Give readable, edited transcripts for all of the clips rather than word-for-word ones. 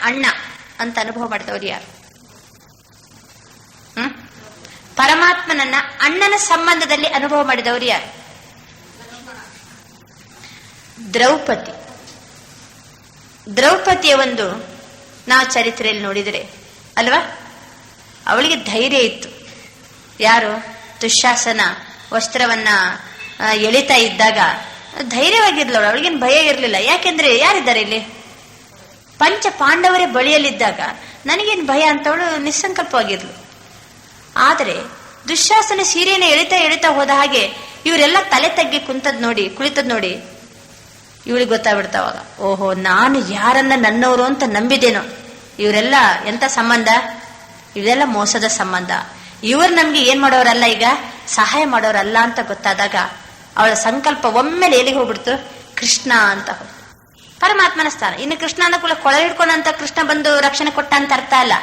ಅಣ್ಣ ಅಂತ ಅನುಭವ ಮಾಡಿದವರು ಯಾರು? ಪರಮಾತ್ಮನನ್ನ ಅಣ್ಣನ ಸಂಬಂಧದಲ್ಲಿ ಅನುಭವ ಮಾಡಿದವರು ಯಾರು? ದ್ರೌಪದಿ. ದ್ರೌಪದಿಯ ಒಂದು ನಾವು ಚರಿತ್ರೆಯಲ್ಲಿ ನೋಡಿದರೆ ಅಲ್ವಾ, ಅವಳಿಗೆ ಧೈರ್ಯ ಇತ್ತು. ಯಾರು? ದುಶ್ಯಾಸನ ವಸ್ತ್ರವನ್ನ ಎಳಿತಾ ಇದ್ದಾಗ ಧೈರ್ಯವಾಗಿರ್ಲವಳು, ಅವಳಿಗೇನು ಭಯ ಇರಲಿಲ್ಲ. ಯಾಕೆಂದ್ರೆ ಯಾರಿದ್ದಾರೆ ಇಲ್ಲಿ? ಪಂಚ ಪಾಂಡವರೇ ಬಳಿಯಲ್ಲಿದ್ದಾಗ ನನಗೇನು ಭಯ ಅಂತವಳು ನಿಸ್ಸಂಕಲ್ಪವಾಗಿರ್ಲು. ಆದರೆ ದುಶ್ಯಾಸನ ಸೀರೆಯನ್ನು ಎಳಿತಾ ಹೋದ ಹಾಗೆ ಇವರೆಲ್ಲ ತಲೆ ತಗ್ಗಿ ಕುಳಿತದ್ ನೋಡಿ ಇವಳಿಗೆ ಗೊತ್ತಾಗ್ಬಿಡ್ತಾವಾಗ, ಓಹೋ, ನಾನು ಯಾರನ್ನ ನನ್ನವರು ಅಂತ ನಂಬಿದೇನೋ, ಇವರೆಲ್ಲ ಎಂತ ಸಂಬಂಧ, ಇವೆಲ್ಲ ಮೋಸದ ಸಂಬಂಧ, ಇವರು ನಮ್ಗೆ ಏನ್ ಮಾಡೋರಲ್ಲ, ಈಗ ಸಹಾಯ ಮಾಡೋರಲ್ಲ ಅಂತ ಗೊತ್ತಾದಾಗ ಅವಳ ಸಂಕಲ್ಪ ಒಮ್ಮೆಲೆ ಎಲ್ಲಿಗೆ ಹೋಗ್ಬಿಡ್ತು? ಕೃಷ್ಣ ಅಂತ ಹೋಗ್ತು. ಪರಮಾತ್ಮನ ಸ್ಥಾನ. ಇನ್ನು ಕೃಷ್ಣ ಅನ್ನಕೂಲ ಕೊಳ ಹಿಡ್ಕೊಂಡಂತ ಕೃಷ್ಣ ಬಂದು ರಕ್ಷಣೆ ಕೊಟ್ಟ ಅಂತ ಅರ್ಥ ಅಲ್ಲ.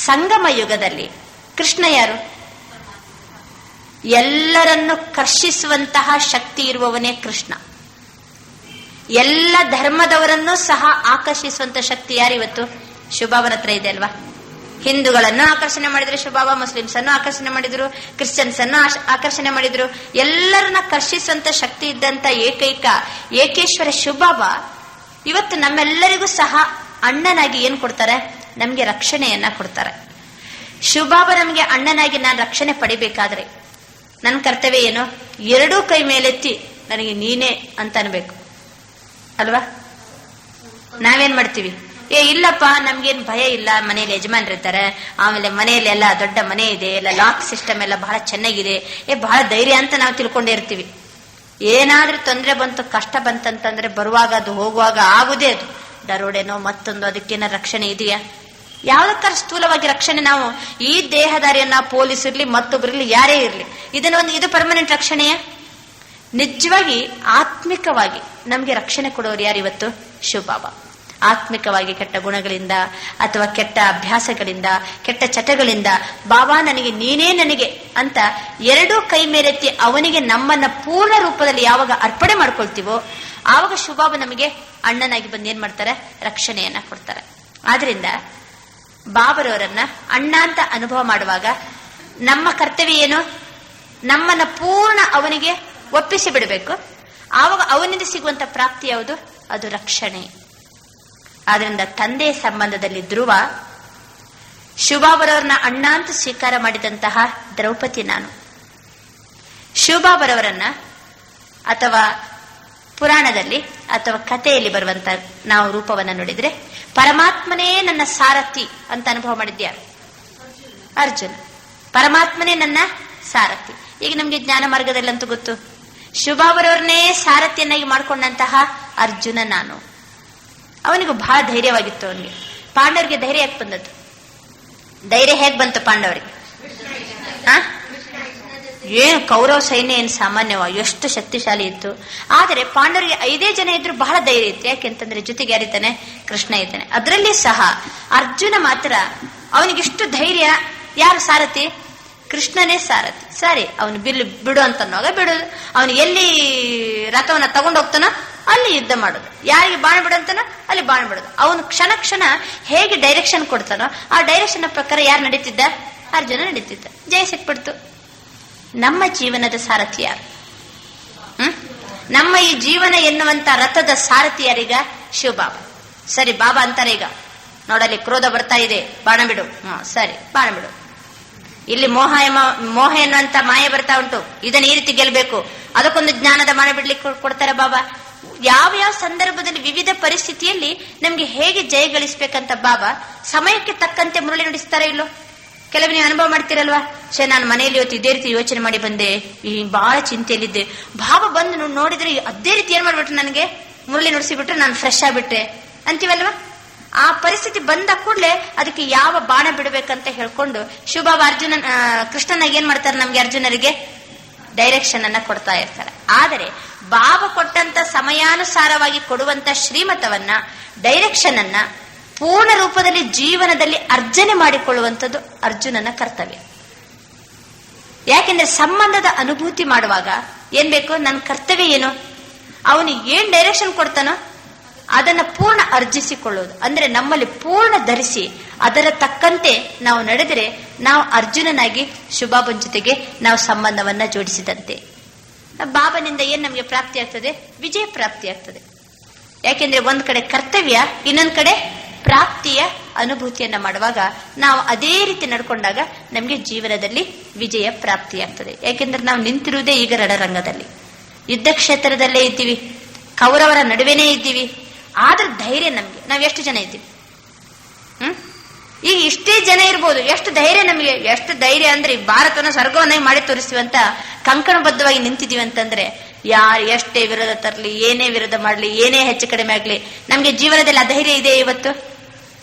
ಸಂಗಮ ಯುಗದಲ್ಲಿ ಕೃಷ್ಣ ಯಾರು? ಎಲ್ಲರನ್ನು ಕರ್ಷಿಸುವಂತಹ ಶಕ್ತಿ ಇರುವವನೇ ಕೃಷ್ಣ. ಎಲ್ಲ ಧರ್ಮದವರನ್ನು ಸಹ ಆಕರ್ಷಿಸುವಂತ ಶಕ್ತಿ ಯಾರಿವತ್ತು? ಶುಭಾವನ ಹತ್ರ ಇದೆ ಅಲ್ವಾ. ಹಿಂದೂಗಳನ್ನು ಆಕರ್ಷಣೆ ಮಾಡಿದ್ರು ಶುಭಾವ, ಮುಸ್ಲಿಮ್ಸ್ ಅನ್ನು ಆಕರ್ಷಣೆ ಮಾಡಿದ್ರು, ಕ್ರಿಶ್ಚಿಯನ್ಸ್ ಅನ್ನು ಆಕರ್ಷಣೆ ಮಾಡಿದ್ರು. ಎಲ್ಲರನ್ನ ಕರ್ಷಿಸುವಂತ ಶಕ್ತಿ ಇದ್ದಂತ ಏಕೇಶ್ವರ ಶುಭಾವ ಇವತ್ತು ನಮ್ಮೆಲ್ಲರಿಗೂ ಸಹ ಅಣ್ಣನಾಗಿ ಏನ್ ಕೊಡ್ತಾರೆ? ನಮ್ಗೆ ರಕ್ಷಣೆಯನ್ನ ಕೊಡ್ತಾರೆ. ಶುಭಾವ ನಮ್ಗೆ ಅಣ್ಣನಾಗಿ ನಾನು ರಕ್ಷಣೆ ಪಡಿಬೇಕಾದ್ರೆ ನನ್ನ ಕರ್ತವ್ಯ ಏನು? ಎರಡೂ ಕೈ ಮೇಲೆತ್ತಿ ನನಗೆ ನೀನೇ ಅಂತ ಅನ್ಬೇಕು ಅಲ್ವಾ. ನಾವೇನ್ ಮಾಡ್ತೀವಿ? ಇಲ್ಲಪ್ಪ, ನಮ್ಗೇನ್ ಭಯ ಇಲ್ಲ, ಮನೇಲಿ ಯಜಮಾನ್ರಿರ್ತಾರೆ, ಆಮೇಲೆ ಮನೆಯಲ್ಲಿ ಎಲ್ಲ ದೊಡ್ಡ ಮನೆ ಇದೆ, ಎಲ್ಲ ಲಾಕ್ ಸಿಸ್ಟಮ್ ಎಲ್ಲ ಬಹಳ ಚೆನ್ನಾಗಿದೆ, ಬಹಳ ಧೈರ್ಯ ಅಂತ ನಾವು ತಿಳ್ಕೊಂಡಿರ್ತೀವಿ. ಏನಾದ್ರೂ ತೊಂದರೆ ಬಂತು, ಕಷ್ಟ ಬಂತಂತಂದ್ರೆ ಬರುವಾಗ ಅದು ಹೋಗುವಾಗ ಆಗುದೇ ಅದು ದರೋಡೆನೋ ಮತ್ತೊಂದು, ಅದಕ್ಕೇನ ರಕ್ಷಣೆ ಇದೆಯಾ? ಯಾವ್ದಕ್ಕಾರ ಸ್ಥೂಲವಾಗಿ ರಕ್ಷಣೆ? ನಾವು ಈ ದೇಹದಾರಿಯನ್ನ ಪೊಲೀಸ್ ಇರ್ಲಿ ಮತ್ತೊಬ್ಬರಿರ್ಲಿ ಯಾರೇ ಇರ್ಲಿ ಇದು ಪರ್ಮನೆಂಟ್ ರಕ್ಷಣೆಯ? ನಿಜವಾಗಿ ಆತ್ಮಿಕವಾಗಿ ನಮ್ಗೆ ರಕ್ಷಣೆ ಕೊಡೋರು ಯಾರು ಇವತ್ತು? ಶಿವಬಾಬಾ. ಆತ್ಮಿಕವಾಗಿ ಕೆಟ್ಟ ಗುಣಗಳಿಂದ ಅಥವಾ ಕೆಟ್ಟ ಅಭ್ಯಾಸಗಳಿಂದ, ಕೆಟ್ಟ ಚಟಗಳಿಂದ ಬಾಬಾ ನೀನೇ ನನಗೆ ಅಂತ ಎರಡೂ ಕೈ ಮೇಲೆತ್ತಿ ಅವನಿಗೆ ನಮ್ಮನ್ನ ಪೂರ್ಣ ರೂಪದಲ್ಲಿ ಯಾವಾಗ ಅರ್ಪಣೆ ಮಾಡ್ಕೊಳ್ತೀವೋ ಆವಾಗ ಶಿವಬಾಬಾ ನಮಗೆ ಅಣ್ಣನಾಗಿ ಬಂದು ಏನ್ ಮಾಡ್ತಾರೆ? ರಕ್ಷಣೆಯನ್ನ ಕೊಡ್ತಾರೆ. ಆದ್ರಿಂದ ಬಾಬರವರನ್ನ ಅಣ್ಣ ಅಂತ ಅನುಭವ ಮಾಡುವಾಗ ನಮ್ಮ ಕರ್ತವ್ಯ ಏನು? ನಮ್ಮನ್ನ ಪೂರ್ಣ ಅವನಿಗೆ ಒಪ್ಪಿಸಿ ಬಿಡಬೇಕು. ಆವಾಗ ಅವನಿಂದ ಸಿಗುವಂತ ಪ್ರಾಪ್ತಿ ಯಾವುದು? ಅದು ರಕ್ಷಣೆ. ಆದ್ರಿಂದ ತಂದೆಯ ಸಂಬಂಧದಲ್ಲಿ ಧ್ರುವ ಶಿವಬಾಬರವರನ್ನ ಅಣ್ಣ ಅಂತ ಸ್ವೀಕಾರ ಮಾಡಿದಂತಹ ದ್ರೌಪದಿ ನಾನು. ಶಿವಬಾಬರವರನ್ನ ಅಥವಾ ಪುರಾಣದಲ್ಲಿ ಅಥವಾ ಕಥೆಯಲ್ಲಿ ಬರುವಂತ ನಾವು ರೂಪವನ್ನ ನೋಡಿದ್ರೆ ಪರಮಾತ್ಮನೇ ನನ್ನ ಸಾರಥಿ ಅಂತ ಅನುಭವ ಮಾಡಿದ್ಯಾರು? ಅರ್ಜುನ. ಪರಮಾತ್ಮನೇ ನನ್ನ ಸಾರಥಿ. ಈಗ ನಮ್ಗೆ ಜ್ಞಾನ ಮಾರ್ಗದಲ್ಲಂತೂ ಗೊತ್ತು, ಶಿವಬಾಬರವ್ರನ್ನೇ ಸಾರಥಿಯನ್ನಾಗಿ ಮಾಡ್ಕೊಂಡಂತಹ ಅರ್ಜುನ ನಾನು. ಅವನಿಗೂ ಬಹಳ ಧೈರ್ಯವಾಗಿತ್ತು. ಅವನಿಗೆ ಪಾಂಡವರಿಗೆ ಧೈರ್ಯ ಯಾಕೆ ಬಂದದ್ದು? ಧೈರ್ಯ ಹೇಗ್ ಬಂತು ಪಾಂಡವರಿಗೆ? ಏನು ಕೌರವ ಸೈನ್ಯ ಏನು ಸಾಮಾನ್ಯವ, ಎಷ್ಟು ಶಕ್ತಿಶಾಲಿ ಇತ್ತು. ಆದರೆ ಪಾಂಡವರಿಗೆ 5 ಜನ ಇದ್ರು ಬಹಳ ಧೈರ್ಯ ಇತ್ತು. ಯಾಕೆಂತಂದ್ರೆ ಜೊತೆಗೆ ಯಾರಿದ್ದಾನೆ? ಕೃಷ್ಣ ಇದ್ದಾನೆ. ಅದರಲ್ಲಿ ಸಹ ಅರ್ಜುನ ಮಾತ್ರ ಅವನಿಗಿಷ್ಟು ಧೈರ್ಯ. ಯಾರು ಸಾರಥಿ? ಕೃಷ್ಣನೇ ಸಾರಥಿ. ಸರಿ, ಅವನು ಬಿಡು ಅಂತನ್ನುವಾಗ ಬಿಡೋದು, ಅವನು ಎಲ್ಲಿ ರಥವನ್ನ ತಗೊಂಡೋಗ್ತಾನೋ ಅಲ್ಲಿ ಯುದ್ಧ ಮಾಡೋದು, ಯಾರಿಗೆ ಬಾಣ ಬಿಡಂತಾನೋ ಅಲ್ಲಿ ಬಾಣ ಬಿಡೋದು. ಅವನು ಕ್ಷಣ ಕ್ಷಣ ಹೇಗೆ ಡೈರೆಕ್ಷನ್ ಕೊಡ್ತಾನೋ ಆ ಡೈರೆಕ್ಷನ್ ಪ್ರಕಾರ ಯಾರು ನಡೀತಿದ್ದ? ಅರ್ಜುನ ನಡೀತಿದ್ದ. ಜಯ ಸಿಕ್ಬಿಡ್ತು. ನಮ್ಮ ಜೀವನದ ಸಾರಥಿ ಯಾರು? ನಮ್ಮ ಈ ಜೀವನ ಎನ್ನುವಂತ ರಥದ ಸಾರಥಿ ಯಾರೀಗ? ಶಿವಬಾಬಾ. ಸರಿ, ಬಾಬಾ ಅಂತಾರೆ ಈಗ ನೋಡಲಿ ಕ್ರೋಧ ಬರ್ತಾ ಇದೆ, ಬಾಣ ಬಿಡು. ಸರಿ, ಬಾಣ ಬಿಡು. ಇಲ್ಲಿ ಮೋಹ ಎನ್ನುವಂತ ಮಾಯೆ ಬರ್ತಾ ಉಂಟು, ಇದನ್ನ ಈ ರೀತಿ ಗೆಲ್ಬೇಕು, ಅದಕ್ಕೊಂದು ಜ್ಞಾನದ ಬಾಣ ಬಿಡ್ಲಿಕ್ಕೆ ಕೊಡ್ತಾರೆ ಬಾಬಾ. ಯಾವ ಸಂದರ್ಭದಲ್ಲಿ ವಿವಿಧ ಪರಿಸ್ಥಿತಿಯಲ್ಲಿ ನಮ್ಗೆ ಹೇಗೆ ಜಯ ಗಳಿಸ್ಬೇಕಂತ ಬಾಬಾ ಸಮಯಕ್ಕೆ ತಕ್ಕಂತೆ ಮುರಳಿ ನುಡಿಸ್ತಾರೆ. ಇಲ್ಲೋ ಕೆಲವು ನೀವು ಅನುಭವ ಮಾಡ್ತೀರಲ್ವಾ, ನಾನು ಮನೆಯಲ್ಲಿ ಇವತ್ತು ಇದೇ ರೀತಿ ಯೋಚನೆ ಮಾಡಿ ಬಂದೆ, ಬಹಳ ಚಿಂತೆಯಲ್ಲಿದ್ದೆ, ಬಾಬಾ ಬಂದು ನೋಡಿದ್ರೆ ಅದೇ ರೀತಿ ಏನ್ ಮಾಡ್ಬಿಟ್ರೆ ನನಗೆ ಮುರಳಿ ನುಡಿಸಿಬಿಟ್ರೆ ನಾನು ಫ್ರೆಶ್ ಆಗ್ಬಿಟ್ರೆ ಅಂತೀವಲ್ವಾ. ಆ ಪರಿಸ್ಥಿತಿ ಬಂದ ಕೂಡಲೇ ಅದಕ್ಕೆ ಯಾವ ಬಾಣ ಬಿಡಬೇಕಂತ ಹೇಳ್ಕೊಂಡು ಶಿವಬಾಬಾ ಕೃಷ್ಣನಾಗ ಏನ್ ಮಾಡ್ತಾರೆ? ನಮ್ಗೆ ಅರ್ಜುನರಿಗೆ ಡೈರೆಕ್ಷನ್ ಅನ್ನ ಕೊಡ್ತಾ ಇರ್ತಾರೆ. ಆದರೆ ಬಾಬಾ ಕೊಟ್ಟಂತ ಸಮಯಾನುಸಾರವಾಗಿ ಕೊಡುವಂತ ಶ್ರೀಮತವನ್ನ, ಡೈರೆಕ್ಷನ್ ಅನ್ನ ಪೂರ್ಣ ರೂಪದಲ್ಲಿ ಜೀವನದಲ್ಲಿ ಅರ್ಜನೆ ಮಾಡಿಕೊಳ್ಳುವಂಥದ್ದು ಅರ್ಜುನನ ಕರ್ತವ್ಯ. ಯಾಕೆಂದ್ರೆ ಸಂಬಂಧದ ಅನುಭೂತಿ ಮಾಡುವಾಗ ಏನ್ ಬೇಕು? ನನ್ನ ಕರ್ತವ್ಯ ಏನು? ಅವನು ಏನ್ ಡೈರೆಕ್ಷನ್ ಕೊಡ್ತಾನೋ ಅದನ್ನ ಪೂರ್ಣ ಅರ್ಜಿಸಿಕೊಳ್ಳುವುದು ಅಂದ್ರೆ ನಮ್ಮಲ್ಲಿ ಪೂರ್ಣ ಧರಿಸಿ ಅದರ ತಕ್ಕಂತೆ ನಾವು ನಡೆದರೆ ನಾವು ಅರ್ಜುನನಾಗಿ ಶುಭಾಬನ ಜೊತೆಗೆ ನಾವು ಸಂಬಂಧವನ್ನ ಜೋಡಿಸಿದಂತೆ. ಬಾಬನಿಂದ ಏನ್ ನಮಗೆ ಪ್ರಾಪ್ತಿ ಆಗ್ತದೆ? ವಿಜಯ ಪ್ರಾಪ್ತಿ ಆಗ್ತದೆ. ಯಾಕೆಂದ್ರೆ ಒಂದ್ ಕಡೆ ಕರ್ತವ್ಯ, ಇನ್ನೊಂದ್ ಕಡೆ ಪ್ರಾಪ್ತಿಯ ಅನುಭೂತಿಯನ್ನ ಮಾಡುವಾಗ ನಾವು ಅದೇ ರೀತಿ ನಡ್ಕೊಂಡಾಗ ನಮ್ಗೆ ಜೀವನದಲ್ಲಿ ವಿಜಯ ಪ್ರಾಪ್ತಿಯಾಗ್ತದೆ. ಯಾಕೆಂದ್ರೆ ನಾವು ನಿಂತಿರುವುದೇ ಈಗ ರಣರಂಗದಲ್ಲಿ, ಯುದ್ಧ ಕ್ಷೇತ್ರದಲ್ಲೇ ಇದ್ದೀವಿ, ಕೌರವರ ನಡುವೆನೇ ಇದ್ದೀವಿ. ಆದ್ರೂ ಧೈರ್ಯ ನಮ್ಗೆ. ನಾವ್ ಎಷ್ಟು ಜನ ಇದ್ದೀವಿ? ಈಗ ಇಷ್ಟೇ ಜನ ಇರ್ಬೋದು, ಎಷ್ಟು ಧೈರ್ಯ ನಮಗೆ, ಎಷ್ಟು ಧೈರ್ಯ ಅಂದ್ರೆ ಭಾರತವನ್ನು ಸ್ವರ್ಗವನ್ನಾಗಿ ಮಾಡಿ ತೋರಿಸ್ತೀವಂತ ಕಂಕಣಬದ್ಧವಾಗಿ ನಿಂತಿದೀವಿ ಅಂತಂದ್ರೆ ಯಾರು ಎಷ್ಟೇ ವಿರೋಧ ತರಲಿ, ಏನೇ ವಿರೋಧ ಮಾಡ್ಲಿ, ಏನೇ ಹೆಚ್ಚು ಕಡಿಮೆ ಆಗ್ಲಿ, ನಮ್ಗೆ ಜೀವನದಲ್ಲಿ ಅಧೈರ್ಯ ಇದೆ ಇವತ್ತು?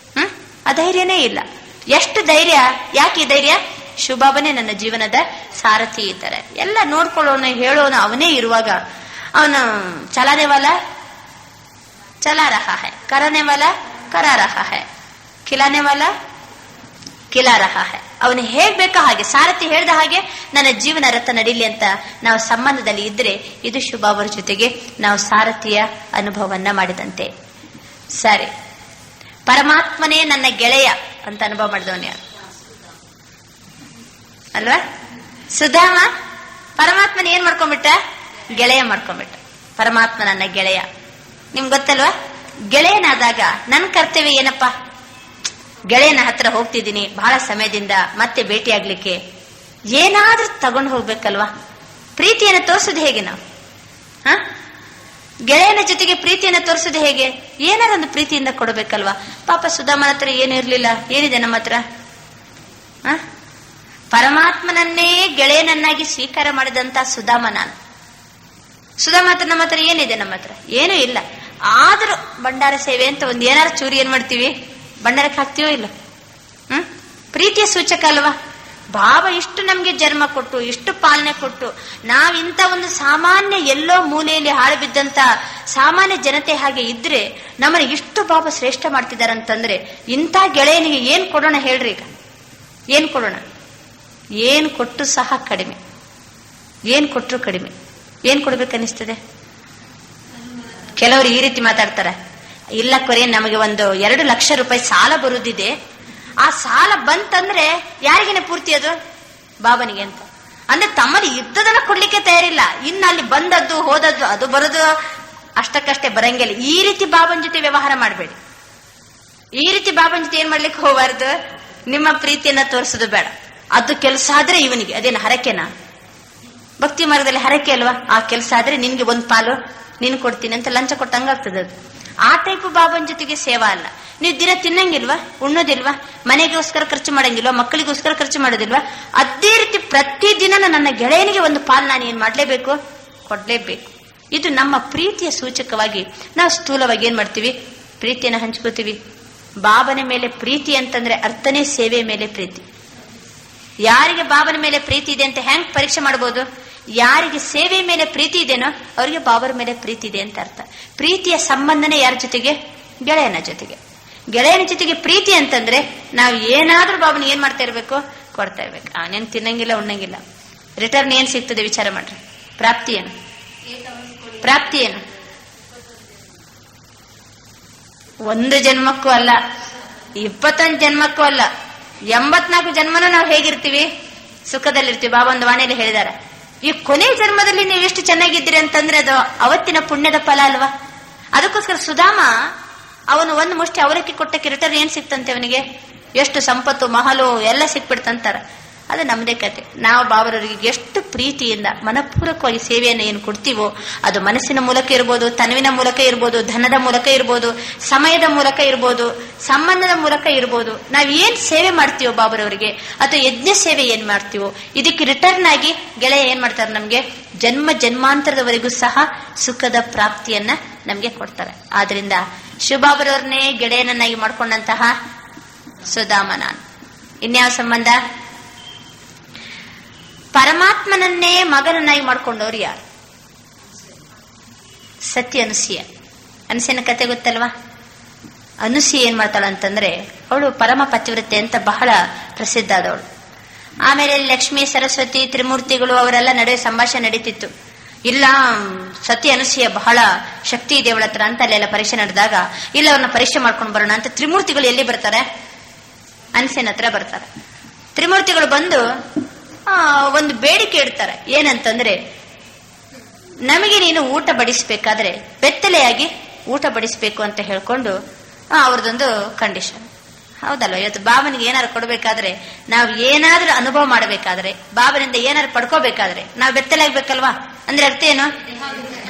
ಅಧೈರ್ಯನೇ ಇಲ್ಲ. ಎಷ್ಟು ಧೈರ್ಯ? ಯಾಕೆ ಈ ಧೈರ್ಯ? ಶುಭಾಬನೇ ನನ್ನ ಜೀವನದ ಸಾರಥಿ ಇದ್ದಾರೆ. ಎಲ್ಲ ನೋಡ್ಕೊಳ್ಳೋನು ಹೇಳೋನು ಅವನೇ ಇರುವಾಗ ಅವನು ಚಲಾನೆ ವಾಲ ಚಲಾ ರಹಾ ಹೈ, ಕರಾನೆ ವಾಲ ಕರಾ ರಹಾ ಹೈ, ಖಿಲಾನೆ ವಾಲ ಖಿಲಾ ರಹಾ ಹೈ. ಅವನು ಹೇಗ್ಬೇಕೋ ಹಾಗೆ, ಸಾರಥಿ ಹೇಳ್ದ ಹಾಗೆ ನನ್ನ ಜೀವನ ರಥ ನಡೀಲಿ ಅಂತ ನಾವು ಸಂಬಂಧದಲ್ಲಿ ಇದ್ರೆ ಇದು ಶುಭಾಬರ ಜೊತೆಗೆ ನಾವು ಸಾರಥಿಯ ಅನುಭವವನ್ನ ಮಾಡಿದಂತೆ. ಸರಿ, ಪರಮಾತ್ಮನೇ ನನ್ನ ಗೆಳೆಯ ಅಂತ ಅನುಭವ ಮಾಡಿದವನು ಯಾರು ಅಲ್ವಾ? ಸುಧಾಮ ಪರಮಾತ್ಮನ ಏನ್ ಮಾಡ್ಕೊಂಡ್ಬಿಟ್ಟ? ಗೆಳೆಯ ಮಾಡ್ಕೊಂಡ್ಬಿಟ್ಟ. ಪರಮಾತ್ಮ ನನ್ನ ಗೆಳೆಯ. ನಿಮ್ಗೆ ಗೊತ್ತಲ್ವಾ? ಗೆಳೆಯನಾದಾಗ ನನ್ನ ಕರ್ತವ್ಯ ಏನಪ್ಪಾ? ಗೆಳೆಯನ ಹತ್ರ ಹೋಗ್ತಿದ್ದೀನಿ ಬಹಳ ಸಮಯದಿಂದ, ಮತ್ತೆ ಭೇಟಿ ಆಗ್ಲಿಕ್ಕೆ ಏನಾದ್ರೂ ತಗೊಂಡು ಹೋಗ್ಬೇಕಲ್ವಾ? ಪ್ರೀತಿಯನ್ನು ತೋರಿಸೋದು ಹೇಗೆ ನಾವು? ಗೆಳೆಯನ ಜೊತೆಗೆ ಪ್ರೀತಿಯನ್ನು ತೋರಿಸೋದು ಹೇಗೆ? ಏನಾದ್ರು ಒಂದು ಪ್ರೀತಿಯಿಂದ ಕೊಡಬೇಕಲ್ವಾ? ಪಾಪ ಸುಧಾಮನ ಹತ್ರ ಏನು ಇರ್ಲಿಲ್ಲ, ಏನಿದೆ ನಮ್ಮ ಹತ್ರ? ಪರಮಾತ್ಮನನ್ನೇ ಗೆಳೆಯನನ್ನಾಗಿ ಸ್ವೀಕಾರ ಮಾಡಿದಂತ ಸುಧಾಮ ನಾನು. ಸುಧಾಮ ಹತ್ರ ನಮ್ಮ ಹತ್ರ ಏನಿದೆ? ನಮ್ಮ ಹತ್ರ ಏನೂ ಇಲ್ಲ. ಆದ್ರೂ ಭಂಡಾರ ಸೇವೆ ಅಂತ ಒಂದ್ ಏನಾರು ಚೂರಿ ಏನ್ ಮಾಡ್ತೀವಿ? ಭಂಡಾರಕ್ಕೆ ಹಾಕ್ತೀವೋ ಇಲ್ಲ? ಪ್ರೀತಿಯ ಸೂಚಕ ಅಲ್ವಾ? ಭಾವ ಇಷ್ಟು ನಮ್ಗೆ ಜನ್ಮ ಕೊಟ್ಟು, ಇಷ್ಟು ಪಾಲನೆ ಕೊಟ್ಟು, ನಾವಿಂತ ಒಂದು ಸಾಮಾನ್ಯ ಎಲ್ಲೋ ಮೂಲೆಯಲ್ಲಿ ಹಾಳು ಬಿದ್ದಂತ ಸಾಮಾನ್ಯ ಜನತೆ ಹಾಗೆ ಇದ್ರೆ ನಮ್ಮನ್ನ ಇಷ್ಟು ಭಾವ ಶ್ರೇಷ್ಠ ಮಾಡ್ತಿದಾರಂತಂದ್ರೆ ಇಂಥ ಗೆಳೆಯನಿಗೆ ಏನ್ ಕೊಡೋಣ ಹೇಳ್ರಿ? ಈಗ ಏನ್ ಕೊಡೋಣ? ಏನ್ ಕೊಟ್ಟು ಸಹ ಕಡಿಮೆ, ಏನ್ ಕೊಟ್ರು ಕಡಿಮೆ. ಏನ್ ಕೊಡ್ಬೇಕನ್ನಿಸ್ತದೆ? ಕೆಲವರು ಈ ರೀತಿ ಮಾತಾಡ್ತಾರೆ, ಇಲ್ಲ ಕೊರೆ ನಮಗೆ ಒಂದು 2 ಲಕ್ಷ ರೂಪಾಯಿ ಸಾಲ ಬರುದಿದೆ, ಆ ಸಾಲ ಬಂತಂದ್ರೆ ಯಾರಿಗೇನೆ ಪೂರ್ತಿ ಅದು? ಬಾಬನಿಗೆ ಅಂತ. ಅಂದ್ರೆ ತಮ್ಮಲ್ಲಿ ಯುದ್ಧದನ್ನ ಕೊಡ್ಲಿಕ್ಕೆ ತಯಾರಿಲ್ಲ, ಇನ್ನು ಅಲ್ಲಿ ಬಂದದ್ದು ಹೋದದ್ದು ಅದು ಬರೋದು ಅಷ್ಟಕ್ಕಷ್ಟೇ ಬರಂಗಿಲ್ಲ. ಈ ರೀತಿ ಬಾಬನ್ ಜೊತೆ ವ್ಯವಹಾರ ಮಾಡಬೇಡಿ. ಈ ರೀತಿ ಬಾಬನ್ ಜೊತೆ ಏನ್ ಮಾಡ್ಲಿಕ್ಕೆ ಹೋಗಬಾರ್ದು? ನಿಮ್ಮ ಪ್ರೀತಿಯನ್ನ ತೋರಿಸೋದು ಬೇಡ. ಅದು ಕೆಲಸ ಆದ್ರೆ ಇವನಿಗೆ ಅದೇನು ಹರಕೆನಾ? ಭಕ್ತಿ ಮಾರ್ಗದಲ್ಲಿ ಹರಕೆ ಅಲ್ವಾ? ಆ ಕೆಲಸ ಆದ್ರೆ ನಿನ್ಗೆ ಒಂದ್ ಪಾಲು ನೀನು ಕೊಡ್ತೀನಿ ಅಂತ ಲಂಚ ಕೊಟ್ಟಂಗಾಗ್ತದೆ. ಅದು ಆ ಟೈಪ್ ಬಾಬನ್ ಜೊತೆಗೆ ಸೇವಾ ಅಲ್ಲ. ನೀವು ದಿನ ತಿನ್ನಂಗಿಲ್ವಾ? ಉಣ್ಣೋದಿಲ್ವಾ? ಮನೆಗೋಸ್ಕರ ಖರ್ಚು ಮಾಡಂಗಿಲ್ವಾ? ಮಕ್ಕಳಿಗೋಸ್ಕರ ಖರ್ಚು ಮಾಡೋದಿಲ್ವಾ? ಅದೇ ರೀತಿ ಪ್ರತಿದಿನ ನನ್ನ ಗೆಳೆಯನಿಗೆ ಒಂದು ಪಾಲು ನಾನು ಏನ್ ಮಾಡ್ಲೇಬೇಕು? ಕೊಡ್ಲೇಬೇಕು. ಇದು ನಮ್ಮ ಪ್ರೀತಿಯ ಸೂಚಕವಾಗಿ ನಾವು ಸ್ಥೂಲವಾಗಿ ಏನ್ ಮಾಡ್ತೀವಿ? ಪ್ರೀತಿಯನ್ನ ಹಂಚ್ಕೋತೀವಿ. ಬಾಬನ ಮೇಲೆ ಪ್ರೀತಿ ಅಂತಂದ್ರೆ ಅರ್ಥನೇ ಸೇವೆ ಮೇಲೆ ಪ್ರೀತಿ. ಯಾರಿಗೆ ಬಾಬನ ಮೇಲೆ ಪ್ರೀತಿ ಇದೆ ಅಂತ ಹೆಂಗ್ ಪರೀಕ್ಷೆ ಮಾಡಬಹುದು? ಯಾರಿಗೆ ಸೇವೆ ಮೇಲೆ ಪ್ರೀತಿ ಇದೆನೋ ಅವರಿಗೆ ಬಾಬರ ಮೇಲೆ ಪ್ರೀತಿ ಇದೆ ಅಂತ ಅರ್ಥ. ಪ್ರೀತಿಯ ಸಂಬಂಧನೇ ಯಾರ ಜೊತೆಗೆ? ಗೆಳೆಯನ ಜೊತೆಗೆ. ಗೆಳೆಯನ ಜೊತೆಗೆ ಪ್ರೀತಿ ಅಂತಂದ್ರೆ ನಾವು ಏನಾದ್ರೂ ಬಾಬನ ಏನ್ ಮಾಡ್ತಾ ಇರ್ಬೇಕು? ಕೊಡ್ತಾ ಇರ್ಬೇಕು. ಅವನೇನ್ ತಿನ್ನಂಗಿಲ್ಲ, ಉಣ್ಣಂಗಿಲ್ಲ. ರಿಟರ್ನ್ ಏನ್ ಸಿಗ್ತದೆ ವಿಚಾರ ಮಾಡ್ರಿ. ಪ್ರಾಪ್ತಿ ಏನು? ಪ್ರಾಪ್ತಿ ಏನು? ಒಂದು ಜನ್ಮಕ್ಕೂ ಅಲ್ಲ, 21 ಜನ್ಮಕ್ಕೂ ಅಲ್ಲ, 84 ಜನ್ಮನೂ ನಾವು ಹೇಗಿರ್ತೀವಿ? ಸುಖದಲ್ಲಿರ್ತೀವಿ. ಬಾಬಾ ಒಂದು ವಾಣಿಯಲ್ಲಿ ಹೇಳಿದಾರೆ, ಈ ಕೊನೆ ಜನ್ಮದಲ್ಲಿ ನೀವು ಎಷ್ಟು ಚೆನ್ನಾಗಿದ್ದೀರಿ ಅಂತಂದ್ರೆ ಅದು ಅವತ್ತಿನ ಪುಣ್ಯದ ಫಲ ಅಲ್ವಾ? ಅದಕ್ಕೋಸ್ಕರ ಸುಧಾಮ ಅವನು ಒಂದು ಮುಷ್ಟಿ ಅವಲಕ್ಕಿ ಕೊಟ್ಟಕ್ಕೆ ರಿಟರ್ನ್ ಏನ್ ಸಿಕ್ತಂತೆ ಅವನಿಗೆ? ಎಷ್ಟು ಸಂಪತ್ತು, ಮಹಲು ಎಲ್ಲ ಸಿಕ್ಬಿಡ್ತಂತಾರ. ಅದು ನಮ್ದೇ ಕತೆ. ನಾವು ಬಾಬರವರಿಗೆ ಎಷ್ಟು ಪ್ರೀತಿಯಿಂದ ಮನಪೂರ್ವಕವಾಗಿ ಸೇವೆಯನ್ನು ಏನು ಕೊಡ್ತೀವೋ ಅದು ಮನಸ್ಸಿನ ಮೂಲಕ ಇರ್ಬೋದು, ತನುವಿನ ಮೂಲಕ ಇರ್ಬೋದು, ಧನದ ಮೂಲಕ ಇರ್ಬೋದು, ಸಮಯದ ಮೂಲಕ ಇರ್ಬೋದು, ಸಂಬಂಧದ ಮೂಲಕ ಇರ್ಬೋದು. ನಾವ್ ಏನ್ ಸೇವೆ ಮಾಡ್ತೀವೋ ಬಾಬರವರಿಗೆ ಅಥವಾ ಯಜ್ಞ ಸೇವೆ ಏನ್ ಮಾಡ್ತೀವೋ ಇದಕ್ಕೆ ರಿಟರ್ನ್ ಆಗಿ ಗೆಳೆಯ ಏನ್ ಮಾಡ್ತಾರೆ? ನಮ್ಗೆ ಜನ್ಮ ಜನ್ಮಾಂತರದವರೆಗೂ ಸಹ ಸುಖದ ಪ್ರಾಪ್ತಿಯನ್ನ ನಮ್ಗೆ ಕೊಡ್ತಾರೆ. ಆದ್ರಿಂದ ಶಿವಬಾಬರವ್ರನ್ನೇ ಗೆಳೆಯನನ್ನಾಗಿ ಮಾಡ್ಕೊಂಡಂತಹ ಸುಧಾಮ ನಾನು. ಇನ್ಯಾವ ಸಂಬಂಧ? ಪರಮಾತ್ಮನನ್ನೇ ಮಗನನ್ನಾಗಿ ಮಾಡ್ಕೊಂಡವ್ರು ಯಾರು? ಸತ್ಯ ಅನುಸೂಯ. ಅನುಸೂಯನ ಕತೆ ಗೊತ್ತಲ್ವಾ? ಅನುಸೂಯ ಏನ್ ಮಾಡ್ತಾಳಂತಂದ್ರೆ ಅವಳು ಪರಮ ಪತಿವ್ರತೆ ಅಂತ ಬಹಳ ಪ್ರಸಿದ್ಧ ಆದವಳು. ಆಮೇಲೆ ಲಕ್ಷ್ಮೀ, ಸರಸ್ವತಿ, ತ್ರಿಮೂರ್ತಿಗಳು ಅವರೆಲ್ಲ ನಡುವೆ ಸಂಭಾಷಣೆ ನಡೀತಿತ್ತು. ಇಲ್ಲ ಸತಿ ಅನಸೂಯ ಬಹಳ ಶಕ್ತಿ ಇದೆ ಅವಳ ಹತ್ರ ಅಂತ ಅಲ್ಲೆಲ್ಲ ಪರೀಕ್ಷೆ ನಡೆದಾಗ, ಇಲ್ಲ ಅವ್ರನ್ನ ಪರೀಕ್ಷೆ ಮಾಡ್ಕೊಂಡು ಬರೋಣ ಅಂತ ತ್ರಿಮೂರ್ತಿಗಳು ಎಲ್ಲಿ ಬರ್ತಾರೆ? ಅನಸೂಯನ ಹತ್ರ ಬರ್ತಾರೆ. ತ್ರಿಮೂರ್ತಿಗಳು ಬಂದು ಒಂದು ಬೇಡಿಕೆ ಇಡ್ತಾರೆ. ಏನಂತಂದ್ರೆ, ನಮಗೆ ನೀನು ಊಟ ಬಡಿಸ್ಬೇಕಾದ್ರೆ ಬೆತ್ತಲೆಯಾಗಿ ಊಟ ಬಡಿಸ್ಬೇಕು ಅಂತ ಹೇಳ್ಕೊಂಡು ಅವ್ರದೊಂದು ಕಂಡೀಷನ್. ಹೌದಲ್ವ? ಇವತ್ತು ಬಾಬನಿಗೆ ಏನಾದ್ರು ಕೊಡ್ಬೇಕಾದ್ರೆ, ನಾವು ಏನಾದ್ರೂ ಅನುಭವ ಮಾಡಬೇಕಾದ್ರೆ, ಬಾಬನಿಂದ ಏನಾದ್ರು ಪಡ್ಕೋಬೇಕಾದ್ರೆ ನಾವು ಬೆತ್ತಲಾಗ್ಬೇಕಲ್ವಾ? ಅಂದ್ರೆ ಅರ್ಥ ಏನು?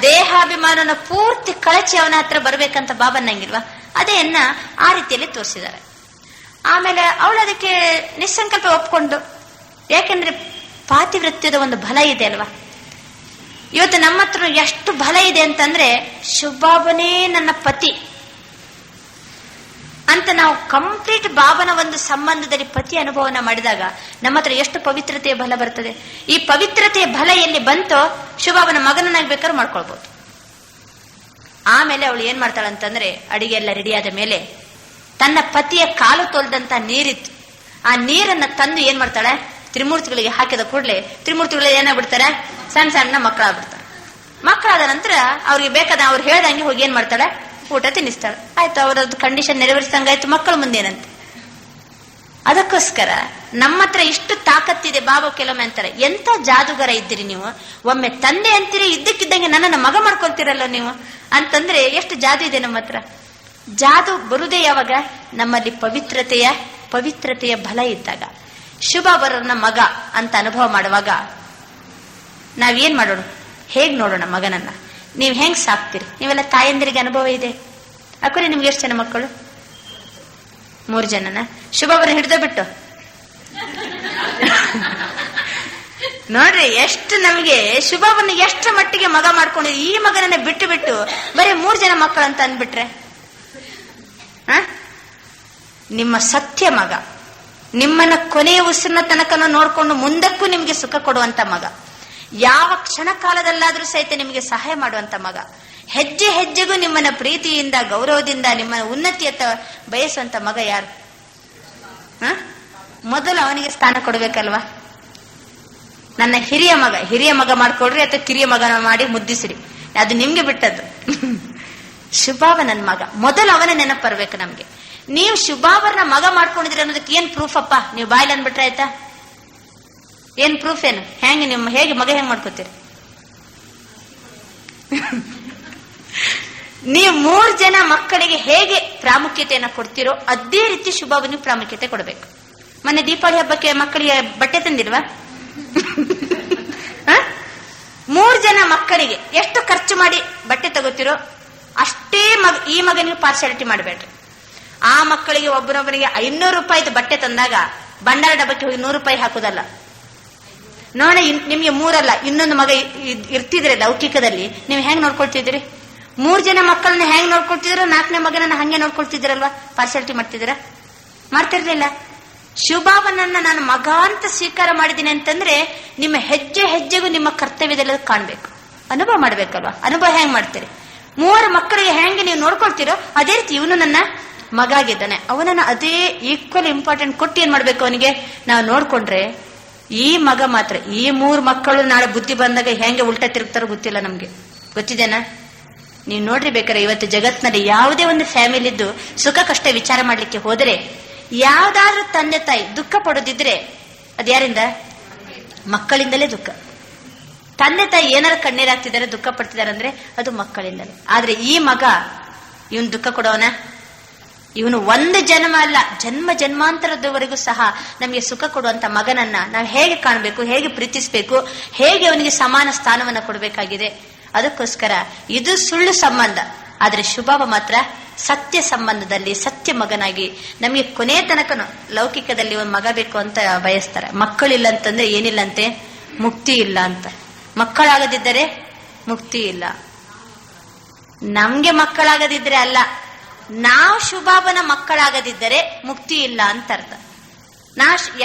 ದೇಹಾಭಿಮಾನನ ಪೂರ್ತಿ ಕಳಚಿ ಅವನ ಹತ್ರ ಬರ್ಬೇಕಂತ ಬಾಬನ್ನಂಗಿಲ್ವಾ? ಅದೇನ್ನ ಆ ರೀತಿಯಲ್ಲಿ ತೋರಿಸಿದ್ದಾರೆ. ಆಮೇಲೆ ಅವಳು ಅದಕ್ಕೆ ನಿಸ್ಸಂಕಲ್ಪ ಒಪ್ಕೊಂಡು, ಯಾಕೆಂದ್ರೆ ಪಾತಿವೃತ್ಯದ ಒಂದು ಬಲ ಇದೆ ಅಲ್ವಾ? ಇವತ್ತು ನಮ್ಮ ಹತ್ರ ಎಷ್ಟು ಬಲ ಇದೆ ಅಂತಂದ್ರೆ, ಶಿವಬಾಬನೇ ನನ್ನ ಪತಿ ಅಂತ ನಾವು ಕಂಪ್ಲೀಟ್ ಬಾಬನ ಒಂದು ಸಂಬಂಧದಲ್ಲಿ ಪತಿ ಅನುಭವನ ಮಾಡಿದಾಗ ನಮ್ಮ ಹತ್ರ ಎಷ್ಟು ಪವಿತ್ರತೆಯ ಬಲ ಬರ್ತದೆ. ಈ ಪವಿತ್ರತೆಯ ಬಲ ಎಲ್ಲಿ ಬಂತೋ ಶಿವಬಾಬನ ಮಗನನ್ನಾಗ್ಬೇಕಾದ್ರೂ ಮಾಡ್ಕೊಳ್ಬಹುದು. ಆಮೇಲೆ ಅವಳು ಏನ್ ಮಾಡ್ತಾಳಂತಂದ್ರೆ, ಅಡಿಗೆ ಎಲ್ಲ ರೆಡಿಯಾದ ಮೇಲೆ ತನ್ನ ಪತಿಯ ಕಾಲು ತೊಳೆದಂತ ನೀರಿತ್ತು, ಆ ನೀರನ್ನ ತಂದು ಏನ್ ಮಾಡ್ತಾಳೆ, ತ್ರಿಮೂರ್ತಿಗಳಿಗೆ ಹಾಕಿದ ಕೂಡಲೇ ತ್ರಿಮೂರ್ತಿಗಳು ಏನಾಗ್ಬಿಡ್ತಾರೆ, ಸಣ್ಣ ಸಣ್ಣ ಮಕ್ಕಳಾಗ್ಬಿಡ್ತಾರೆ. ಮಕ್ಕಳಾದ ನಂತರ ಅವ್ರಿಗೆ ಬೇಕಾದ ಅವ್ರು ಹೇಳ್ದಂಗೆ ಹೋಗಿ ಏನ್ ಮಾಡ್ತಾಳೆ, ಊಟ ತಿನ್ನಿಸ್ತಾಳೆ. ಆಯ್ತು, ಅವರದ್ದು ಕಂಡೀಷನ್ ನೆರವೇರಿಸಿದಂಗಾಯ್ತು. ಮಕ್ಕಳ ಮುಂದೇನಂತೆ. ಅದಕ್ಕೋಸ್ಕರ ನಮ್ಮ ಹತ್ರ ಇಷ್ಟು ತಾಕತ್ತಿದೆ. ಬಾಬಾ ಕೆಲವೊಮ್ಮೆ ಅಂತಾರೆ, ಎಂತ ಜಾದುಗಾರ ಇದ್ದೀರಿ ನೀವು, ಒಮ್ಮೆ ತಂದೆ ಅಂತೀರಿ, ಇದ್ದಕ್ಕಿದ್ದಂಗೆ ನನ್ನನ್ನು ಮಗ ಮಾಡ್ಕೊಳ್ತೀರಲ್ಲ ನೀವು ಅಂತಂದ್ರೆ ಎಷ್ಟು ಜಾದು ಇದೆ ನಮ್ಮ ಹತ್ರ. ಜಾದು ಬರುದೇ ಯಾವಾಗ? ನಮ್ಮಲ್ಲಿ ಪವಿತ್ರತೆಯ ಬಲ ಇದ್ದಾಗ. ಶಿವಬಾಬರನ್ನ ಮಗ ಅಂತ ಅನುಭವ ಮಾಡುವಾಗ ನಾವೇನ್ ಮಾಡೋಣ, ಹೇಗ್ ನೋಡೋಣ ಮಗನನ್ನ? ನೀವ್ ಹೆಂಗ್ ಸಾಕ್ತೀರಿ? ನೀವೆಲ್ಲ ತಾಯಂದಿರಿಗೆ ಅನುಭವ ಇದೆ. ಅಕ್ಕರೆ ನಿಮ್ಗೆ ಎಷ್ಟು ಜನ ಮಕ್ಕಳು? 3 ಜನನ. ಶಿವಬಾಬರ ಹಿಡ್ದ ಬಿಟ್ಟು ನೋಡ್ರಿ ಎಷ್ಟು ನಮಗೆ ಶಿವಬಾಬನ ಎಷ್ಟು ಮಟ್ಟಿಗೆ ಮಗ ಮಾಡ್ಕೊಂಡಿದ್ವಿ. ಈ ಮಗನನ್ನ ಬಿಟ್ಟು ಬಿಟ್ಟು ಬರೀ 3 ಜನ ಮಕ್ಕಳು ಅಂತ ಅಂದ್ಬಿಟ್ರೆ, ನಿಮ್ಮ ಸತ್ಯ ಮಗ, ನಿಮ್ಮನ್ನ ಕೊನೆಯ ಉಸಿರಿನ ತನಕ ನೋಡ್ಕೊಂಡು ಮುಂದಕ್ಕೂ ನಿಮ್ಗೆ ಸುಖ ಕೊಡುವಂತ ಮಗ, ಯಾವ ಕ್ಷಣ ಕಾಲದಲ್ಲಾದ್ರೂ ಸಹಿತ ನಿಮಗೆ ಸಹಾಯ ಮಾಡುವಂತ ಮಗ, ಹೆಜ್ಜೆ ಹೆಜ್ಜೆಗೂ ನಿಮ್ಮನ್ನ ಪ್ರೀತಿಯಿಂದ ಗೌರವದಿಂದ ನಿಮ್ಮ ಉನ್ನತಿಯತ್ತ ಬಯಸುವಂತ ಮಗ ಯಾರು? ಮೊದಲು ಅವನಿಗೆ ಸ್ಥಾನ ಕೊಡ್ಬೇಕಲ್ವಾ? ನನ್ನ ಹಿರಿಯ ಮಗ ಮಾಡ್ಕೊಡ್ರಿ ಅಥವಾ ಕಿರಿಯ ಮಗನ ಮಾಡಿ ಮುದ್ದಿಸ್ರಿ, ಅದು ನಿಮ್ಗೆ ಬಿಟ್ಟದ್ದು. ಶಿವಬಾಬ ನನ್ನ ಮಗ, ಮೊದಲು ಅವನ ನೆನಪು ಬರ್ಬೇಕು ನಮ್ಗೆ. ನೀವು ಶಿವಬಾಬರ್ನ ಮಗ ಮಾಡ್ಕೊಂಡಿದ್ರಿ ಅನ್ನೋದಕ್ಕೆ ಏನ್ ಪ್ರೂಫ್ ಅಪ್ಪ? ನೀವು ಬಾಯ್ಲಿ ಅಂದ್ಬಿಟ್ರೆ ಆಯ್ತಾ? ಏನ್ ಪ್ರೂಫ್ ಏನು? ಹೇಗೆ ಮಗ ಹೆಂಗ್ ಮಾಡ್ಕೋತೀರಿ ನೀವು? 3 ಜನ ಮಕ್ಕಳಿಗೆ ಹೇಗೆ ಪ್ರಾಮುಖ್ಯತೆಯನ್ನ ಕೊಡ್ತೀರೋ ಅದೇ ರೀತಿ ಶಿವಬಾಬನಿಗೆ ಪ್ರಾಮುಖ್ಯತೆ ಕೊಡಬೇಕು. ಮೊನ್ನೆ ದೀಪಾವಳಿ ಹಬ್ಬಕ್ಕೆ ಮಕ್ಕಳಿಗೆ ಬಟ್ಟೆ ತಂದಿಲ್ವಾ? 3 ಜನ ಮಕ್ಕಳಿಗೆ ಎಷ್ಟು ಖರ್ಚು ಮಾಡಿ ಬಟ್ಟೆ ತಗೋತಿರೋ ಅಷ್ಟೇ ಈ ಮಗನಿಗೆ ಪಾರ್ಶಾಲಿಟಿ ಮಾಡಬೇಡ್ರಿ. ಆ ಮಕ್ಕಳಿಗೆ ಒಬ್ಬರೊಬ್ಬರಿಗೆ 500 ರೂಪಾಯಿದು ಬಟ್ಟೆ ತಂದಾಗ ಭಂಡಾರ ಡಬ್ಬಕ್ಕೆ ಹೋಗಿ 100 ರೂಪಾಯಿ ಹಾಕುದಲ್ಲ. ನೋಡಿ, ನಿಮ್ಗೆ 3 ಅಲ್ಲ ಇನ್ನೊಂದು ಮಗ ಇರ್ತಿದ್ರೆ ಲೌಕಿಕದಲ್ಲಿ ನೀವು ಹೆಂಗ್ ನೋಡ್ಕೊಳ್ತಿದ್ರಿ? 3 ಜನ ಮಕ್ಕಳನ್ನ ಹೆಂಗ್ ನೋಡ್ಕೊಳ್ತಿದ್ರು, 4ನೇ ಮಗನನ್ನ ಹಂಗೆ ನೋಡ್ಕೊಳ್ತಿದ್ರಲ್ವಾ? ಪಾರ್ಶಾಲಿಟಿ ಮಾಡ್ತಿರ್ಲಿಲ್ಲ. ಶಿವಬಾಬನನ್ನ ನಾನು ಮಗ ಅಂತ ಸ್ವೀಕಾರ ಮಾಡಿದ್ದೀನಿ ಅಂತಂದ್ರೆ ನಿಮ್ಮ ಹೆಜ್ಜೆ ಹೆಜ್ಜೆಗೂ ನಿಮ್ಮ ಕರ್ತವ್ಯದಲ್ಲಿ ಕಾಣ್ಬೇಕು, ಅನುಭವ ಮಾಡ್ಬೇಕಲ್ವಾ? ಅನುಭವ ಹೆಂಗ್ ಮಾಡ್ತೀರಿ? 3 ಮಕ್ಕಳಿಗೆ ಹೆಂಗೆ ನೀವು ನೋಡ್ಕೊಳ್ತೀರೋ ಅದೇ ರೀತಿ ಇವನು ನನ್ನ ಮಗ ಆಗಿದ್ದಾನೆ, ಅವನನ್ನ ಅದೇ ಈಕ್ವಲ್ ಇಂಪಾರ್ಟೆಂಟ್ ಕೊಟ್ಟು ಏನ್ ಮಾಡ್ಬೇಕು ಅವನಿಗೆ ನಾವು ನೋಡ್ಕೊಂಡ್ರೆ, ಈ ಮಗ ಮಾತ್ರ, ಈ 3 ಮಕ್ಕಳು ನಾಳೆ ಬುದ್ಧಿ ಬಂದಾಗ ಹೆಂಗೆ ಉಲ್ಟಾ ತಿರುಗ್ತಾರೋ ಗೊತ್ತಿಲ್ಲ ನಮ್ಗೆ. ಗೊತ್ತಿದೇನಾ? ನೀವು ನೋಡ್ರಿ ಬೇಕಾರೆ ಇವತ್ತು ಜಗತ್ನಲ್ಲಿ ಯಾವುದೇ ಒಂದು ಫ್ಯಾಮಿಲಿದ್ದು ಸುಖ ಕಷ್ಟ ವಿಚಾರ ಮಾಡ್ಲಿಕ್ಕೆ ಹೋದರೆ ಯಾವ್ದಾದ್ರೂ ತಂದೆ ತಾಯಿ ದುಃಖ ಪಡೋದಿದ್ರೆ ಅದು ಯಾರಿಂದ? ಮಕ್ಕಳಿಂದಲೇ ದುಃಖ. ತಂದೆ ತಾಯಿ ಏನಾರು ಕಣ್ಣೀರಾಗ್ತಿದ್ದಾರೆ, ದುಃಖ ಪಡ್ತಿದ್ದಾರೆ ಅಂದ್ರೆ ಅದು ಮಕ್ಕಳಿಂದಲೇ. ಆದ್ರೆ ಈ ಮಗ ಇವನ್ ದುಃಖ ಕೊಡೋನ? ಇವನು ಒಂದು ಜನ್ಮ ಅಲ್ಲ, ಜನ್ಮಾಂತರದವರೆಗೂ ಸಹ ನಮಗೆ ಸುಖ ಕೊಡುವಂತ ಮಗನನ್ನ ನಾವು ಹೇಗೆ ಕಾಣಬೇಕು, ಹೇಗೆ ಪ್ರೀತಿಸಬೇಕು, ಹೇಗೆ ಅವನಿಗೆ ಸಮಾನ ಸ್ಥಾನವನ್ನ ಕೊಡಬೇಕಾಗಿದೆ. ಅದಕ್ಕೋಸ್ಕರ ಇದು ಸುಳ್ಳು ಸಂಬಂಧ. ಆದ್ರೆ ಶಿವಬಾಬಾ ಮಾತ್ರ ಸತ್ಯ ಸಂಬಂಧದಲ್ಲಿ ಸತ್ಯ ಮಗನಾಗಿ ನಮಗೆ ಕೊನೆ ತನಕ ಲೌಕಿಕದಲ್ಲಿ ಒಂದು ಮಗ ಬೇಕು ಅಂತ ಬಯಸ್ತಾರೆ. ಮಕ್ಕಳಿಲ್ಲ ಅಂತಂದ್ರೆ ಏನಿಲ್ಲಂತೆ, ಮುಕ್ತಿ ಇಲ್ಲ ಅಂತ. ಮಕ್ಕಳಾಗದಿದ್ದರೆ ಮುಕ್ತಿ ಇಲ್ಲ. ನಮ್ಗೆ ಮಕ್ಕಳಾಗದಿದ್ರೆ ಅಲ್ಲ, ನಾವು ಶಿವಬಾಬನ ಮಕ್ಕಳಾಗದಿದ್ದರೆ ಮುಕ್ತಿ ಇಲ್ಲ ಅಂತ ಅರ್ಥ.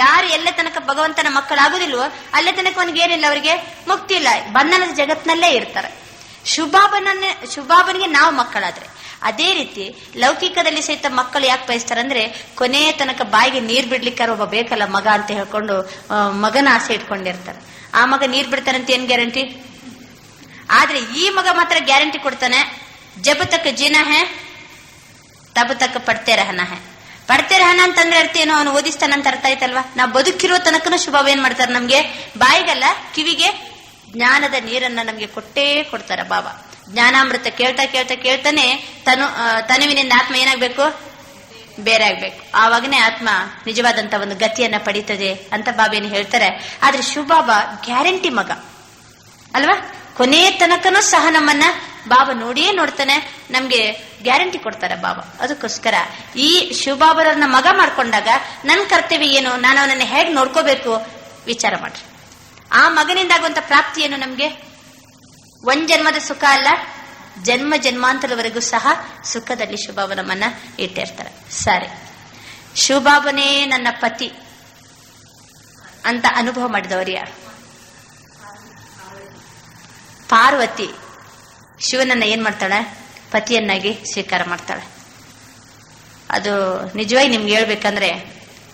ಯಾರು ಎಲ್ಲ ತನಕ ಭಗವಂತನ ಮಕ್ಕಳಾಗುದಿಲ್ವೋ ಅಲ್ಲೇ ತನಕ ಅವನಿಗೇನಿಲ್ಲ, ಅವರಿಗೆ ಮುಕ್ತಿ ಇಲ್ಲ, ಬಂಧನದ ಜಗತ್ನಲ್ಲೇ ಇರ್ತಾರೆ. ಶಿವಬಾಬನಿಗೆ ನಾವು ಮಕ್ಕಳಾದ್ರೆ ಅದೇ ರೀತಿ ಲೌಕಿಕದಲ್ಲಿ ಸಹಿತ ಮಕ್ಕಳು ಯಾಕೆ ಬಯಸ್ತಾರಂದ್ರೆ ಕೊನೆಯ ತನಕ ಬಾಯಿಗೆ ನೀರ್ ಬಿಡ್ಲಿಕ್ಕೆ ಒಬ್ಬ ಬೇಕಲ್ಲ ಮಗ ಅಂತ ಹೇಳ್ಕೊಂಡು ಮಗನ ಆಸೆ ಇಟ್ಕೊಂಡಿರ್ತಾರೆ. ಆ ಮಗ ನೀರ್ ಬಿಡ್ತಾರಂತ ಏನ್ ಗ್ಯಾರಂಟಿ? ಆದ್ರೆ ಈ ಮಗ ಮಾತ್ರ ಗ್ಯಾರಂಟಿ ಕೊಡ್ತಾನೆ, ಜಬ್ ತಕ್ ಜೀನಾ ಹೇ ತಬ್ ತಕ್ ಪಡ್ತೇ ರಹನ ಹೇ. ಪಡ್ತೇ ರಹನ ಅಂತಂದ್ರೆ ಅರ್ಥ ಏನೋ, ಅವನು ಓದಿಸ್ತಾನಂತ ಅರ್ಥ ಆಯ್ತಲ್ವಾ. ನಾವು ಬದುಕಿರೋ ತನಕನೂ ಶುಭಾವ ಏನ್ ಮಾಡ್ತಾರೆ ನಮ್ಗೆ, ಬಾಯಿಗಲ್ಲ ಕಿವಿಗೆ ಜ್ಞಾನದ ನೀರನ್ನ ನಮ್ಗೆ ಕೊಟ್ಟೇ ಕೊಡ್ತಾರ ಬಾಬಾ. ಜ್ಞಾನಾಮೃತ ಕೇಳ್ತಾ ಕೇಳ್ತಾ ಕೇಳ್ತಾನೆ ತನುವಿನಿಂದ ಆತ್ಮ ಏನಾಗ್ಬೇಕು, ಬೇರೆ ಆಗ್ಬೇಕು. ಆವಾಗನೇ ಆತ್ಮ ನಿಜವಾದಂತ ಒಂದು ಗತಿಯನ್ನ ಪಡೀತದೆ ಅಂತ ಬಾಬೇನು ಹೇಳ್ತಾರೆ. ಆದ್ರೆ ಶಿವಬಾಬಾ ಗ್ಯಾರಂಟಿ ಮಗ ಅಲ್ವಾ, ಕೊನೆ ತನಕನೂ ಸಹ ನಮ್ಮನ್ನ ಬಾಬಾ ನೋಡಿಯೇ ನೋಡ್ತಾನೆ, ನಮ್ಗೆ ಗ್ಯಾರಂಟಿ ಕೊಡ್ತಾರೆ ಬಾಬಾ. ಅದಕ್ಕೋಸ್ಕರ ಈ ಶಿವಬಾಬರನ್ನ ಮಗ ಮಾಡ್ಕೊಂಡಾಗ ನನ್ನ ಕರ್ತವ್ಯ ಏನು, ನಾನು ಅವನನ್ನ ಹೇಗೆ ನೋಡ್ಕೋಬೇಕು ವಿಚಾರ ಮಾಡ್ರಿ. ಆ ಮಗನಿಂದ ಆಗುವಂತ ಪ್ರಾಪ್ತಿ ಏನು ನಮ್ಗೆ, ಒಂದ್ ಜನ್ಮದ ಸುಖ ಅಲ್ಲ, ಜನ್ಮ ಜನ್ಮಾಂತರವರೆಗೂ ಸಹ ಸುಖದಲ್ಲಿ ಶಿವಬಾಬ ನಮ್ಮನ್ನ ಇಟ್ಟಿರ್ತಾರೆ. ಸರಿ, ಶಿವಬಾಬನೇ ನನ್ನ ಪತಿ ಅಂತ ಅನುಭವ ಮಾಡಿದವರು ಯಾರು? ಪಾರ್ವತಿ ಶಿವನನ್ನ ಏನ್ ಮಾಡ್ತಾಳೆ, ಪತಿಯನ್ನಾಗಿ ಸ್ವೀಕಾರ ಮಾಡ್ತಾಳೆ. ಅದು ನಿಜವಾಗಿ ನಿಮ್ಗೆ ಹೇಳ್ಬೇಕಂದ್ರೆ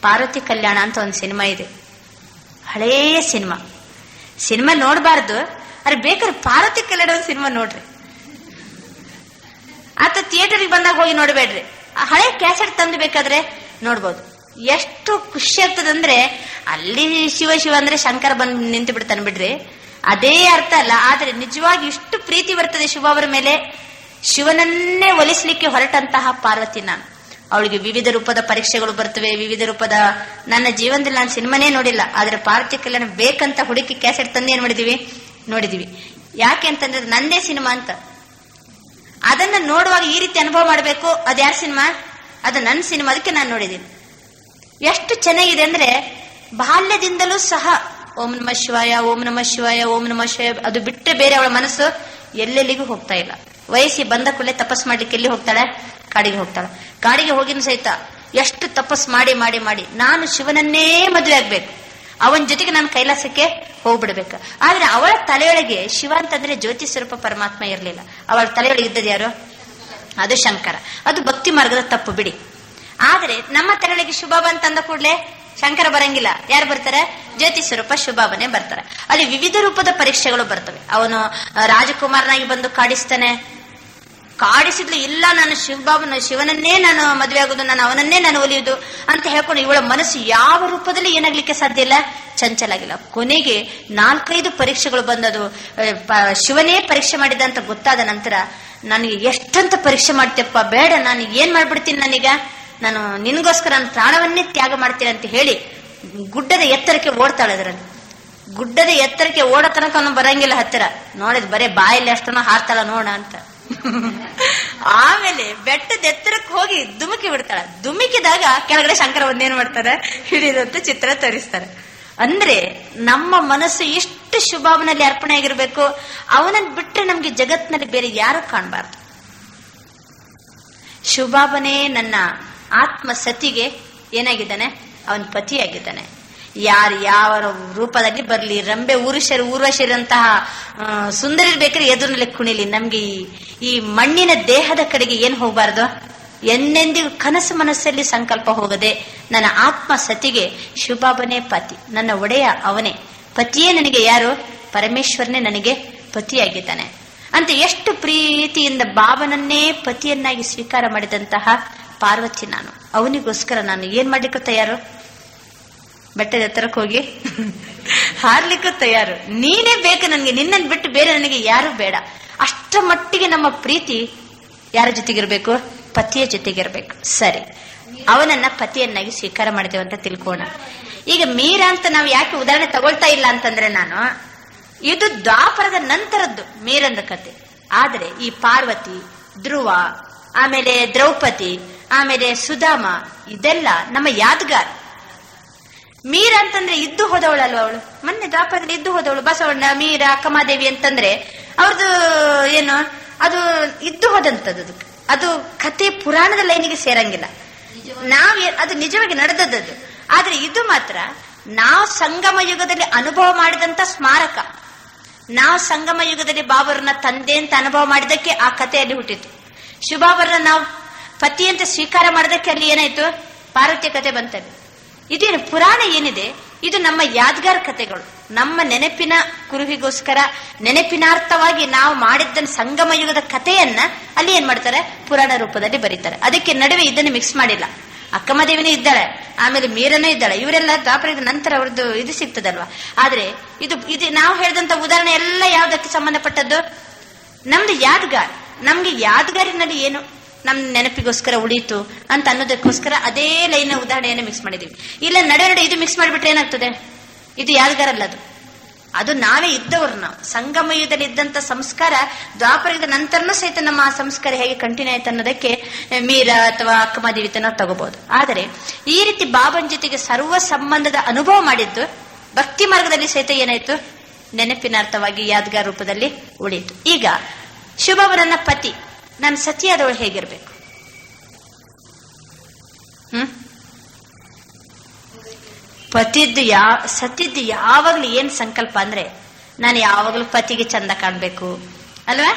ಪಾರ್ವತಿ ಕಲ್ಯಾಣ ಅಂತ ಒಂದು ಸಿನಿಮಾ ಇದೆ, ಹಳೆಯ ಸಿನಿಮಾ ನೋಡಬಾರ್ದು, ಅರೆ ಬೇಕಾದ್ರೆ ಪಾರ್ವತಿ ಕಲ್ಯಾಣ ಒಂದು ಸಿನಿಮಾ ನೋಡ್ರಿ. ಆತ ಥಿಯೇಟರ್ಗೆ ಬಂದಾಗ ಹೋಗಿ ನೋಡಬೇಡ್ರಿ, ಹಳೆ ಕ್ಯಾಸೆಟ್ ತಂದು ಬೇಕಾದ್ರೆ ನೋಡ್ಬೋದು. ಎಷ್ಟು ಖುಷಿ ಆಗ್ತದಂದ್ರೆ ಅಲ್ಲಿ ಶಿವ ಶಿವ ಅಂದ್ರೆ ಶಂಕರ ಬಂದು ನಿಂತು ಬಿಡ್ತಾನೆ ಬಿಡ್ರಿ, ಅದೇ ಅರ್ಥ ಅಲ್ಲ. ಆದ್ರೆ ನಿಜವಾಗಿ ಇಷ್ಟು ಪ್ರೀತಿ ಬರ್ತದೆ ಶಿವಬಾಬರ ಮೇಲೆ, ಶಿವನನ್ನೇ ಒಲಿಸ್ಲಿಕ್ಕೆ ಹೊರಟಂತಹ ಪಾರ್ವತಿ ನಾನು. ಅವಳಿಗೆ ವಿವಿಧ ರೂಪದ ಪರೀಕ್ಷೆಗಳು ಬರ್ತವೆ, ವಿವಿಧ ರೂಪದ, ನನ್ನ ಜೀವನದಲ್ಲಿ ನಾನು ಸಿನಿಮಾನೇ ನೋಡಿಲ್ಲ, ಆದ್ರೆ ಪಾರ್ವತಿ ಕಲ್ಯಾಣ ಬೇಕಂತ ಹುಡುಕಿ ಕ್ಯಾಸೆಟ್ ತಂದು ಏನ್ ಮಾಡಿದೀವಿ, ನೋಡಿದೀವಿ. ಯಾಕೆ ಅಂತಂದ್ರೆ ನಂದೇ ಸಿನಿಮಾ ಅಂತ. ಅದನ್ನ ನೋಡುವಾಗ ಈ ರೀತಿ ಅನುಭವ ಮಾಡಬೇಕು. ಅದ್ಯಾರ ಸಿನಿಮಾ, ಅದು ನನ್ನ ಸಿನಿಮಾ, ಅದಕ್ಕೆ ನಾನು ನೋಡಿದ್ದೀನಿ. ಎಷ್ಟು ಚೆನ್ನಾಗಿದೆ ಅಂದ್ರೆ ಬಾಲ್ಯದಿಂದಲೂ ಸಹ ಓಂ ನಮಃ ಶಿವಾಯ, ಓಂ ನಮಃ ಶಿವಾಯ, ಓಂ ನಮಃ ಶಿವಾಯ, ಅದು ಬಿಟ್ಟರೆ ಬೇರೆ ಅವಳ ಮನಸ್ಸು ಎಲ್ಲೆಲ್ಲಿಗೂ ಹೋಗ್ತಾ ಇಲ್ಲ. ವಯಸ್ಸಿ ಬಂದ ಕೂಡಲೇ ತಪಸ್ ಮಾಡ್ಲಿಕ್ಕೆ ಎಲ್ಲಿ ಹೋಗ್ತಾಳೆ, ಕಾಡಿಗೆ ಹೋಗ್ತಾಳೆ. ಕಾಡಿಗೆ ಹೋಗಿನ ಸಹಿತ ಎಷ್ಟು ತಪಸ್ ಮಾಡಿ ಮಾಡಿ ಮಾಡಿ ನಾನು ಶಿವನನ್ನೇ ಮದುವೆ ಆಗ್ಬೇಕು, ಅವನ ಜೊತೆಗೆ ನಾನು ಕೈಲಾಸಕ್ಕೆ ಹೋಗ್ಬಿಡ್ಬೇಕು. ಆದ್ರೆ ಅವಳ ತಲೆಯೊಳಗೆ ಶಿವ ಅಂತಂದ್ರೆ ಜ್ಯೋತಿ ಸ್ವರೂಪ ಪರಮಾತ್ಮ ಇರಲಿಲ್ಲ. ಅವಳ ತಲೆಯೊಳಗೆ ಇದ್ದದ್ದು ಯಾರು, ಅದು ಶಂಕರ. ಅದು ಭಕ್ತಿ ಮಾರ್ಗದ ತಪ್ಪು ಬಿಡಿ. ಆದ್ರೆ ನಮ್ಮ ತಲೆಯೊಳಗೆ ಶಿವಬಾಬಾ ಅಂತಂದ ಕೂಡಲೇ ಶಂಕರ ಬರಂಗಿಲ್ಲ, ಯಾರು ಬರ್ತಾರೆ, ಜ್ಯೋತಿ ಸ್ವರೂಪ ಶಿವಬಾಬನೇ ಬರ್ತಾರೆ. ಅಲ್ಲಿ ವಿವಿಧ ರೂಪದ ಪರೀಕ್ಷೆಗಳು ಬರ್ತವೆ. ಅವನು ರಾಜಕುಮಾರನಾಗಿ ಬಂದು ಕಾಡಿಸ್ತಾನೆ, ಕಾಡಿಸಿದ್ಲು ಇಲ್ಲ ನಾನು ಶಿವನನ್ನೇ ನಾನು ಮದುವೆ ಆಗುದು, ನಾನು ಅವನನ್ನೇ ನಾನು ಒಲಿಯುವುದು ಅಂತ ಹೇಳ್ಕೊಂಡು ಇವಳ ಮನಸ್ಸು ಯಾವ ರೂಪದಲ್ಲಿ ಏನಾಗ್ಲಿಕ್ಕೆ ಸಾಧ್ಯ ಇಲ್ಲ, ಚಂಚಲಾಗಿಲ್ಲ. ಕೊನೆಗೆ 4-5 ಪರೀಕ್ಷೆಗಳು ಬಂದದು. ಶಿವನೇ ಪರೀಕ್ಷೆ ಮಾಡಿದ ಅಂತ ಗೊತ್ತಾದ ನಂತರ ನನಗೆ ಎಷ್ಟಂತ ಪರೀಕ್ಷೆ ಮಾಡ್ತೀಯಪ್ಪ, ಬೇಡ ನಾನು ಏನ್ ಮಾಡ್ಬಿಡ್ತೀನಿ, ನಾನು ನಿನ್ಗೋಸ್ಕರ ನನ್ನ ಪ್ರಾಣವನ್ನೇ ತ್ಯಾಗ ಮಾಡ್ತೀನಿ ಅಂತ ಹೇಳಿ ಗುಡ್ಡದ ಎತ್ತರಕ್ಕೆ ಓಡ್ತಾಳೆ. ಅದರಲ್ಲಿ ಗುಡ್ಡದ ಎತ್ತರಕ್ಕೆ ಓಡೋ ತನಕ ಅವನು ಬರಂಗಿಲ್ಲ ಹತ್ತಿರ, ನೋಡಿದ್ ಬರೇ ಬಾಯಲ್ಲಿ ಅಷ್ಟನ್ನು ಹಾರ್ತಾಳ ನೋಡ ಅಂತ. ಆಮೇಲೆ ಬೆಟ್ಟದ ಎತ್ತರಕ್ಕೆ ಹೋಗಿ ಧುಮುಕಿ ಬಿಡ್ತಾಳೆ. ಧುಮುಕಿದಾಗ ಕೆಳಗಡೆ ಶಂಕರ ಒಂದೇನ್ ಮಾಡ್ತಾರೆ, ಹಿಡಿದಂತ ಚಿತ್ರ ತೋರಿಸ್ತಾರೆ. ಅಂದ್ರೆ ನಮ್ಮ ಮನಸ್ಸು ಎಷ್ಟು ಶುಭಾವನಲ್ಲಿ ಅರ್ಪಣೆ ಆಗಿರ್ಬೇಕು, ಅವನನ್ನ ಬಿಟ್ಟರೆ ನಮ್ಗೆ ಜಗತ್ನಲ್ಲಿ ಬೇರೆ ಯಾರು ಕಾಣಬಾರ್ದು. ಶುಭಾಬನೇ ನನ್ನ ಆತ್ಮ ಸತಿಗೆ ಏನಾಗಿದ್ದಾನೆ, ಅವನ ಪತಿಯಾಗಿದ್ದಾನೆ. ಯಾರು ಯಾವ ರೂಪದಲ್ಲಿ ಬರ್ಲಿ, ರಂಬೆ ಊರ್ವಶಿರಂತಹ ಸುಂದರಿರ್ಬೇಕಾದ್ರೆ ಎದುರಿನಲ್ಲಿ ಕುಣಿಲಿ, ನಮ್ಗೆ ಈ ಮಣ್ಣಿನ ದೇಹದ ಕಡೆಗೆ ಏನ್ ಹೋಗಬಾರ್ದು, ಎಂದೆಂದಿಗೂ ಕನಸು ಮನಸ್ಸಲ್ಲಿ ಸಂಕಲ್ಪ ಹೋಗದೆ ನನ್ನ ಆತ್ಮ ಸತಿಗೆ ಶಿವಬಾಬನೇ ಪತಿ, ನನ್ನ ಒಡೆಯ ಅವನೇ, ಪತಿಯೇ ನನಗೆ ಯಾರು, ಪರಮೇಶ್ವರನೇ ನನಗೆ ಪತಿಯಾಗಿದ್ದಾನೆ ಅಂತ ಎಷ್ಟು ಪ್ರೀತಿಯಿಂದ ಬಾಬನನ್ನೇ ಪತಿಯನ್ನಾಗಿ ಸ್ವೀಕಾರ ಮಾಡಿದಂತಹ ಪಾರ್ವತಿ ನಾನು. ಅವನಿಗೋಸ್ಕರ ನಾನು ಏನ್ ಮಾಡ್ಲಿಕ್ಕೂ ತಯಾರು, ಬೆಟ್ಟದ ಎತ್ತರಕ್ಕೆ ಹೋಗಿ ಹಾರ್ಲಿಕ್ಕೂ ತಯಾರು. ನೀನೇ ಬೇಕು ನನಗೆ, ನಿನ್ನನ್ನು ಬಿಟ್ಟು ಬೇರೆ ನನಗೆ ಯಾರು ಬೇಡ. ಅಷ್ಟರ ಮಟ್ಟಿಗೆ ನಮ್ಮ ಪ್ರೀತಿ ಯಾರ ಜೊತೆಗಿರ್ಬೇಕು, ಪತಿಯ ಜೊತೆಗಿರ್ಬೇಕು. ಸರಿ, ಅವನನ್ನ ಪತಿಯನ್ನಾಗಿ ಸ್ವೀಕಾರ ಮಾಡಿದೇವೆ ಅಂತ ತಿಳ್ಕೋಣ. ಈಗ ಮೀರಾ ಅಂತ ನಾವು ಯಾಕೆ ಉದಾಹರಣೆ ತಗೊಳ್ತಾ ಇಲ್ಲ ಅಂತಂದ್ರೆ, ನಾನು ಇದು ದ್ವಾಪರದ ನಂತರದ್ದು ಮೀರಂದ ಕತೆ. ಆದ್ರೆ ಈ ಪಾರ್ವತಿ, ಧ್ರುವ, ಆಮೇಲೆ ದ್ರೌಪದಿ, ಆಮೇಲೆ ಸುಧಾಮ, ಇದೆಲ್ಲ ನಮ್ಮ ಯಾದಗಾರ್. ಮೀರಾ ಅಂತಂದ್ರೆ ಇದ್ದು ಹೋದವಳಲ್ವ ಅವಳು, ಮೊನ್ನೆ ದ್ವಾಪರದಲ್ಲಿ ಇದ್ದು ಹೋದವಳು. ಬಸವಣ್ಣ, ಮೀರಾ, ಅಕ್ಕಮಾದೇವಿ ಅಂತಂದ್ರೆ ಅವ್ರದ್ದು ಏನು, ಅದು ಇದ್ದು ಹೋದಂಥದ್ದು. ಅದು ಕತೆ ಪುರಾಣದ ಲೈನಿಗೆ ಸೇರಂಗಿಲ್ಲ. ಅದು ನಿಜವಾಗಿ ನಡೆದದ್ದು. ಆದ್ರೆ ಇದು ಮಾತ್ರ ನಾವು ಸಂಗಮ ಯುಗದಲ್ಲಿ ಅನುಭವ ಮಾಡಿದಂತ ಸ್ಮಾರಕ. ನಾವು ಸಂಗಮ ಯುಗದಲ್ಲಿ ಬಾಬರನ್ನ ತಂದೆ ಅಂತ ಅನುಭವ ಮಾಡಿದಕ್ಕೆ ಆ ಕಥೆಯಲ್ಲಿ ಹುಟ್ಟಿತು. ಶಿವಬಾಬರನ್ನ ನಾವು ಪತಿ ಅಂತ ಸ್ವೀಕಾರ ಮಾಡಿದಕ್ಕೆ ಅಲ್ಲಿ ಏನಾಯ್ತು, ಪಾರ್ವತಿಯ ಕತೆ ಬಂತಲ್ಲಿ. ಇದೇನು ಪುರಾಣ ಏನಿದೆ, ಇದು ನಮ್ಮ ಯಾದಗಾರ್ ಕಥೆಗಳು, ನಮ್ಮ ನೆನಪಿನ ಕುರುಹಿಗೋಸ್ಕರ ನೆನಪಿನಾರ್ಥವಾಗಿ ನಾವು ಮಾಡಿದ್ದ ಸಂಗಮ ಯುಗದ ಕಥೆಯನ್ನ ಅಲ್ಲಿ ಏನ್ ಮಾಡ್ತಾರೆ, ಪುರಾಣ ರೂಪದಲ್ಲಿ ಬರೀತಾರೆ. ಅದಕ್ಕೆ ನಡುವೆ ಇದನ್ನು ಮಿಕ್ಸ್ ಮಾಡಿಲ್ಲ. ಅಕ್ಕಮದೇವಿನೂ ಇದ್ದಾಳೆ, ಆಮೇಲೆ ಮೀರನೂ ಇದ್ದಾಳೆ, ಇವರೆಲ್ಲ ದ್ವಾಪರದ ನಂತರ ಅವ್ರದ್ದು ಇದು ಸಿಗ್ತದಲ್ವಾ. ಆದ್ರೆ ಇದು ನಾವು ಹೇಳಿದಂತ ಉದಾಹರಣೆ ಎಲ್ಲ ಯಾವ್ದಕ್ಕೆ ಸಂಬಂಧಪಟ್ಟದ್ದು? ನಮ್ದು ಯಾದಗಾರ್. ನಮ್ಗೆ ಯಾದಗಾರಿನಲ್ಲಿ ಏನು ನಮ್ ನೆನಪಿಗೋಸ್ಕರ ಉಳೀತು ಅಂತ ಅನ್ನೋದಕ್ಕೋಸ್ಕರ ಅದೇ ಲೈನ್ ಉದಾಹರಣೆಯನ್ನು ಮಿಕ್ಸ್ ಮಾಡಿದೀವಿ. ಇಲ್ಲ ನಡೆ ಇದು ಮಿಕ್ಸ್ ಮಾಡಿಬಿಟ್ರೆ ಏನಾಗ್ತದೆ? ಇದು ಯಾದಗಾರಲ್ಲ, ಅದು ನಾವೇ ಇದ್ದವ್ರು. ನಾವು ಸಂಗಮಯುಗದಲ್ಲಿ ಇದ್ದಂತ ಸಂಸ್ಕಾರ ದ್ವಾಪರದ ನಂತರನೂ ಸಹಿತ ನಮ್ಮ ಆ ಸಂಸ್ಕಾರ ಹೇಗೆ ಕಂಟಿನ್ಯೂ ಆಯ್ತು ಅನ್ನೋದಕ್ಕೆ ಮೀರಾ ಅಥವಾ ಅಕ್ಕಮದೇವಿ ನಾವು ತಗೋಬಹುದು. ಆದರೆ ಈ ರೀತಿ ಬಾಬನ್ ಜೊತೆಗೆ ಸರ್ವ ಸಂಬಂಧದ ಅನುಭವ ಮಾಡಿದ್ದು ಭಕ್ತಿ ಮಾರ್ಗದಲ್ಲಿ ಸಹಿತ ಏನಾಯ್ತು, ನೆನಪಿನಾರ್ಥವಾಗಿ ಯಾದಗಾರ ರೂಪದಲ್ಲಿ ಉಳಿಯಿತು. ಈಗ ಶುಭವರನ್ನ ಪತಿ, ನನ್ನ ಸತಿಯಾದವಳು ಹೇಗಿರ್ಬೇಕು? ಸತಿದ್ದು ಯಾವಾಗ್ಲೂ ಏನ್ ಸಂಕಲ್ಪ ಅಂದ್ರೆ, ನಾನು ಯಾವಾಗ್ಲೂ ಪತಿಗೆ ಚಂದ ಕಾಣ್ಬೇಕು ಅಲ್ವಾ?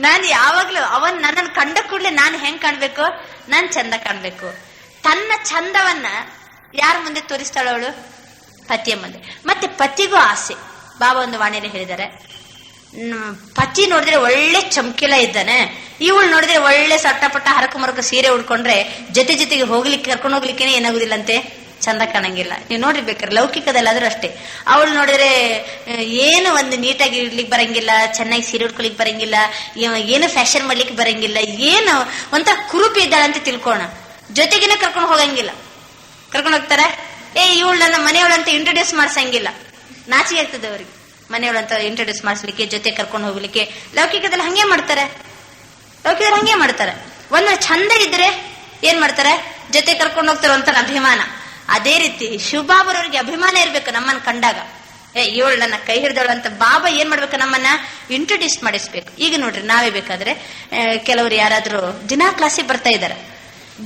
ನಾನು ಯಾವಾಗ್ಲೂ ಅವನ್ ನನ್ನನ್ನು ಕಂಡ ಕೂಡಲೇ ನಾನು ಹೆಂಗ್ ಕಾಣ್ಬೇಕು, ನಾನ್ ಚಂದ ಕಾಣ್ಬೇಕು. ತನ್ನ ಚಂದವನ್ನ ಯಾರ ಮುಂದೆ ತೋರಿಸ್ತಾಳ ಅವಳು? ಪತಿಯ ಮುಂದೆ. ಮತ್ತೆ ಪತಿಗೂ ಆಸೆ. ಬಾಬಾ ಒಂದು ವಾಣಿಯಲ್ಲಿ ಹೇಳಿದ್ದಾರೆ, ಪತಿ ನೋಡಿದ್ರೆ ಒಳ್ಳೆ ಚಮಕಿಲ ಇದ್ದಾನೆ, ಇವಳು ನೋಡಿದ್ರೆ ಒಳ್ಳೆ ಸಟ್ಟಪಟ್ಟ ಹರಕು ಮರಕು ಸೀರೆ ಉಡ್ಕೊಂಡ್ರೆ ಜೊತೆಗೆ ಹೋಗ್ಲಿಕ್ಕೆ ಕರ್ಕೊಂಡು ಹೋಗ್ಲಿಕ್ಕೆ ಏನಾಗುದಿಲ್ಲಂತೆ, ಚಂದ ಕಾಣಂಗಿಲ್ಲ. ನೀವು ನೋಡಿರ್ಬೇಕಾರೆ ಲೌಕಿಕದಲ್ಲಾದ್ರೂ ಅಷ್ಟೇ. ಅವಳು ನೋಡಿದ್ರೆ ಏನು ಒಂದು ನೀಟಾಗಿ ಇಡ್ಲಿಕ್ಕೆ ಬರಂಗಿಲ್ಲ, ಚೆನ್ನಾಗಿ ಸೀರೆ ಉಡ್ಕೊಳಿಕ್ ಬರಂಗಿಲ್ಲ, ಏನು ಫ್ಯಾಷನ್ ಮಾಡ್ಲಿಕ್ಕೆ ಬರಂಗಿಲ್ಲ, ಏನು ಒಂಥರ ಕುರುಪಿ ಇದ್ದಾಳೆ ಅಂತ ತಿಳ್ಕೋಣ. ಜೊತೆಗೇನೆ ಕರ್ಕೊಂಡು ಹೋಗಂಗಿಲ್ಲ. ಕರ್ಕೊಂಡು ಹೋಗ್ತಾರೆ, ಇವಳು ನನ್ನ ಮನೆಯವಳಂತ ಇಂಟ್ರೊಡ್ಯೂಸ್ ಮಾಡ್ಸಂಗಿಲ್ಲ, ನಾಚಿಕೆ ಆಗ್ತದೆ ಅವ್ರಿಗೆ. ಮನೆಯವಳಂತ ಇಂಟ್ರೊಡ್ಯೂಸ್ ಮಾಡಿಸ್ಲಿಕ್ಕೆ, ಜೊತೆ ಕರ್ಕೊಂಡು ಹೋಗ್ಲಿಕ್ಕೆ ಲೌಕಿಕದಲ್ಲಿ ಹಂಗೆ ಮಾಡ್ತಾರೆ. ಲೌಕಿಕದಲ್ಲಿ ಹಂಗೆ ಮಾಡ್ತಾರೆ. ಒಂದು ಚಂದ ಇದ್ರೆ ಏನ್ ಮಾಡ್ತಾರೆ, ಜೊತೆ ಕರ್ಕೊಂಡು ಹೋಗ್ತಾರೆ, ಒಂಥರ ಅಭಿಮಾನ. ಅದೇ ರೀತಿ ಶಿವಬಾಬರವ್ರಿಗೆ ಅಭಿಮಾನ ಇರ್ಬೇಕು ನಮ್ಮನ್ನ ಕಂಡಾಗ. ಇವಳು ನನ್ನ ಕೈ ಹಿಡಿದವಳು ಅಂತ ಬಾಬಾ ಏನ್ ಮಾಡ್ಬೇಕು, ನಮ್ಮನ್ನ ಇಂಟ್ರೊಡ್ಯೂಸ್ ಮಾಡಿಸ್ಬೇಕು. ಈಗ ನೋಡ್ರಿ, ನಾವೇ ಬೇಕಾದ್ರೆ ಕೆಲವರು ಯಾರಾದ್ರೂ ದಿನಾ ಕ್ಲಾಸಿಗೆ ಬರ್ತಾ ಇದ್ದಾರೆ,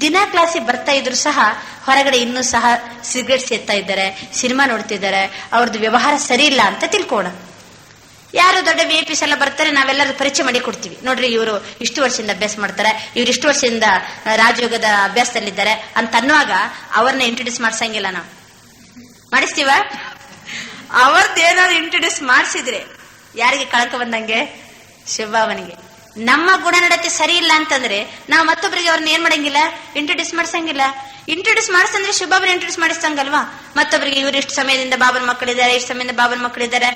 ದಿನಾ ಕ್ಲಾಸಿಗೆ ಬರ್ತಾ ಇದ್ರು ಸಹ ಹೊರಗಡೆ ಇನ್ನೂ ಸಹ ಸಿಗರೇಟ್ ಸೇರ್ತಾ ಇದ್ದಾರೆ, ಸಿನಿಮಾ ನೋಡ್ತಿದ್ದಾರೆ, ಅವ್ರದ್ದು ವ್ಯವಹಾರ ಸರಿ ಇಲ್ಲ ಅಂತ ತಿಳ್ಕೋಣ. ಯಾರು ದೊಡ್ಡ VIP ಎಲ್ಲ ಬರ್ತಾರೆ, ನಾವೆಲ್ಲರೂ ಪರಿಚಯ ಮಾಡಿ ಕೊಡ್ತೀವಿ. ನೋಡ್ರಿ, ಇವರು ಇಷ್ಟು ವರ್ಷದಿಂದ ಅಭ್ಯಾಸ ಮಾಡ್ತಾರೆ, ಇವ್ರು ಇಷ್ಟು ವರ್ಷದಿಂದ ರಾಜಯೋಗದ ಅಭ್ಯಾಸದಲ್ಲಿದ್ದಾರೆ ಅಂತ ಅನ್ನುವಾಗ ಅವ್ರನ್ನ ಇಂಟ್ರೊಡ್ಯೂಸ್ ಮಾಡ್ಸಂಗಿಲ್ಲ. ನಾವು ಮಾಡಿಸ್ತೀವ? ಅವ್ರದ್ದೇನಾದ್ರು ಇಂಟ್ರೊಡ್ಯೂಸ್ ಮಾಡಿಸಿದ್ರೆ ಯಾರಿಗೆ ಕಳಂಕ ಬಂದಂಗೆ? ಶಿವಬಾಬನಿಗೆ. ನಮ್ಮ ಗುಣನಡತೆ ಸರಿ ಇಲ್ಲ ಅಂತಂದ್ರೆ ನಾವು ಮತ್ತೊಬ್ಬರಿಗೆ ಅವ್ರನ್ನ ಏನ್ ಮಾಡಂಗಿಲ್ಲ, ಇಂಟ್ರೊಡ್ಯೂಸ್ ಮಾಡ್ಸಂಗಿಲ್ಲ. ಇಂಟ್ರೊಡ್ಯೂಸ್ ಮಾಡಿಸ್ತಂದ್ರೆ ಶಿವಬಾಬನ ಇಂಟ್ರೊಡ್ಯೂಸ್ ಮಾಡಿಸ್ತಂಗಲ್ವಾ? ಮತ್ತೊಬ್ಬರಿಗೆ ಇವ್ರು ಇಷ್ಟು ಸಮಯದಿಂದ ಬಾಬನ ಮಕ್ಕಳಿದ್ದಾರೆ, ಇಷ್ಟು ಸಮಯದಿಂದ ಬಾಬನ ಮಕ್ಕಳಿದ್ದಾರೆ,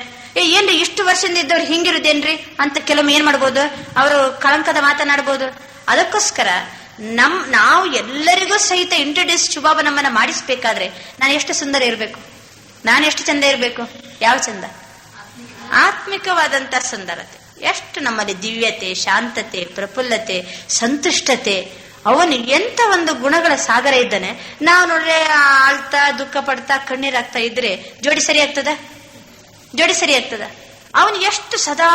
ಏನ್ರಿ ಇಷ್ಟು ವರ್ಷದಿಂದ ಇದ್ದವ್ರು ಹಿಂಗಿರುದೇನ್ರಿ ಅಂತ ಕೆಲವೊಮ್ಮೆ ಏನ್ ಮಾಡ್ಬೋದು, ಅವರು ಕಳಂಕದ ಮಾತನಾಡ್ಬೋದು. ಅದಕ್ಕೋಸ್ಕರ ನಾವು ಎಲ್ಲರಿಗೂ ಸಹಿತ ಇಂಟ್ರೊಡ್ಯೂಸ್ ಶಿವಬಾಬ ನಮ್ಮನ್ನ ಮಾಡಿಸ್ಬೇಕಾದ್ರೆ ನಾನು ಎಷ್ಟು ಸುಂದರ ಇರ್ಬೇಕು, ನಾನು ಎಷ್ಟು ಚಂದ ಇರ್ಬೇಕು? ಯಾವ ಚಂದ? ಆತ್ಮಿಕವಾದಂತ ಸುಂದರತೆ. ಎಷ್ಟು ನಮ್ಮಲ್ಲಿ ದಿವ್ಯತೆ, ಶಾಂತತೆ, ಪ್ರಫುಲ್ಲತೆ, ಸಂತುಷ್ಟತೆ, ಅವನು ಎಂತ ಒಂದು ಗುಣಗಳ ಸಾಗರ ಇದ್ದಾನೆ. ನಾವು ನೋಡ್ರೆ ಆಳ್ತಾ ದುಃಖ ಪಡ್ತಾ ಕಣ್ಣೀರಾಗ್ತಾ ಇದ್ರೆ ಜೋಡಿ ಸರಿ ಆಗ್ತದ? ಜೋಡಿ ಸರಿ ಆಗ್ತದ? ಅವನು ಎಷ್ಟು ಸದಾ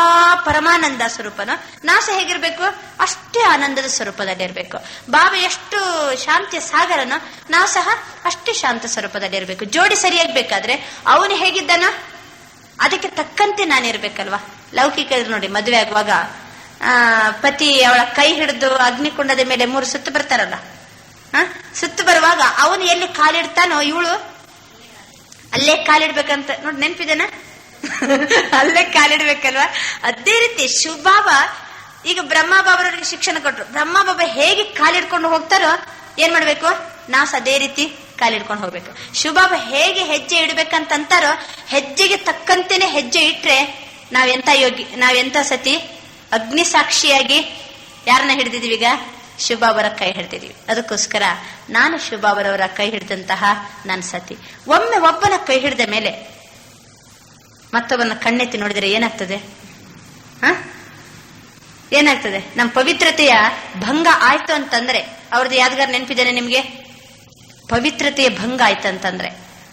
ಪರಮಾನಂದ ಸ್ವರೂಪನ, ನಾವು ಸಹ ಹೇಗಿರ್ಬೇಕು, ಅಷ್ಟೇ ಆನಂದದ ಸ್ವರೂಪದಲ್ಲಿ ಇರ್ಬೇಕು. ಬಾಬಾ ಎಷ್ಟು ಶಾಂತಿಯ ಸಾಗರನೋ ನಾವು ಸಹ ಅಷ್ಟೇ ಶಾಂತ ಸ್ವರೂಪದಲ್ಲಿ ಇರ್ಬೇಕು. ಜೋಡಿ ಸರಿಯಾಗ್ಬೇಕಾದ್ರೆ ಅವನು ಹೇಗಿದ್ದಾನೋ ಅದಕ್ಕೆ ತಕ್ಕಂತೆ ನಾನಿರ್ಬೇಕಲ್ವಾ? ಲೌಕಿಕ ನೋಡಿ, ಮದುವೆ ಆಗುವಾಗ ಪತಿ ಅವಳ ಕೈ ಹಿಡಿದು ಅಗ್ನಿಕುಂಡದ ಮೇಲೆ 3 ಸುತ್ತು ಬರ್ತಾರಲ್ಲ, ಸುತ್ತು ಬರುವಾಗ ಅವನು ಎಲ್ಲಿ ಕಾಲಿಡ್ತಾನೋ ಇವಳು ಅಲ್ಲೇ ಕಾಲಿಡ್ಬೇಕಂತ ನೋಡಿ, ನೆನ್ಪಿದೇನ? ಅಲ್ಲೇ ಕಾಲಿಡ್ಬೇಕಲ್ವಾ? ಅದೇ ರೀತಿ ಶಿವಬಾಬಾ ಈಗ ಬ್ರಹ್ಮಬಾಬರವರಿಗೆ ಶಿಕ್ಷಣ ಕೊಟ್ರು. ಬ್ರಹ್ಮಬಾಬಾ ಹೇಗೆ ಕಾಲಿಡ್ಕೊಂಡು ಹೋಗ್ತಾರೋ ಏನ್ ಮಾಡ್ಬೇಕು, ನಾವು ಅದೇ ರೀತಿ ಕಾಲಿಡ್ಕೊಂಡು ಹೋಗ್ಬೇಕು. ಶಿವಬಾಬಾ ಹೇಗೆ ಹೆಜ್ಜೆ ಇಡ್ಬೇಕಂತಾರೋ ಹೆಜ್ಜೆಗೆ ತಕ್ಕಂತೆನೆ ಹೆಜ್ಜೆ ಇಟ್ರೆ ನಾವೆಂತ ಯೋಗಿ, ನಾವೆಂತ ಸತಿ ಅಗ್ನಿ ಸಾಕ್ಷಿಯಾಗಿ ಯಾರನ್ನ ಹಿಡಿದಿದೀವಿ? ಈಗ ಶಿವಬಾಬರ ಕೈ ಹಿಡ್ದಿದೀವಿ. ಅದಕ್ಕೋಸ್ಕರ ನಾನು ಶಿವಬಾಬರವರ ಕೈ ಹಿಡಿದಂತಹ ನನ್ನ ಸತಿ. ಒಮ್ಮೆ ಒಬ್ಬನ ಕೈ ಹಿಡಿದ ಮೇಲೆ ಮತ್ತೊಬ್ಬನ ಕಣ್ಣೆತ್ತಿ ನೋಡಿದರೆ ಏನಾಗ್ತದೆ? ಏನಾಗ್ತದೆ? ನಮ್ಮ ಪವಿತ್ರತೆಯ ಭಂಗ ಆಯ್ತು ಅಂತಂದ್ರೆ, ಅವ್ರದ್ದು ಯಾದಗಾರ ನೆನಪಿದ್ದೇನೆ ನಿಮ್ಗೆ? ಪವಿತ್ರತೆಯ ಭಂಗ ಆಯ್ತಂತಂದ್ರೆ,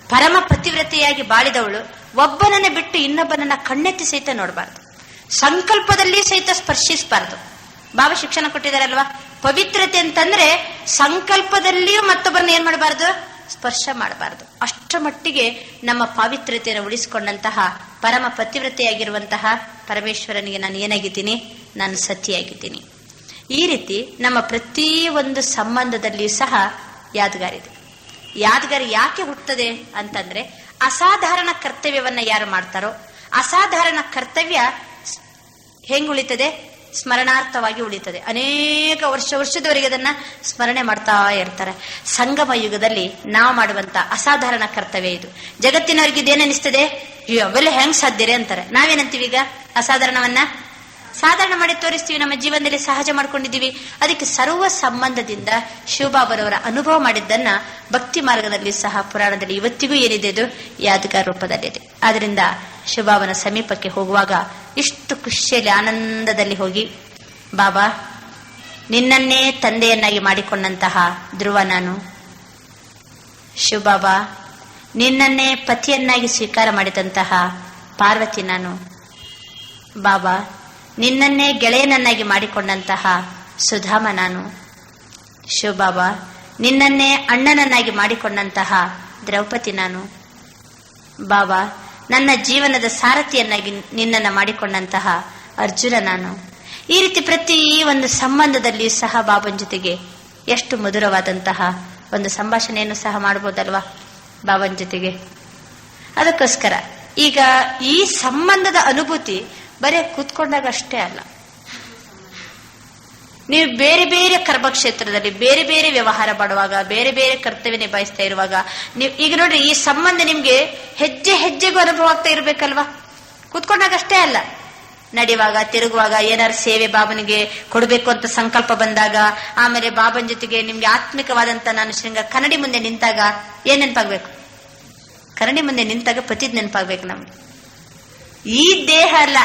ಪರಮ ಪತಿವ್ರತೆಯಾಗಿ ಬಾಳಿದವಳು ಒಬ್ಬನನ್ನ ಬಿಟ್ಟು ಇನ್ನೊಬ್ಬನನ್ನ ಕಣ್ಣೆತ್ತಿ ಸಹಿತ ನೋಡಬಾರ್ದು, ಸಂಕಲ್ಪದಲ್ಲಿ ಸಹಿತ ಸ್ಪರ್ಶಿಸಬಾರ್ದು. ಬಾಬಾ ಶಿಕ್ಷಣ ಕೊಟ್ಟಿದಾರಲ್ವಾ? ಪವಿತ್ರತೆ ಅಂತಂದ್ರೆ ಸಂಕಲ್ಪದಲ್ಲಿಯೂ ಮತ್ತೊಬ್ಬರನ್ನ ಏನ್ ಮಾಡಬಾರ್ದು, ಸ್ಪರ್ಶ ಮಾಡಬಾರ್ದು. ಅಷ್ಟರ ಮಟ್ಟಿಗೆ ನಮ್ಮ ಪಾವಿತ್ರ್ಯತೆಯನ್ನು ಉಳಿಸಿಕೊಂಡಂತಹ ಪರಮ ಪತಿವ್ರತೆಯಾಗಿರುವಂತಹ ಪರಮೇಶ್ವರನಿಗೆ ನಾನು ಏನಾಗಿದ್ದೀನಿ, ನಾನು ಸತಿಯಾಗಿದ್ದೀನಿ. ಈ ರೀತಿ ನಮ್ಮ ಪ್ರತಿ ಒಂದು ಸಂಬಂಧದಲ್ಲಿಯೂ ಸಹ ಯಾದಗಾರಿದೆ. ಯಾದಗಾರಿ ಯಾಕೆ ಹುಟ್ಟುತ್ತದೆ ಅಂತಂದ್ರೆ ಅಸಾಧಾರಣ ಕರ್ತವ್ಯವನ್ನ ಯಾರು ಮಾಡ್ತಾರೋ ಅಸಾಧಾರಣ ಕರ್ತವ್ಯ ಹೆಂಗ್ ಉಳಿತದೆ? ಸ್ಮರಣಾರ್ಥವಾಗಿ ಉಳಿತದೆ. ಅನೇಕ ವರ್ಷದವರೆಗೆ ಅದನ್ನ ಸ್ಮರಣೆ ಮಾಡ್ತಾ ಇರ್ತಾರೆ. ಸಂಗಮ ಯುಗದಲ್ಲಿ ನಾವು ಮಾಡುವಂತ ಅಸಾಧಾರಣ ಕರ್ತವ್ಯ ಇದು. ಜಗತ್ತಿನವರಿಗೆ ಇದೇನಿಸ್ತದೆ, ಅವೆಲ್ಲ ಹೆಂಗ್ ಸಾಧ್ಯರೇ ಅಂತಾರೆ. ನಾವೇನಂತೀವಿ ಈಗ? ಅಸಾಧಾರಣವನ್ನ ಸಾಧಾರಣ ಮಾಡಿ ತೋರಿಸ್ತೀವಿ, ನಮ್ಮ ಜೀವನದಲ್ಲಿ ಸಹಜ ಮಾಡ್ಕೊಂಡಿದ್ದೀವಿ. ಅದಕ್ಕೆ ಸರ್ವ ಸಂಬಂಧದಿಂದ ಶಿವಬಾಬರವರ ಅನುಭವ ಮಾಡಿದ್ದನ್ನ ಭಕ್ತಿ ಮಾರ್ಗದಲ್ಲಿ ಸಹ ಪುರಾಣದಲ್ಲಿ ಇವತ್ತಿಗೂ ಏನಿದೆ, ಇದು ಯಾದಗಾರ ರೂಪದಲ್ಲಿದೆ. ಆದ್ರಿಂದ ಶಿವಬಾಬನ ಸಮೀಪಕ್ಕೆ ಹೋಗುವಾಗ ಇಷ್ಟು ಖುಷಿಯಲ್ಲಿ ಆನಂದದಲ್ಲಿ ಹೋಗಿ, ಬಾಬಾ ನಿನ್ನನ್ನೇ ತಂದೆಯನ್ನಾಗಿ ಮಾಡಿಕೊಂಡಂತಹ ಧ್ರುವ ನಾನು, ಶಿವಬಾಬಾ ನಿನ್ನನ್ನೇ ಪತಿಯನ್ನಾಗಿ ಸ್ವೀಕಾರ ಮಾಡಿದಂತಹ ಪಾರ್ವತಿ ನಾನು, ಬಾಬಾ ನಿನ್ನನ್ನೇ ಗೆಳೆಯನನ್ನಾಗಿ ಮಾಡಿಕೊಂಡಂತಹ ಸುಧಾಮ ನಾನು, ಶಿವಬಾಬಾ ನಿನ್ನನ್ನೇ ಅಣ್ಣನನ್ನಾಗಿ ಮಾಡಿಕೊಂಡಂತಹ ದ್ರೌಪದಿ ನಾನು, ಬಾಬಾ ನನ್ನ ಜೀವನದ ಸಾರಥಿಯನ್ನಾಗಿ ನಿನ್ನನ್ನು ಮಾಡಿಕೊಂಡಂತಹ ಅರ್ಜುನ ನಾನು. ಈ ರೀತಿ ಪ್ರತಿ ಒಂದು ಸಂಬಂಧದಲ್ಲಿ ಸಹ ಬಾಬನ ಜೊತೆಗೆ ಎಷ್ಟು ಮಧುರವಾದಂತಹ ಒಂದು ಸಂಭಾಷಣೆಯನ್ನು ಸಹ ಮಾಡಬಹುದಲ್ವಾ ಬಾಬನ ಜೊತೆಗೆ. ಅದಕ್ಕೋಸ್ಕರ ಈಗ ಈ ಸಂಬಂಧದ ಅನುಭೂತಿ ಬರೀ ಕೂತ್ಕೊಂಡಾಗ ಅಷ್ಟೇ ಅಲ್ಲ, ನೀವು ಬೇರೆ ಬೇರೆ ಕರ್ಮಕ್ಷೇತ್ರದಲ್ಲಿ ಬೇರೆ ಬೇರೆ ವ್ಯವಹಾರ ಮಾಡುವಾಗ, ಬೇರೆ ಬೇರೆ ಕರ್ತವ್ಯ ನಿಭಾಯಿಸ್ತಾ ಇರುವಾಗ, ನೀವು ಈಗ ನೋಡ್ರಿ ಈ ಸಂಬಂಧ ನಿಮ್ಗೆ ಹೆಜ್ಜೆ ಹೆಜ್ಜೆಗೂ ಅನುಭವ ಆಗ್ತಾ ಇರ್ಬೇಕಲ್ವಾ. ಕೂತ್ಕೊಂಡಾಗ ಅಷ್ಟೇ ಅಲ್ಲ, ನಡೆಯುವಾಗ, ತಿರುಗುವಾಗ, ಏನಾರು ಸೇವೆ ಬಾಬನಿಗೆ ಕೊಡಬೇಕು ಅಂತ ಸಂಕಲ್ಪ ಬಂದಾಗ, ಆಮೇಲೆ ಬಾಬನ ಜೊತೆಗೆ ನಿಮ್ಗೆ ಆತ್ಮಿಕವಾದಂತ ನಾನು ಶೃಂಗಾರ ಕನ್ನಡಿ ಮುಂದೆ ನಿಂತಾಗ ಏನ್ ನೆನಪಾಗ್ಬೇಕು? ಕನ್ನಡಿ ಮುಂದೆ ನಿಂತಾಗ ಪತಿದ್ ನೆನಪಾಗ್ಬೇಕು ನಮ್ಗೆ. ಈ ದೇಹ ಅಲ್ಲ,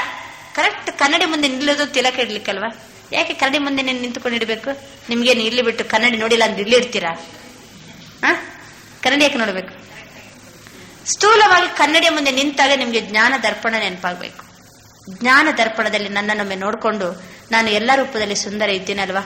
ಕರೆಕ್ಟ್ ಕನ್ನಡಿ ಮುಂದೆ ನಿಲ್ಲೋದು ತಿಲಕ ಇಡ್ಲಿಕ್ಕಲ್ವಾ. ಯಾಕೆ ಕನ್ನಡಿ ಮುಂದೆ ನಿಂತ್ಕೊಂಡಿಡ್ಬೇಕು? ನಿಮ್ಗೇನು ಇಲ್ಲಿ ಬಿಟ್ಟು ಕನ್ನಡಿ ನೋಡಿಲ್ಲ ಅಂದ್ರೆ ಇಲ್ಲಿ ಇಡ್ತೀರಾ? ಕನ್ನಡಿ ಯಾಕೆ ನೋಡ್ಬೇಕು? ಸ್ಥೂಲವಾಗಿ ಕನ್ನಡಿಯ ಮುಂದೆ ನಿಂತಾಗ ನಿಮ್ಗೆ ಜ್ಞಾನ ದರ್ಪಣ ನೆನಪಾಗ್ಬೇಕು. ಜ್ಞಾನ ದರ್ಪಣದಲ್ಲಿ ನನ್ನನ್ನೊಮ್ಮೆ ನೋಡ್ಕೊಂಡು, ನಾನು ಎಲ್ಲಾ ರೂಪದಲ್ಲಿ ಸುಂದರ ಇದ್ದೀನಲ್ವಾ,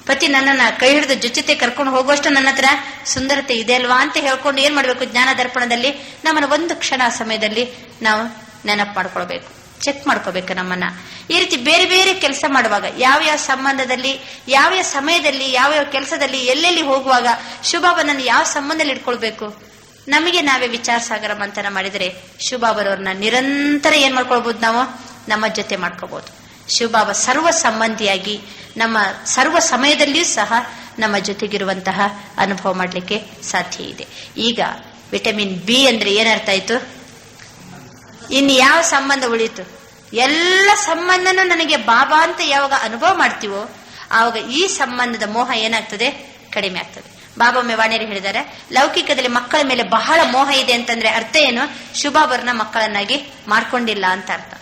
ಪತಿ ನನ್ನನ್ನ ಕೈ ಹಿಡಿದು ಜೊತೆ ಕರ್ಕೊಂಡು ಹೋಗುವಷ್ಟು ನನ್ನ ಹತ್ರ ಸುಂದರತೆ ಇದೆ ಅಲ್ವಾ ಅಂತ ಹೇಳ್ಕೊಂಡು ಏನ್ ಮಾಡ್ಬೇಕು? ಜ್ಞಾನ ದರ್ಪಣದಲ್ಲಿ ನಮ್ಮನ್ನ ಒಂದು ಕ್ಷಣ ಸಮಯದಲ್ಲಿ ನಾವು ನೆನಪು ಮಾಡ್ಕೊಳ್ಬೇಕು, ಚೆಕ್ ಮಾಡ್ಕೋಬೇಕು ನಮ್ಮನ್ನ. ಈ ರೀತಿ ಬೇರೆ ಬೇರೆ ಕೆಲಸ ಮಾಡುವಾಗ, ಯಾವ ಸಂಬಂಧದಲ್ಲಿ, ಯಾವ ಸಮಯದಲ್ಲಿ, ಯಾವ ಕೆಲಸದಲ್ಲಿ, ಎಲ್ಲೆಲ್ಲಿ ಹೋಗುವಾಗ ಶಿವಬಾಬನನ್ನು ಯಾವ ಸಂಬಂಧದಲ್ಲಿ ಇಟ್ಕೊಳ್ಬೇಕು, ನಮಗೆ ನಾವೇ ವಿಚಾರ ಸಾಗರ ಮಂಥನ ಮಾಡಿದರೆ ಶಿವಬಾಬರವ್ರನ್ನ ನಿರಂತರ ಏನ್ ಮಾಡ್ಕೊಳ್ಬಹುದು? ನಾವು ನಮ್ಮ ಜೊತೆ ಮಾಡ್ಕೋಬಹುದು. ಶಿವಬಾಬಾ ಸರ್ವ ಸಂಬಂಧಿಯಾಗಿ ನಮ್ಮ ಸರ್ವ ಸಮಯದಲ್ಲಿಯೂ ಸಹ ನಮ್ಮ ಜೊತೆಗಿರುವಂತಹ ಅನುಭವ ಮಾಡಲಿಕ್ಕೆ ಸಾಧ್ಯ ಇದೆ. ಈಗ ವಿಟಮಿನ್ ಬಿ ಅಂದ್ರೆ ಏನರ್ಥ ಆಯ್ತು? ಇನ್ನು ಯಾವ ಸಂಬಂಧ ಉಳಿತು? ಎಲ್ಲ ಸಂಬಂಧನೂ ನನಗೆ ಬಾಬಾ ಅಂತ ಯಾವಾಗ ಅನುಭವ ಮಾಡ್ತೀವೋ ಆವಾಗ ಈ ಸಂಬಂಧದ ಮೋಹ ಏನಾಗ್ತದೆ? ಕಡಿಮೆ ಆಗ್ತದೆ. ಬಾಬಾ ಮೆವಾಣಿಯರು ಹೇಳಿದ್ದಾರೆ, ಲೌಕಿಕದಲ್ಲಿ ಮಕ್ಕಳ ಮೇಲೆ ಬಹಳ ಮೋಹ ಇದೆ ಅಂತಂದ್ರೆ ಅರ್ಥ ಏನು? ಶಿವಬಾಬರನ್ನ ಮಕ್ಕಳನ್ನಾಗಿ ಮಾಡ್ಕೊಂಡಿಲ್ಲ ಅಂತ ಅರ್ಥ.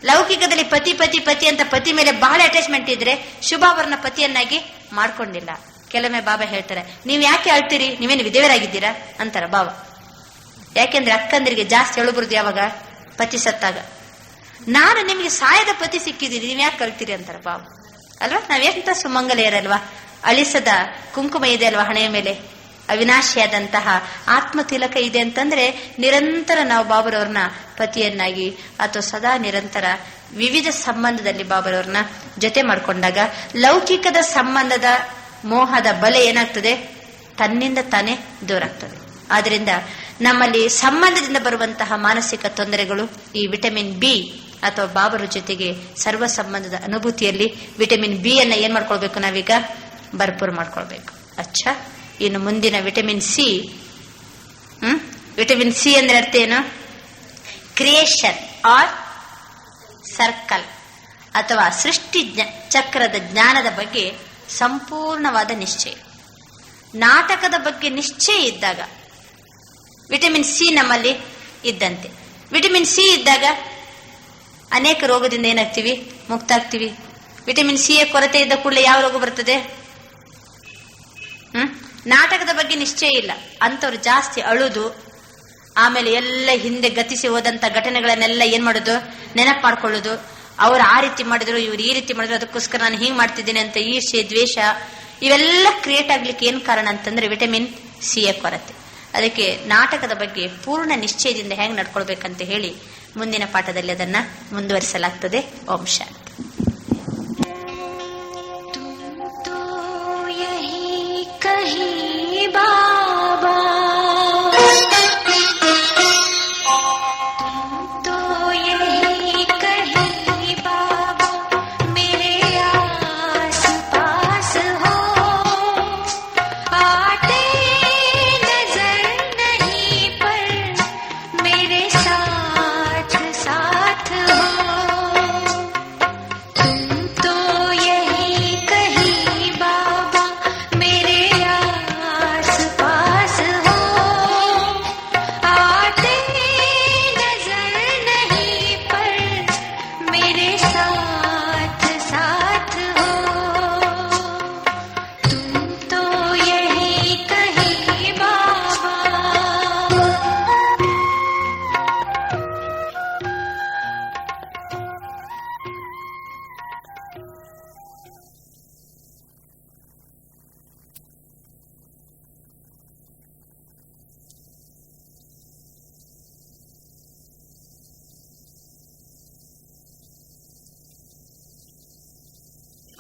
ಲೌಕಿಕದಲ್ಲಿ ಪತಿ ಪತಿ ಪತಿ ಅಂತ ಪತಿ ಮೇಲೆ ಬಹಳ ಅಟ್ಯಾಚ್ಮೆಂಟ್ ಇದ್ರೆ ಶಿವಬಾಬರನ್ನ ಪತಿಯನ್ನಾಗಿ ಮಾಡ್ಕೊಂಡಿಲ್ಲ. ಕೆಲವೊಮ್ಮೆ ಬಾಬಾ ಹೇಳ್ತಾರೆ, ನೀವ್ ಯಾಕೆ ಅಳ್ತೀರಿ, ನೀವೇನು ವಿಧೇಯರಾಗಿದ್ದೀರಾ ಅಂತಾರ ಬಾಬಾ. ಯಾಕೆಂದ್ರೆ ಅಕ್ಕಂದರಿಗೆ ಜಾಸ್ತಿ ಅಳು ಬರುದು ಯಾವಾಗ? ಪತಿ ಸತ್ತಾಗ. ನಾನು ನಿಮ್ಗೆ ಸಾಯದ ಪತಿ ಸಿಕ್ಕಿದ್ದೀನಿ, ನೀವ್ ಯಾಕೆ ಕಳ್ತೀರಿ ಅಂತಾರ ಬಾಬಾ ಅಲ್ವಾ. ನಾವೆಂತ ಸುಮಂಗಲೆಯರಲ್ವಾ, ಅಳಿಸದ ಕುಂಕುಮ ಇದೆ ಅಲ್ವಾ ಹಣೆಯ ಮೇಲೆ, ಅವಿನಾಶಿಯಾದಂತಹ ಆತ್ಮ ತಿಲಕ ಇದೆ ಅಂತಂದ್ರೆ ನಿರಂತರ ನಾವು ಬಾಬರವ್ರನ್ನ ಪತಿಯನ್ನಾಗಿ ಅಥವಾ ಸದಾ ನಿರಂತರ ವಿವಿಧ ಸಂಬಂಧದಲ್ಲಿ ಬಾಬರವ್ರನ್ನ ಜೊತೆ ಮಾಡ್ಕೊಂಡಾಗ ಲೌಕಿಕದ ಸಂಬಂಧದ ಮೋಹದ ಬಲೆ ಏನಾಗ್ತದೆ? ತನ್ನಿಂದ ತಾನೇ ದೂರ ಆಗ್ತದೆ. ಆದ್ರಿಂದ ನಮ್ಮಲ್ಲಿ ಸಂಬಂಧದಿಂದ ಬರುವಂತಹ ಮಾನಸಿಕ ತೊಂದರೆಗಳು ಈ ವಿಟಮಿನ್ ಬಿ ಅಥವಾ ಬಾಬರ ಜೊತೆಗೆ ಸರ್ವ ಸಂಬಂಧದ ಅನುಭೂತಿಯಲ್ಲಿ ವಿಟಮಿನ್ ಬಿ ಅನ್ನ ಏನ್ ಮಾಡ್ಕೊಳ್ಬೇಕು? ನಾವೀಗ ಭರ್ಪೂರ್ ಮಾಡ್ಕೊಳ್ಬೇಕು. ಅಚ್ಚಾ, ಇನ್ನು ಮುಂದಿನ ವಿಟಮಿನ್ ಸಿ. ವಿಟಮಿನ್ ಸಿ ಅಂದ್ರೆ ಅರ್ಥ ಏನು? ಕ್ರಿಯೇಷನ್ ಆರ್ ಸರ್ಕಲ್ ಅಥವಾ ಸೃಷ್ಟಿ ಚಕ್ರದ ಜ್ಞಾನದ ಬಗ್ಗೆ ಸಂಪೂರ್ಣವಾದ ನಿಶ್ಚಯ. ನಾಟಕದ ಬಗ್ಗೆ ನಿಶ್ಚಯ ಇದ್ದಾಗ ವಿಟಮಿನ್ ಸಿ ನಮ್ಮಲ್ಲಿ ಇದ್ದಂತೆ. ವಿಟಮಿನ್ ಸಿ ಇದ್ದಾಗ ಅನೇಕ ರೋಗದಿಂದ ಏನಾಗ್ತೀವಿ? ಮುಕ್ತ ಆಗ್ತೀವಿ. ವಿಟಮಿನ್ ಸಿ ಯ ಕೊರತೆ ಇದ್ದ ಕೂಡಲೇ ಯಾವ ರೋಗ ಬರ್ತದೆ? ನಾಟಕದ ಬಗ್ಗೆ ನಿಶ್ಚಯ ಇಲ್ಲ ಅಂತವ್ರು ಜಾಸ್ತಿ ಅಳುದು, ಆಮೇಲೆ ಎಲ್ಲ ಹಿಂದೆ ಗತಿಸಿ ಹೋದಂತ ಘಟನೆಗಳನ್ನೆಲ್ಲ ಏನ್ ಮಾಡುದು? ನೆನಪು ಮಾಡ್ಕೊಳ್ಳುದು. ಅವ್ರು ಆ ರೀತಿ ಮಾಡಿದ್ರು, ಇವ್ರು ಈ ರೀತಿ ಮಾಡಿದ್ರು, ಅದಕ್ಕೋಸ್ಕರ ನಾನು ಹಿಂಗ್ ಮಾಡ್ತಿದ್ದೇನೆ ಅಂತ ಈರ್ಷೆ, ದ್ವೇಷ ಇವೆಲ್ಲ ಕ್ರಿಯೇಟ್ ಆಗ್ಲಿಕ್ಕೆ ಏನ್ ಕಾರಣ ಅಂತಂದ್ರೆ ವಿಟಮಿನ್ ಸಿ ಯ ಕೊರತೆ. ಅದಕ್ಕೆ ನಾಟಕದ ಬಗ್ಗೆ ಪೂರ್ಣ ನಿಶ್ಚಯದಿಂದ ಹೆಂಗ್ ನಡ್ಕೊಳ್ಬೇಕಂತ ಹೇಳಿ ಮುಂದಿನ ಪಾಠದಲ್ಲಿ ಅದನ್ನ ಮುಂದುವರಿಸಲಾಗ್ತದೆ. ಓಂ ಶಾಂತಿ. ಕಹಿ ಬಾಬಾ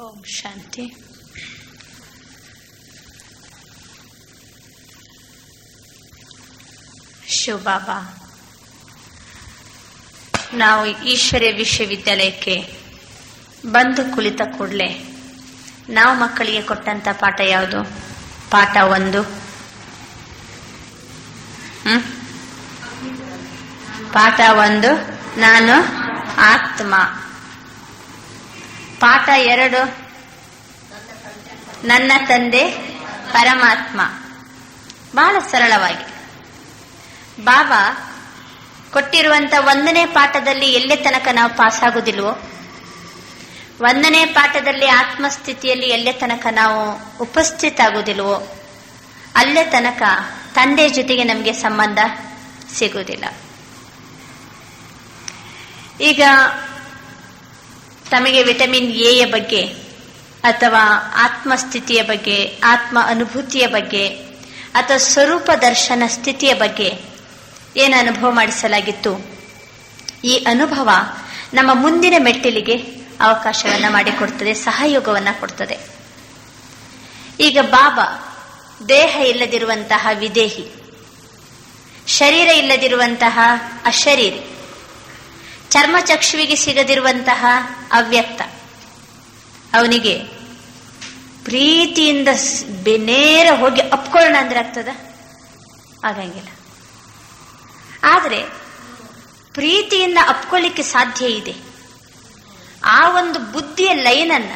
ಓಂ ಶಾಂತಿ. ಶಿವಬಾಬಾ, ನಾವು ಈಶ್ವರ್ಯ ವಿಶ್ವವಿದ್ಯಾಲಯಕ್ಕೆ ಬಂದು ಕುಳಿತ ಕೂಡಲೇ ನಾವು ಮಕ್ಕಳಿಗೆ ಕೊಟ್ಟಂತ ಪಾಠ ಯಾವುದು? ಪಾಠ 1. ಪಾಠ 1, ನಾನು ಆತ್ಮ. ಪಾಠ 2, ನನ್ನ ತಂದೆ ಪರಮಾತ್ಮ. ಬಹಳ ಸರಳವಾಗಿ ಬಾಬಾ ಕೊಟ್ಟಿರುವಂತ 1ನೇ ಪಾಠದಲ್ಲಿ ಎಲ್ಲೇ ತನಕ ನಾವು ಪಾಸ್ ಆಗುವುದಿಲ್ವೋ, 1ನೇ ಪಾಠದಲ್ಲಿ ಆತ್ಮಸ್ಥಿತಿಯಲ್ಲಿ ಎಲ್ಲೇ ತನಕ ನಾವು ಉಪಸ್ಥಿತ ಆಗುವುದಿಲ್ವೋ, ಅಲ್ಲೇ ತನಕ ತಂದೆ ಜೊತೆಗೆ ನಮಗೆ ಸಂಬಂಧ ಸಿಗುವುದಿಲ್ಲ. ಈಗ ತಮಗೆ ವಿಟಮಿನ್ ಎ ಯ ಬಗ್ಗೆ ಅಥವಾ ಆತ್ಮಸ್ಥಿತಿಯ ಬಗ್ಗೆ, ಆತ್ಮ ಅನುಭೂತಿಯ ಬಗ್ಗೆ ಅಥವಾ ಸ್ವರೂಪ ದರ್ಶನ ಸ್ಥಿತಿಯ ಬಗ್ಗೆ ಏನು ಅನುಭವ ಮಾಡಿಸಲಾಗಿತ್ತು, ಈ ಅನುಭವ ನಮ್ಮ ಮುಂದಿನ ಮೆಟ್ಟಿಲಿಗೆ ಅವಕಾಶವನ್ನ ಮಾಡಿಕೊಡ್ತದೆ, ಸಹಯೋಗವನ್ನ ಕೊಡ್ತದೆ. ಈಗ ಬಾಬಾ ದೇಹ ಇಲ್ಲದಿರುವಂತಹ ವಿದೇಹಿ, ಶರೀರ ಇಲ್ಲದಿರುವಂತಹ ಅಶರೀರಿ, ಚರ್ಮಚಕ್ಷುವಿಗೆ ಸಿಗದಿರುವಂತಹ ಅವ್ಯಕ್ತ, ಅವನಿಗೆ ಪ್ರೀತಿಯಿಂದ ನೇರ ಹೋಗಿ ಅಪ್ಕೊಳ್ಳೋಣ ಅಂದ್ರೆ ಆಗ್ತದ? ಆಗಂಗಿಲ್ಲ. ಆದರೆ ಪ್ರೀತಿಯಿಂದ ಅಪ್ಕೊಳ್ಳಿಕ್ಕೆ ಸಾಧ್ಯ ಇದೆ. ಆ ಒಂದು ಬುದ್ಧಿಯ ಲೈನನ್ನ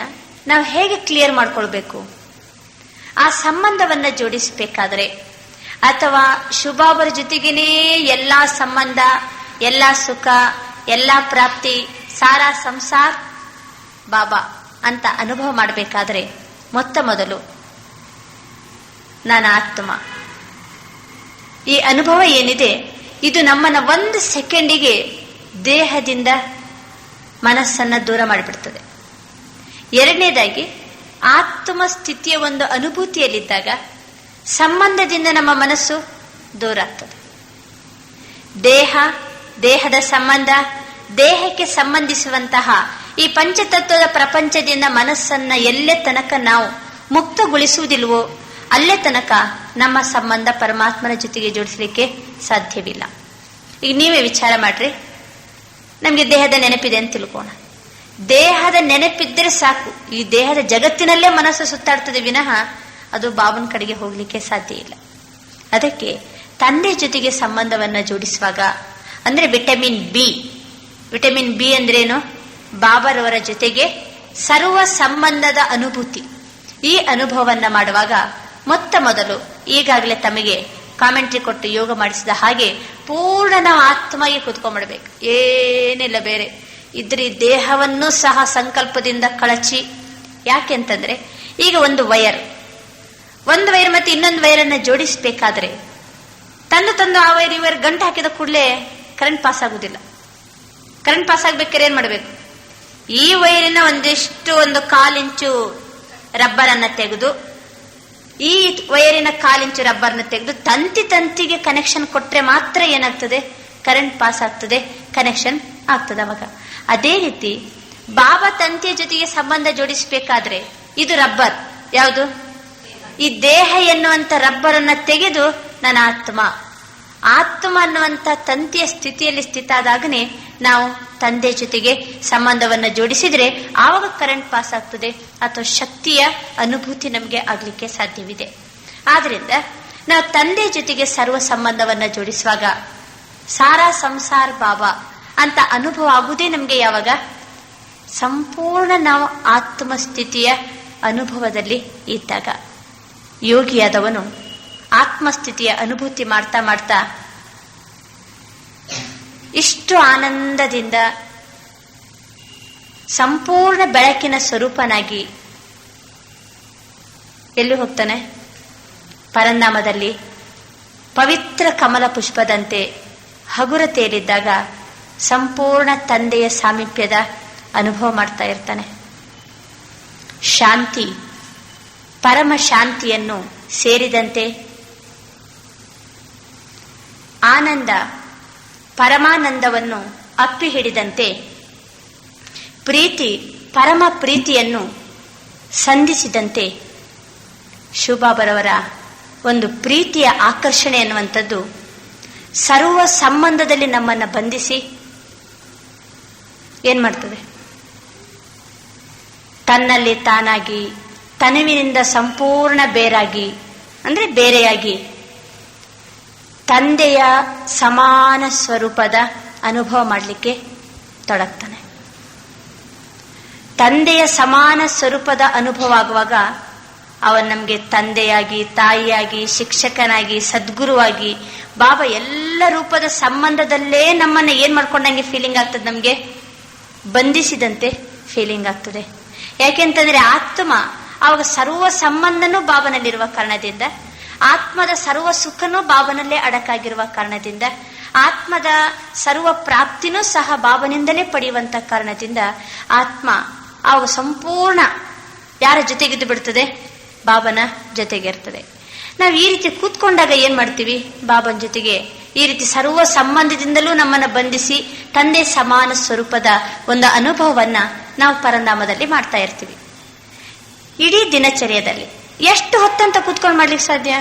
ನಾವು ಹೇಗೆ ಕ್ಲಿಯರ್ ಮಾಡ್ಕೊಳ್ಬೇಕು? ಆ ಸಂಬಂಧವನ್ನ ಜೋಡಿಸಬೇಕಾದ್ರೆ, ಅಥವಾ ಶುಭಾಬರ ಜೊತೆಗೇನೆ ಎಲ್ಲಾ ಸಂಬಂಧ, ಎಲ್ಲಾ ಸುಖ, ಎಲ್ಲಾ ಪ್ರಾಪ್ತಿ, ಸಾರಾ ಸಂಸಾರ ಬಾಬಾ ಅಂತ ಅನುಭವ ಮಾಡಬೇಕಾದ್ರೆ ಮೊತ್ತ ಮೊದಲು ನಾನು ಆತ್ಮ. ಈ ಅನುಭವ ಏನಿದೆ ಇದು ನಮ್ಮನ್ನ 1 ಸೆಕೆಂಡಿಗೆ ದೇಹದಿಂದ ಮನಸ್ಸನ್ನ ದೂರ ಮಾಡಿಬಿಡ್ತದೆ. ಎರಡನೇದಾಗಿ ಆತ್ಮ ಸ್ಥಿತಿಯ ಒಂದು ಅನುಭೂತಿಯಲ್ಲಿದ್ದಾಗ ಸಂಬಂಧದಿಂದ ನಮ್ಮ ಮನಸ್ಸು ದೂರ ಆಗ್ತದೆ. ದೇಹದ ಸಂಬಂಧ, ದೇಹಕ್ಕೆ ಸಂಬಂಧಿಸುವಂತಹ ಈ ಪಂಚತತ್ವದ ಪ್ರಪಂಚದಿಂದ ಮನಸ್ಸನ್ನ ಎಲ್ಲೇ ತನಕ ನಾವು ಮುಕ್ತಗೊಳಿಸುವುದಿಲ್ವೋ ಅಲ್ಲೇ ತನಕ ನಮ್ಮ ಸಂಬಂಧ ಪರಮಾತ್ಮನ ಜೊತೆಗೆ ಜೋಡಿಸಲಿಕ್ಕೆ ಸಾಧ್ಯವಿಲ್ಲ. ಈಗ ನೀವೇ ವಿಚಾರ ಮಾಡ್ರಿ, ನಮಗೆ ದೇಹದ ನೆನಪಿದೆ ಅಂತ ತಿಳ್ಕೋಣ. ದೇಹದ ನೆನಪಿದ್ದರೆ ಸಾಕು, ಈ ದೇಹದ ಜಗತ್ತಿನಲ್ಲೇ ಮನಸ್ಸು ಸುತ್ತಾಡ್ತದೆ ವಿನಃ ಅದು ಬಾಬನ ಕಡೆಗೆ ಹೋಗ್ಲಿಕ್ಕೆ ಸಾಧ್ಯ ಇಲ್ಲ. ಅದಕ್ಕೆ ತಂದೆ ಜೊತೆಗೆ ಸಂಬಂಧವನ್ನ ಜೋಡಿಸುವಾಗ, ಅಂದ್ರೆ ವಿಟಮಿನ್ ಬಿ ಅಂದ್ರೇನು? ಬಾಬರವರ ಜೊತೆಗೆ ಸರ್ವ ಸಂಬಂಧದ ಅನುಭೂತಿ. ಈ ಅನುಭವವನ್ನ ಮಾಡುವಾಗ ಮೊತ್ತ ಮೊದಲು ಈಗಾಗಲೇ ತಮಗೆ ಕಾಮೆಂಟ್ರಿ ಕೊಟ್ಟು ಯೋಗ ಮಾಡಿಸಿದ ಹಾಗೆ ಪೂರ್ಣ ನಾವು ಆತ್ಮಗೆ ಕೂತ್ಕೊಂಡ್ಬಿಡ್ಬೇಕು, ಏನಿಲ್ಲ ಬೇರೆ ಇದ್ರಿ ದೇಹವನ್ನು ಸಹ ಸಂಕಲ್ಪದಿಂದ ಕಳಚಿ. ಯಾಕೆಂತಂದ್ರೆ ಈಗ ಒಂದು ವೈರ್ ಮತ್ತೆ ಇನ್ನೊಂದು ವೈರನ್ನ ಜೋಡಿಸಬೇಕಾದ್ರೆ ತಂದು ಆ ವೈರ್ ಗಂಟು ಹಾಕಿದ ಕೂಡಲೇ ಕರೆಂಟ್ ಪಾಸ್ ಆಗುದಿಲ್ಲ. ಕರೆಂಟ್ ಪಾಸ್ ಆಗ್ಬೇಕಾದ್ರೆ ಏನ್ ಮಾಡಬೇಕು? ಈ ವೈರಿನ ಒಂದು 1/4 ಇಂಚು ರಬ್ಬರ್ ಅನ್ನ ತೆಗೆದು, ಈ ವೈರಿನ 1/4 ಇಂಚು ರಬ್ಬರ್ನ ತೆಗೆದು ತಂತಿಗೆ ಕನೆಕ್ಷನ್ ಕೊಟ್ರೆ ಮಾತ್ರ ಏನಾಗ್ತದೆ? ಕರೆಂಟ್ ಪಾಸ್ ಆಗ್ತದೆ, ಕನೆಕ್ಷನ್ ಆಗ್ತದೆ ಅವಾಗ. ಅದೇ ರೀತಿ ಬಾಬಾ ತಂತಿಯ ಜೊತೆಗೆ ಸಂಬಂಧ ಜೋಡಿಸಬೇಕಾದ್ರೆ ಇದು ರಬ್ಬರ್ ಯಾವುದು? ಈ ದೇಹ ಎನ್ನುವಂತ ರಬ್ಬರ್ ಅನ್ನ ತೆಗೆದು ನನ್ನ ಆತ್ಮ ಅನ್ನುವಂತ ತಂತಿಯ ಸ್ಥಿತಿಯಲ್ಲಿ ಸ್ಥಿತ ಆದಾಗನೇ ನಾವು ತಂದೆ ಜೊತೆಗೆ ಸಂಬಂಧವನ್ನ ಜೋಡಿಸಿದ್ರೆ ಆವಾಗ ಕರೆಂಟ್ ಪಾಸ್ ಆಗ್ತದೆ, ಅಥವಾ ಶಕ್ತಿಯ ಅನುಭೂತಿ ನಮಗೆ ಆಗ್ಲಿಕ್ಕೆ ಸಾಧ್ಯವಿದೆ. ಆದ್ರಿಂದ ನಾವು ತಂದೆ ಜೊತೆಗೆ ಸರ್ವ ಸಂಬಂಧವನ್ನ ಜೋಡಿಸುವಾಗ ಸಾರಾ ಸಂಸಾರ ಬಾಬಾ ಅಂತ ಅನುಭವ ಆಗುವುದೇ ನಮ್ಗೆ ಯಾವಾಗ? ಸಂಪೂರ್ಣ ನಾವು ಆತ್ಮಸ್ಥಿತಿಯ ಅನುಭವದಲ್ಲಿ ಇದ್ದಾಗ. ಯೋಗಿಯಾದವನು ಆತ್ಮಸ್ಥಿತಿಯ ಅನುಭೂತಿ ಮಾಡ್ತಾ ಮಾಡ್ತಾ ಇಷ್ಟು ಆನಂದದಿಂದ ಸಂಪೂರ್ಣ ಬೆಳಕಿನ ಸ್ವರೂಪನಾಗಿ ಎಲ್ಲಿ ಹೋಗ್ತಾನೆ? ಪರಂಧಾಮದಲ್ಲಿ ಪವಿತ್ರ ಕಮಲ ಪುಷ್ಪದಂತೆ ಹಗುರತೆಯಲ್ಲಿದ್ದಾಗ ಸಂಪೂರ್ಣ ತಂದೆಯ ಸಾಮೀಪ್ಯದ ಅನುಭವ ಮಾಡ್ತಾ ಇರ್ತಾನೆ. ಶಾಂತಿ, ಪರಮ ಶಾಂತಿಯನ್ನು ಸೇರಿದಂತೆ ಆನಂದ, ಪರಮಾನಂದವನ್ನು ಅಪ್ಪಿ ಹಿಡಿದಂತೆ ಪ್ರೀತಿ, ಪರಮ ಪ್ರೀತಿಯನ್ನು ಸಂಧಿಸಿದಂತೆ ಶಿವಬಾಬರವರ ಒಂದು ಪ್ರೀತಿಯ ಆಕರ್ಷಣೆ ಅನ್ನುವಂಥದ್ದು ಸರ್ವ ಸಂಬಂಧದಲ್ಲಿ ನಮ್ಮನ್ನು ಬಂಧಿಸಿ ಏನ್ ಮಾಡ್ತದೆ? ತನ್ನಲ್ಲಿ ತಾನಾಗಿ ತನುವಿನಿಂದ ಸಂಪೂರ್ಣ ಬೇರಾಗಿ, ಅಂದ್ರೆ ಬೇರೆಯಾಗಿ, ತಂದೆಯ ಸಮಾನ ಸ್ವರೂಪದ ಅನುಭವ ಮಾಡಲಿಕ್ಕೆ ತೊಡಗ್ತಾನೆ. ತಂದೆಯ ಸಮಾನ ಸ್ವರೂಪದ ಅನುಭವ ಆಗುವಾಗ ಅವನು ನಮಗೆ ತಂದೆಯಾಗಿ, ತಾಯಿಯಾಗಿ, ಶಿಕ್ಷಕನಾಗಿ, ಸದ್ಗುರುವಾಗಿ, ಬಾಬಾ ಎಲ್ಲ ರೂಪದ ಸಂಬಂಧದಲ್ಲೇ ನಮ್ಮನ್ನ ಏನ್ ಮಾಡ್ಕೊಂಡಂಗೆ ಫೀಲಿಂಗ್ ಆಗ್ತದೆ, ನಮ್ಗೆ ಬಂಧಿಸಿದಂತೆ ಫೀಲಿಂಗ್ ಆಗ್ತದೆ. ಯಾಕೆಂತಂದ್ರೆ ಆತ್ಮ ಅವಾಗ ಸರ್ವ ಸಂಬಂಧನೂ ಬಾಬನಲ್ಲಿರುವ ಕಾರಣದಿಂದ, ಆತ್ಮದ ಸರ್ವ ಸುಖನೂ ಬಾಬನಲ್ಲೇ ಅಡಕಾಗಿರುವ ಕಾರಣದಿಂದ, ಆತ್ಮದ ಸರ್ವ ಪ್ರಾಪ್ತಿನೂ ಸಹ ಬಾಬನಿಂದಲೇ ಪಡೆಯುವಂತ ಕಾರಣದಿಂದ ಆತ್ಮ ಅವಾಗ ಸಂಪೂರ್ಣ ಯಾರ ಜೊತೆಗಿದ್ದು ಬಿಡ್ತದೆ? ಬಾಬನ ಜೊತೆಗೆ ಇರ್ತದೆ. ನಾವು ಈ ರೀತಿ ಕೂತ್ಕೊಂಡಾಗ ಏನ್ ಮಾಡ್ತೀವಿ? ಬಾಬನ ಜೊತೆಗೆ ಈ ರೀತಿ ಸರ್ವ ಸಂಬಂಧದಿಂದಲೂ ನಮ್ಮನ್ನ ಬಂಧಿಸಿ ತಂದೆ ಸಮಾನ ಸ್ವರೂಪದ ಒಂದು ಅನುಭವವನ್ನ ನಾವು ಪರಂಧಾಮದಲ್ಲಿ ಮಾಡ್ತಾ ಇರ್ತೀವಿ. ಇಡೀ ದಿನಚರ್ಯದಲ್ಲಿ ಎಷ್ಟು ಹೊತ್ತಂತ ಕೂತ್ಕೊಂಡು ಮಾಡ್ಲಿಕ್ಕೆ ಸಾಧ್ಯ?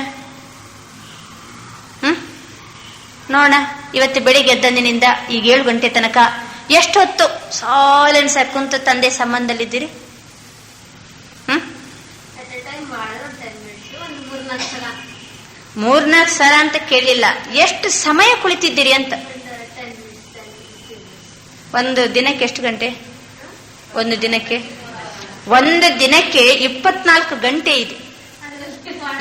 ನೋಡ, ಇವತ್ತು ಬೆಳಿಗ್ಗೆ ಎದ್ದಂದಿನಿಂದ ಈಗ 7 ಗಂಟೆ ತನಕ ಎಷ್ಟು ಹೊತ್ತು ಸೈಲೆನ್ಸ್ ಆಗಿ ಕುಂತು ತಂದೆ ಸಂಬಂಧದಲ್ಲಿದ್ದೀರಿ? 3-4 ಸಲ ಅಂತ ಕೇಳಿಲ್ಲ, ಎಷ್ಟು ಸಮಯ ಕುಳಿತಿದ್ದೀರಿ ಅಂತ. ಒಂದು ದಿನಕ್ಕೆ ಎಷ್ಟು ಗಂಟೆ? ಒಂದು ದಿನಕ್ಕೆ 24 ಗಂಟೆ ಇದೆ.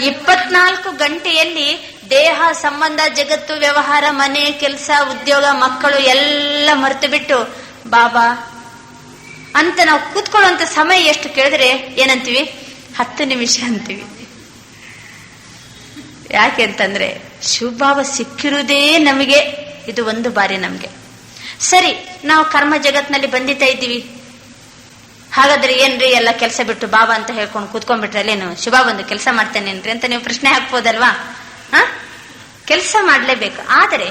24 ಗಂಟೆಯಲ್ಲಿ ದೇಹ, ಸಂಬಂಧ, ಜಗತ್ತು, ವ್ಯವಹಾರ, ಮನೆ, ಕೆಲಸ, ಉದ್ಯೋಗ, ಮಕ್ಕಳು ಎಲ್ಲ ಮರೆತು ಬಿಟ್ಟು ಬಾಬಾ ಅಂತ ನಾವು ಕೂತ್ಕೊಳ್ಳುವಂತ ಸಮಯ ಎಷ್ಟು ಕೇಳಿದ್ರೆ ಏನಂತೀವಿ? 10 ನಿಮಿಷ ಅಂತೀವಿ. ಯಾಕೆ ಅಂತಂದ್ರೆ ಶಿವಬಾಬಾ ಸಿಕ್ಕಿರುವುದೇ ನಮಗೆ ಇದು ಒಂದು ಬಾರಿ. ನಮ್ಗೆ ಸರಿ, ನಾವು ಕರ್ಮ ಜಗತ್ನಲ್ಲಿ ಬಂದಿತಾ ಇದ್ದೀವಿ, ಹಾಗಾದ್ರೆ ಏನ್ರಿ ಎಲ್ಲ ಕೆಲಸ ಬಿಟ್ಟು ಬಾಬಾ ಅಂತ ಹೇಳ್ಕೊಂಡು ಕೂತ್ಕೊಂಡ್ಬಿಟ್ರೆ ಅಲ್ಲೇನು ಶಿವಬಾಬಾ ಒಂದು ಕೆಲಸ ಮಾಡ್ತೇನೇನ್ರಿ ಅಂತ ನೀವು ಪ್ರಶ್ನೆ ಹಾಕ್ಬೋದಲ್ವಾ? ಕೆಲಸ ಮಾಡ್ಲೇಬೇಕು. ಆದರೆ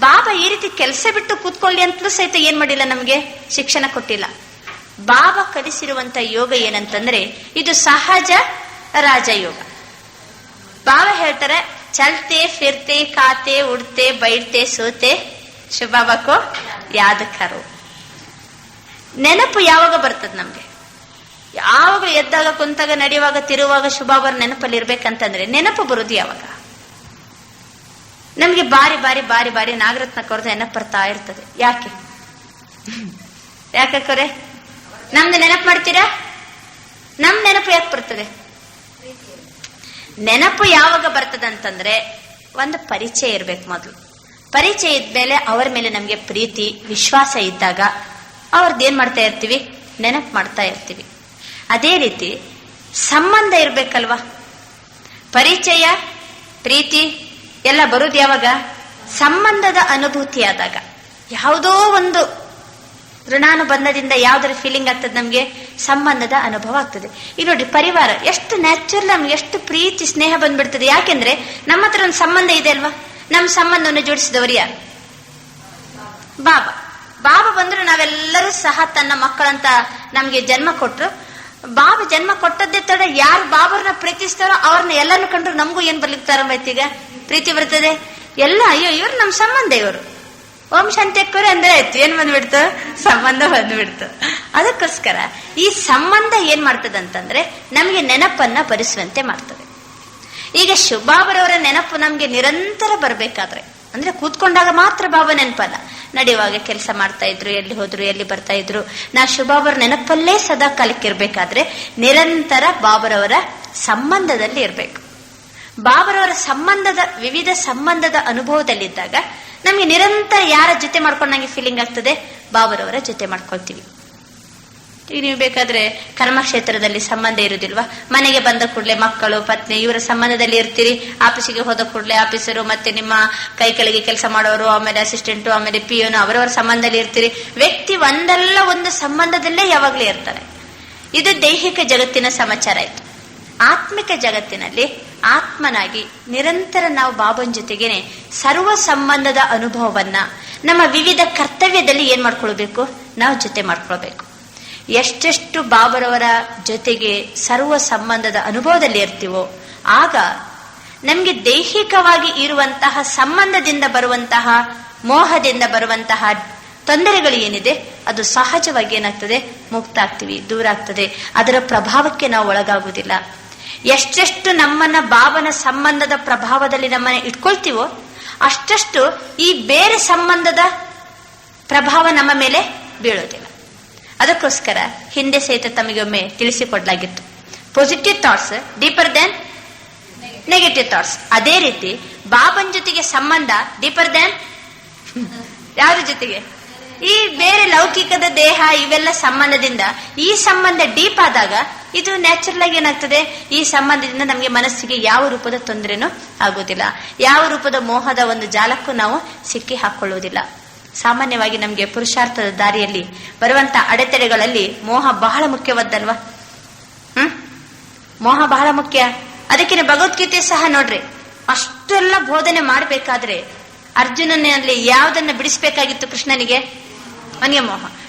ಬಾಬಾ ಈ ರೀತಿ ಕೆಲಸ ಬಿಟ್ಟು ಕೂತ್ಕೊಳ್ಳಿ ಅಂತಲೂ ಸಹಿತ ಏನ್ ಮಾಡಿಲ್ಲ, ನಮ್ಗೆ ಶಿಕ್ಷಣ ಕೊಟ್ಟಿಲ್ಲ. ಬಾಬಾ ಕಲಿಸಿರುವಂತ ಯೋಗ ಏನಂತಂದ್ರೆ ಇದು ಸಹಜ ರಾಜಯೋಗ. ಬಾಬಾ ಹೇಳ್ತಾರೆ, ಚಲ್ತೆ ಫಿರ್ತೆ ಖಾತೆ ಉಡ್ತೆ ಬೈಡ್ತೆ ಸೋತೆ ಶಿವಬಾಬಾಕೋ ಯಾದ ಕರೋ. ನೆನಪು ಯಾವಾಗ ಬರ್ತದ ನಮ್ಗೆ? ಯಾವಾಗ ಎದ್ದಾಗ, ಕುಂತಾಗ, ನಡೆಯುವಾಗ, ತಿರುವಾಗ ಶಿವಬಾಬಾರ ನೆನಪಲ್ಲಿ ಇರ್ಬೇಕಂತಂದ್ರೆ ನೆನಪು ಬರುದು ಯಾವಾಗ? ನಮ್ಗೆ ಬಾರಿ ಬಾರಿ ಬಾರಿ ಬಾರಿ ನಾಗರತ್ನ ಕೊರತ ನೆನಪು ಬರ್ತಾ ಇರ್ತದೆ. ಯಾಕೆ? ಯಾಕೆ ನಮ್ದು ನೆನಪು ಮಾಡ್ತೀರಾ? ನಮ್ ನೆನಪು ಯಾಕೆ ಬರ್ತದೆ? ನೆನಪು ಯಾವಾಗ ಬರ್ತದಂತಂದ್ರೆ ಒಂದು ಪರಿಚಯ ಇರ್ಬೇಕು. ಮೊದಲು ಪರಿಚಯ ಇದ್ಮೇಲೆ ಅವರ ಮೇಲೆ ನಮ್ಗೆ ಪ್ರೀತಿ ವಿಶ್ವಾಸ ಇದ್ದಾಗ ಅವ್ರದ್ದೇನ್ ಮಾಡ್ತಾ ಇರ್ತೀವಿ? ನೆನಪು ಮಾಡ್ತಾ ಇರ್ತೀವಿ. ಅದೇ ರೀತಿ ಸಂಬಂಧ ಇರ್ಬೇಕಲ್ವಾ? ಪರಿಚಯ, ಪ್ರೀತಿ ಎಲ್ಲ ಬರುದು ಯಾವಾಗ? ಸಂಬಂಧದ ಅನುಭೂತಿ ಆದಾಗ. ಯಾವುದೋ ಒಂದು ಋಣಾನುಬಂಧದಿಂದ ಯಾವ್ದಾರ ಫೀಲಿಂಗ್ ಆಗ್ತದೆ ನಮ್ಗೆ? ಸಂಬಂಧದ ಅನುಭವ ಆಗ್ತದೆ. ಈಗ ನೋಡಿ, ಪರಿವಾರ ಎಷ್ಟು ನ್ಯಾಚುರಲ್, ನಮ್ಗೆ ಎಷ್ಟು ಪ್ರೀತಿ ಸ್ನೇಹ ಬಂದ್ಬಿಡ್ತದೆ. ಯಾಕೆಂದ್ರೆ ನಮ್ಮ ಹತ್ರ ಒಂದು ಸಂಬಂಧ ಇದೆ ಅಲ್ವಾ? ನಮ್ಮ ಸಂಬಂಧವನ್ನು ಜೋಡಿಸಿದವರು ಯಾರು? ಬಾಬಾ. ಬಾಬಾ ಬಂದ್ರು ನಾವೆಲ್ಲರೂ ಸಹ ತನ್ನ ಮಕ್ಕಳಂತ ನಮ್ಗೆ ಜನ್ಮ ಕೊಟ್ರು. ಬಾಬಾ ಜನ್ಮ ಕೊಟ್ಟದ್ದೇ ತಡ ಯಾರು ಬಾಬರನ್ನ ಪ್ರೀತಿಸ್ತಾರೋ ಅವ್ರನ್ನ ಎಲ್ಲರನ್ನು ಕಂಡ್ರು ನಮಗೂ ಏನ್ ಬರ್ಲಿಕ್ಕೆ ಪ್ರಾರಂಭ ಆಯ್ತು? ಈಗ ಪ್ರೀತಿ ಬರ್ತದೆ ಎಲ್ಲ. ಅಯ್ಯೋ, ಇವ್ರು ನಮ್ ಸಂಬಂಧ, ಇವರು ಓಂ ಶಾಂತಿ ಅಕ್ಕವ್ರೆ ಅಂದ್ರೆ ಆಯ್ತು. ಏನ್ ಬಂದ್ಬಿಡ್ತು? ಸಂಬಂಧ ಬಂದ್ಬಿಡ್ತು. ಅದಕ್ಕೋಸ್ಕರ ಈ ಸಂಬಂಧ ಏನ್ ಮಾಡ್ತದಂತಂದ್ರೆ ನಮ್ಗೆ ನೆನಪನ್ನ ಭರಿಸುವಂತೆ ಮಾಡ್ತದೆ. ಈಗ ಶಿವಬಾಬರವರ ನೆನಪು ನಮ್ಗೆ ನಿರಂತರ ಬರ್ಬೇಕಾದ್ರೆ, ಅಂದ್ರೆ ಕೂತ್ಕೊಂಡಾಗ ಮಾತ್ರ ಬಾಬಾ ನೆನಪಲ್ಲ, ನಡೆಯುವಾಗ ಕೆಲಸ ಮಾಡ್ತಾ ಇದ್ರು, ಎಲ್ಲಿ ಹೋದ್ರು, ಎಲ್ಲಿ ಬರ್ತಾ ಇದ್ರು, ನಾ ಶಿವಬಾಬರ ನೆನಪಲ್ಲೇ ಸದಾ ಕಾಲಕ್ಕಿರ್ಬೇಕಾದ್ರೆ ನಿರಂತರ ಬಾಬರವರ ಸಂಬಂಧದಲ್ಲಿ ಇರ್ಬೇಕು. ಬಾಬರವರ ಸಂಬಂಧದ ವಿವಿಧ ಸಂಬಂಧದ ಅನುಭವದಲ್ಲಿದ್ದಾಗ ನಮ್ಗೆ ನಿರಂತರ ಯಾರ ಜೊತೆ ಮಾಡ್ಕೊಂಡಂಗೆ ಫೀಲಿಂಗ್ ಆಗ್ತದೆ? ಬಾಬರವರ ಜೊತೆ ಮಾಡ್ಕೊಳ್ತೀವಿ. ಈಗ ನೀವು ಬೇಕಾದ್ರೆ ಕರ್ಮಕ್ಷೇತ್ರದಲ್ಲಿ ಸಂಬಂಧ ಇರುವುದಿಲ್ವಾ? ಮನೆಗೆ ಬಂದ ಕೂಡಲೇ ಮಕ್ಕಳು, ಪತ್ನಿ ಇವರ ಸಂಬಂಧದಲ್ಲಿ ಇರ್ತೀರಿ. ಆಫೀಸಿಗೆ ಹೋದ ಕೂಡಲೇ ಆಫೀಸರು, ಮತ್ತೆ ನಿಮ್ಮ ಕೈ ಕೆಳಗೆ ಕೆಲಸ ಮಾಡೋರು, ಆಮೇಲೆ ಅಸಿಸ್ಟೆಂಟು, ಆಮೇಲೆ ಪಿಯೋನು, ಅವರವರ ಸಂಬಂಧದಲ್ಲಿ ಇರ್ತೀರಿ. ವ್ಯಕ್ತಿ ಒಂದಲ್ಲ ಒಂದು ಸಂಬಂಧದಲ್ಲೇ ಯಾವಾಗ್ಲೂ ಇರ್ತಾರೆ. ಇದು ದೈಹಿಕ ಜಗತ್ತಿನ ಸಮಾಚಾರ ಆಯ್ತು. ಆತ್ಮಿಕ ಜಗತ್ತಿನಲ್ಲಿ ಆತ್ಮನಾಗಿ ನಿರಂತರ ನಾವು ಬಾಬನ ಜೊತೆಗೇನೆ ಸರ್ವ ಸಂಬಂಧದ ಅನುಭವವನ್ನ ನಮ್ಮ ವಿವಿಧ ಕರ್ತವ್ಯದಲ್ಲಿ ಏನ್ ಮಾಡ್ಕೊಳ್ಬೇಕು? ನಾವು ಜೊತೆ ಮಾಡ್ಕೊಳ್ಬೇಕು. ಎಷ್ಟೆಷ್ಟು ಬಾಬರವರ ಜೊತೆಗೆ ಸರ್ವ ಸಂಬಂಧದ ಅನುಭವದಲ್ಲಿ ಇರ್ತೀವೋ ಆಗ ನಮಗೆ ದೈಹಿಕವಾಗಿ ಇರುವಂತಹ ಸಂಬಂಧದಿಂದ ಬರುವಂತಹ ಮೋಹದಿಂದ ಬರುವಂತಹ ತೊಂದರೆಗಳು ಏನಿದೆ ಅದು ಸಹಜವಾಗಿ ಏನಾಗ್ತದೆ, ಮುಕ್ತ ಆಗ್ತೀವಿ, ದೂರ ಆಗ್ತದೆ. ಅದರ ಪ್ರಭಾವಕ್ಕೆ ನಾವು ಒಳಗಾಗುವುದಿಲ್ಲ. ಎಷ್ಟೆಷ್ಟು ನಮ್ಮನ್ನ ಬಾಬನ ಸಂಬಂಧದ ಪ್ರಭಾವದಲ್ಲಿ ನಮ್ಮನ್ನ ಇಟ್ಕೊಳ್ತೀವೋ ಅಷ್ಟಷ್ಟು ಈ ಬೇರೆ ಸಂಬಂಧದ ಪ್ರಭಾವ ನಮ್ಮ ಮೇಲೆ ಬೀಳೋದಿಲ್ಲ. ಅದಕ್ಕೋಸ್ಕರ ಹಿಂದೆ ಸಹಿತ ತಮಗೊಮ್ಮೆ ತಿಳಿಸಿಕೊಡ್ಲಾಗಿತ್ತು, positive thoughts deeper than negative thoughts. ಅದೇ ರೀತಿ ಬಾಬನ್ ಜೊತೆಗೆ ಸಂಬಂಧ ಡೀಪರ್ ದೆನ್ ಯಾರ ಜೊತೆಗೆ, ಈ ಬೇರೆ ಲೌಕಿಕದ ದೇಹ ಇವೆಲ್ಲ ಸಂಬಂಧದಿಂದ ಈ ಸಂಬಂಧ ಡೀಪ್ ಆದಾಗ ಇದು ನ್ಯಾಚುರಲ್ ಆಗಿ ಏನಾಗ್ತದೆ, ಈ ಸಂಬಂಧದಿಂದ ನಮಗೆ ಮನಸ್ಸಿಗೆ ಯಾವ ರೂಪದ ತೊಂದರೆನೂ ಆಗುವುದಿಲ್ಲ, ಯಾವ ರೂಪದ ಮೋಹದ ಒಂದು ಜಾಲಕ್ಕೂ ನಾವು ಸಿಕ್ಕಿ ಹಾಕೊಳ್ಳುವುದಿಲ್ಲ. ಸಾಮಾನ್ಯವಾಗಿ ನಮಗೆ ಪುರುಷಾರ್ಥದ ದಾರಿಯಲ್ಲಿ ಬರುವಂತ ಅಡೆತಡೆಗಳಲ್ಲಿ ಮೋಹ ಬಹಳ ಮುಖ್ಯವಾದ್ದಲ್ವಾ? ಮೋಹ ಬಹಳ ಮುಖ್ಯ. ಅದಕ್ಕೆ ಭಗವದ್ಗೀತೆ ಸಹ ನೋಡ್ರಿ, ಅಷ್ಟೆಲ್ಲ ಬೋಧನೆ ಮಾಡಬೇಕಾದ್ರೆ ಅರ್ಜುನನಲ್ಲಿ ಯಾವ್ದನ್ನ ಬಿಡಿಸ್ಬೇಕಾಗಿತ್ತು ಕೃಷ್ಣನಿಗೆ? ಅವನಿಗೆ ಮೋಹ.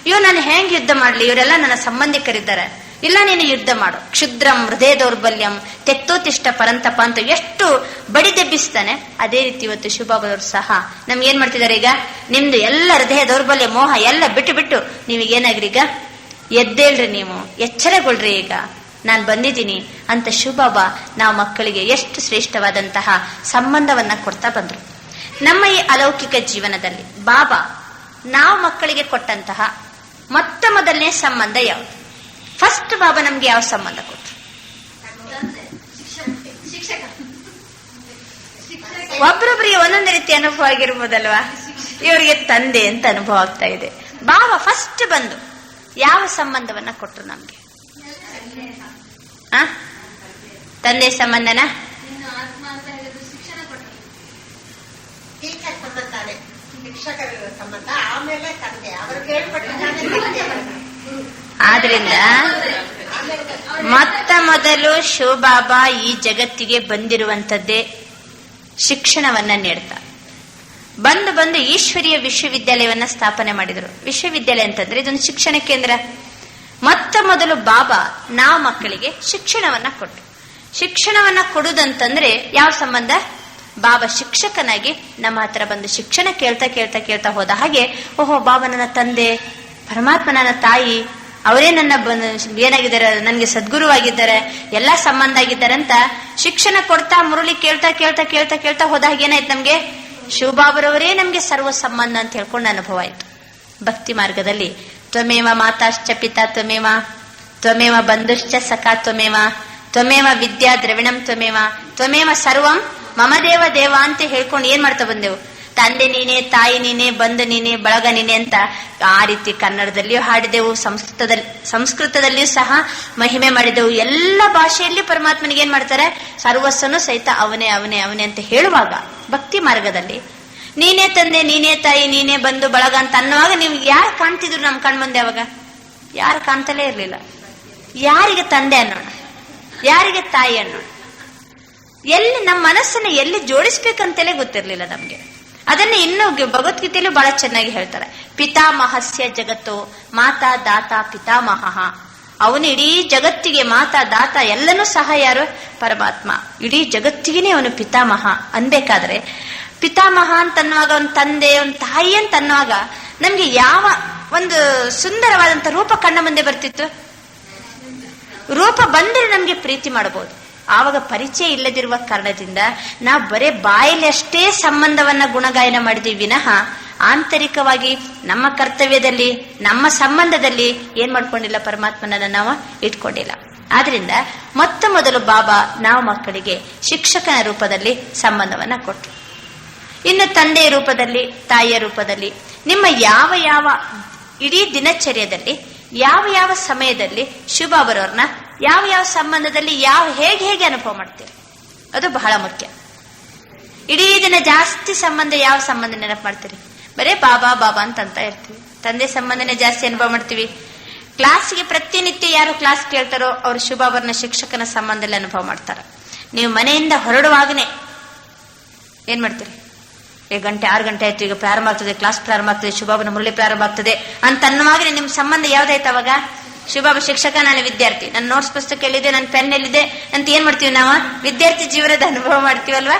ನಾನು ಹೆಂಗ್ ಯುದ್ಧ ಮಾಡ್ಲಿ, ಇವರೆಲ್ಲ ನನ್ನ ಸಂಬಂಧಿಕರಿದ್ದಾರೆ, ಇಲ್ಲ ನೀನು ಯುದ್ಧ ಮಾಡು, ಕ್ಷುದ್ರಂ ಹೃದಯ ದೌರ್ಬಲ್ಯಂ ತೆಕ್ತೋತಿಷ್ಠ ಪರಂತಪ ಅಂತ ಎಷ್ಟು ಬಡಿದೆಬ್ಬಿಸ್ತಾನೆ. ಅದೇ ರೀತಿ ಇವತ್ತು ಶಿವಬಾಬಾದವರು ಸಹ ನಮ್ಗೆ ಏನ್ ಮಾಡ್ತಿದ್ದಾರೆ, ಈಗ ನಿಮ್ದು ಎಲ್ಲ ಹೃದಯ ದೌರ್ಬಲ್ಯ ಮೋಹ ಎಲ್ಲ ಬಿಟ್ಟು ಬಿಟ್ಟು ನೀವೀಗೇನಾಗ್ರಿ, ಈಗ ಎದ್ದೇಳ್ರಿ, ನೀವು ಎಚ್ಚರಗೊಳ್ರಿ, ಈಗ ನಾನು ಬಂದಿದ್ದೀನಿ ಅಂತ ಶಿವಬಾಬಾ ನಾವು ಮಕ್ಕಳಿಗೆ ಎಷ್ಟು ಶ್ರೇಷ್ಠವಾದಂತಹ ಸಂಬಂಧವನ್ನ ಕೊಡ್ತಾ ಬಂದ್ರು. ನಮ್ಮ ಈ ಅಲೌಕಿಕ ಜೀವನದಲ್ಲಿ ಬಾಬಾ ನಾವು ಮಕ್ಕಳಿಗೆ ಕೊಟ್ಟಂತಹ ಮೊತ್ತ ಮೊದಲನೇ ಸಂಬಂಧ ಯಾವುದು? ಫಸ್ಟ್ ಬಾಬಾ ನಮ್ಗೆ ಯಾವ ಸಂಬಂಧ ಕೊಟ್ರು? ಒಬ್ಬರೊಬ್ಬರಿಗೆ ಒಂದೊಂದು ರೀತಿ ಅನುಭವ ಆಗಿರ್ಬೋದಲ್ವಾ? ಇವರಿಗೆ ತಂದೆ ಅಂತ ಅನುಭವ ಆಗ್ತಾ ಇದೆ. ಬಾಬಾ ಫಸ್ಟ್ ಬಂದು ಯಾವ ಸಂಬಂಧವನ್ನ ಕೊಟ್ರು ನಮ್ಗೆ? ತಂದೆ ಸಂಬಂಧನ ಆದ್ರಿಂದ ಮೊತ್ತ ಮೊದಲು ಶಿವಬಾಬಾ ಈ ಜಗತ್ತಿಗೆ ಬಂದಿರುವಂತದ್ದೇ ಶಿಕ್ಷಣವನ್ನ ನೀಡ್ತಾರೆ. ಬಂದು ಈಶ್ವರೀಯ ವಿಶ್ವವಿದ್ಯಾಲಯವನ್ನ ಸ್ಥಾಪನೆ ಮಾಡಿದರು. ವಿಶ್ವವಿದ್ಯಾಲಯ ಅಂತಂದ್ರೆ ಇದೊಂದು ಶಿಕ್ಷಣ ಕೇಂದ್ರ. ಮೊತ್ತ ಮೊದಲು ಬಾಬಾ ನಾವು ಮಕ್ಕಳಿಗೆ ಶಿಕ್ಷಣವನ್ನ ಕೊಟ್ಟು, ಶಿಕ್ಷಣವನ್ನ ಕೊಡುದಂತಂದ್ರೆ ಯಾವ ಸಂಬಂಧ? ಬಾಬಾ ಶಿಕ್ಷಕನಾಗಿ ನಮ್ಮ ಹತ್ರ ಬಂದು ಶಿಕ್ಷಣ ಕೇಳ್ತಾ ಕೇಳ್ತಾ ಕೇಳ್ತಾ ಹೋದ ಹಾಗೆ, ಓಹೋ ಬಾಬಾ ನನ್ನ ತಂದೆ, ಪರಮಾತ್ಮ ನನ್ನ ತಾಯಿ, ಅವರೇ ನನ್ನ ಏನಾಗಿದ್ದಾರೆ, ನನಗೆ ಸದ್ಗುರುವಾಗಿದ್ದಾರೆ, ಎಲ್ಲಾ ಸಂಬಂಧ ಆಗಿದ್ದಾರೆ ಅಂತ ಶಿಕ್ಷಣ ಕೊಡ್ತಾ ಮುರುಳಿ ಕೇಳ್ತಾ ಕೇಳ್ತಾ ಕೇಳ್ತಾ ಕೇಳ್ತಾ ಹೋದ ಹಾಗೆ ಏನಾಯ್ತು, ನಮ್ಗೆ ಶಿವಬಾಬರವರೇ ನಮ್ಗೆ ಸರ್ವ ಸಂಬಂಧ ಅಂತ ಹೇಳ್ಕೊಂಡು ಅನುಭವ ಆಯ್ತು. ಭಕ್ತಿ ಮಾರ್ಗದಲ್ಲಿ ತ್ವಮೇವ ಮಾತಾಶ್ಚ ಪಿತಾ ತ್ವಮೇವ, ತ್ವಮೇವ ಬಂಧುಶ್ಚ ಸಖಾ ತ್ವಮೇವ, ತ್ವಮೇವ ವಿದ್ಯಾ ದ್ರವಿಣಂ ತ್ವಮೇವ, ತ್ವಮೇವ ಸರ್ವಂ ಮಮ ದೇವ ದೇವ ಅಂತ ಹೇಳ್ಕೊಂಡು ಏನ್ ಮಾಡ್ತಾ ಬಂದೆವು? ತಂದೆ ನೀನೆ, ತಾಯಿ ನೀನೆ, ಬಂಧು ನೀನೆ, ಬಳಗ ನೀನೆ ಅಂತ ಆ ರೀತಿ ಕನ್ನಡದಲ್ಲಿಯೂ ಹಾಡಿದೆವು, ಸಂಸ್ಕೃತದಲ್ಲಿಯೂ ಸಹ ಮಹಿಮೆ ಮಾಡಿದೆವು. ಎಲ್ಲ ಭಾಷೆಯಲ್ಲಿ ಪರಮಾತ್ಮನಿಗೆ ಏನ್ ಮಾಡ್ತಾರೆ, ಸರ್ವಸ್ವನು ಸಹಿತ ಅವನೇ ಅವನೇ ಅವನೇ ಅಂತ ಹೇಳುವಾಗ ಭಕ್ತಿ ಮಾರ್ಗದಲ್ಲಿ ನೀನೇ ತಂದೆ, ನೀನೇ ತಾಯಿ, ನೀನೇ ಬಂಧು ಬಳಗ ಅಂತ ಅನ್ನುವಾಗ ನಿಮ್ಗೆ ಯಾರು ಕಾಣ್ತಿದ್ರು ನಮ್ಮ ಕಣ್ಮುಂದೆ? ಅವಾಗ ಯಾರು ಕಾಣ್ತಲೇ ಇರ್ಲಿಲ್ಲ. ಯಾರಿಗೆ ತಂದೆ ಅನ್ನೋಣ, ಯಾರಿಗೆ ತಾಯಿ ಅನ್ನೋಣ, ಎಲ್ಲಿ ನಮ್ಮ ಮನಸ್ಸನ್ನ ಎಲ್ಲಿ ಜೋಡಿಸ್ಬೇಕಂತಲೇ ಗೊತ್ತಿರ್ಲಿಲ್ಲ ನಮ್ಗೆ. ಅದನ್ನ ಇನ್ನು ಭಗವದ್ಗೀತೆಯಲ್ಲೂ ಬಹಳ ಚೆನ್ನಾಗಿ ಹೇಳ್ತಾರೆ. ಪಿತಾಮಹಸ್ಯ ಜಗತ್ತೋ ಮಾತಾ ದಾತ ಪಿತಾಮಹ. ಅವನು ಇಡೀ ಜಗತ್ತಿಗೆ ಮಾತಾ ದಾತ ಎಲ್ಲನೂ ಸಹ ಯಾರು? ಪರಮಾತ್ಮ. ಇಡೀ ಜಗತ್ತಿಗೆ ಅವನು ಪಿತಾಮಹ ಅನ್ಬೇಕಾದ್ರೆ, ಪಿತಾಮಹ ಅಂತನ್ನುವಾಗ ಒಂದು ತಂದೆ, ಒಂದು ತಾಯಿ ಅಂತ ಅನ್ನುವಾಗ ನಮ್ಗೆ ಯಾವ ಒಂದು ಸುಂದರವಾದಂತ ರೂಪ ಕಣ್ಣ ಮುಂದೆ ಬರ್ತಿತ್ತು? ರೂಪ ಬಂದರೆ ನಮ್ಗೆ ಪ್ರೀತಿ ಮಾಡಬಹುದು. ಆವಾಗ ಪರಿಚಯ ಇಲ್ಲದಿರುವ ಕಾರಣದಿಂದ ನಾವು ಬರೇ ಬಾಯಲ್ಲಿ ಅಷ್ಟೇ ಸಂಬಂಧವನ್ನ ಗುಣಗಾಯನ ಮಾಡಿದೀವಿ ವಿನಃ ಆಂತರಿಕವಾಗಿ ನಮ್ಮ ಕರ್ತವ್ಯದಲ್ಲಿ, ನಮ್ಮ ಸಂಬಂಧದಲ್ಲಿ ಏನ್ ಮಾಡ್ಕೊಂಡಿಲ್ಲ, ಪರಮಾತ್ಮನನ್ನ ನಾವು ಇಟ್ಕೊಂಡಿಲ್ಲ. ಆದ್ರಿಂದ ಮೊತ್ತ ಮೊದಲು ಬಾಬಾ ನಾವು ಮಕ್ಕಳಿಗೆ ಶಿಕ್ಷಕನ ರೂಪದಲ್ಲಿ ಸಂಬಂಧವನ್ನ ಕೊಟ್ಟರು. ಇನ್ನು ತಂದೆಯ ರೂಪದಲ್ಲಿ, ತಾಯಿಯ ರೂಪದಲ್ಲಿ ನಿಮ್ಮ ಯಾವ ಯಾವ ಇಡೀ ದಿನಚರ್ಯದಲ್ಲಿ ಯಾವ ಯಾವ ಸಮಯದಲ್ಲಿ ಶಿವಬಾಬರವ್ರನ್ನ ಯಾವ ಯಾವ ಸಂಬಂಧದಲ್ಲಿ ಹೇಗೆ ಹೇಗೆ ಅನುಭವ ಮಾಡ್ತೀರಿ, ಅದು ಬಹಳ ಮುಖ್ಯ. ಇಡೀ ದಿನ ಜಾಸ್ತಿ ಸಂಬಂಧ ಯಾವ ಸಂಬಂಧ ನೆನಪು ಮಾಡ್ತೀರಿ? ಬರೇ ಬಾಬಾ ಬಾಬಾ ಅಂತ ಇರ್ತೀವಿ. ತಂದೆ ಸಂಬಂಧನೇ ಜಾಸ್ತಿ ಅನುಭವ ಮಾಡ್ತೀವಿ. ಕ್ಲಾಸ್ಗೆ ಪ್ರತಿನಿತ್ಯ ಯಾರು ಕ್ಲಾಸ್ ಕೇಳ್ತಾರೋ ಅವರು ಶಿವಬಾಬರನ್ನ ಶಿಕ್ಷಕನ ಸಂಬಂಧದಲ್ಲಿ ಅನುಭವ ಮಾಡ್ತಾರ. ನೀವು ಮನೆಯಿಂದ ಹೊರಡುವಾಗನೇ ಏನ್ ಮಾಡ್ತೀರಿ? 6 ಗಂಟೆ ಆಯ್ತು, ಈಗ ಪ್ರಾರಂಭ ಆಗ್ತದೆ, ಕ್ಲಾಸ್ ಪ್ರಾರಂಭ ಆಗ್ತದೆ, ಶಿವಬಾಬನ ಮುರಳಿ ಪ್ರಾರಂಭ ಆಗ್ತದೆ ಅಂತ ಅನ್ನುವಾಗ ನಿಮ್ ಸಂಬಂಧ ಯಾವ್ದಾಯ್ತು? ಅವಾಗ ಶಿವಬಾಬಾ ಶಿಕ್ಷಕ, ನಾನು ವಿದ್ಯಾರ್ಥಿ, ನನ್ನ ನೋಟ್ಸ್ ಪುಸ್ತಕ ಎಲ್ಲಿದೆ, ನನ್ನ ಪೆನ್ ಎಲ್ಲಿದೆ ಅಂತ ಏನ್ ಮಾಡ್ತೀವಿ ನಾವು? ವಿದ್ಯಾರ್ಥಿ ಜೀವನದ ಅನುಭವ ಮಾಡ್ತೀವಲ್ವಾ?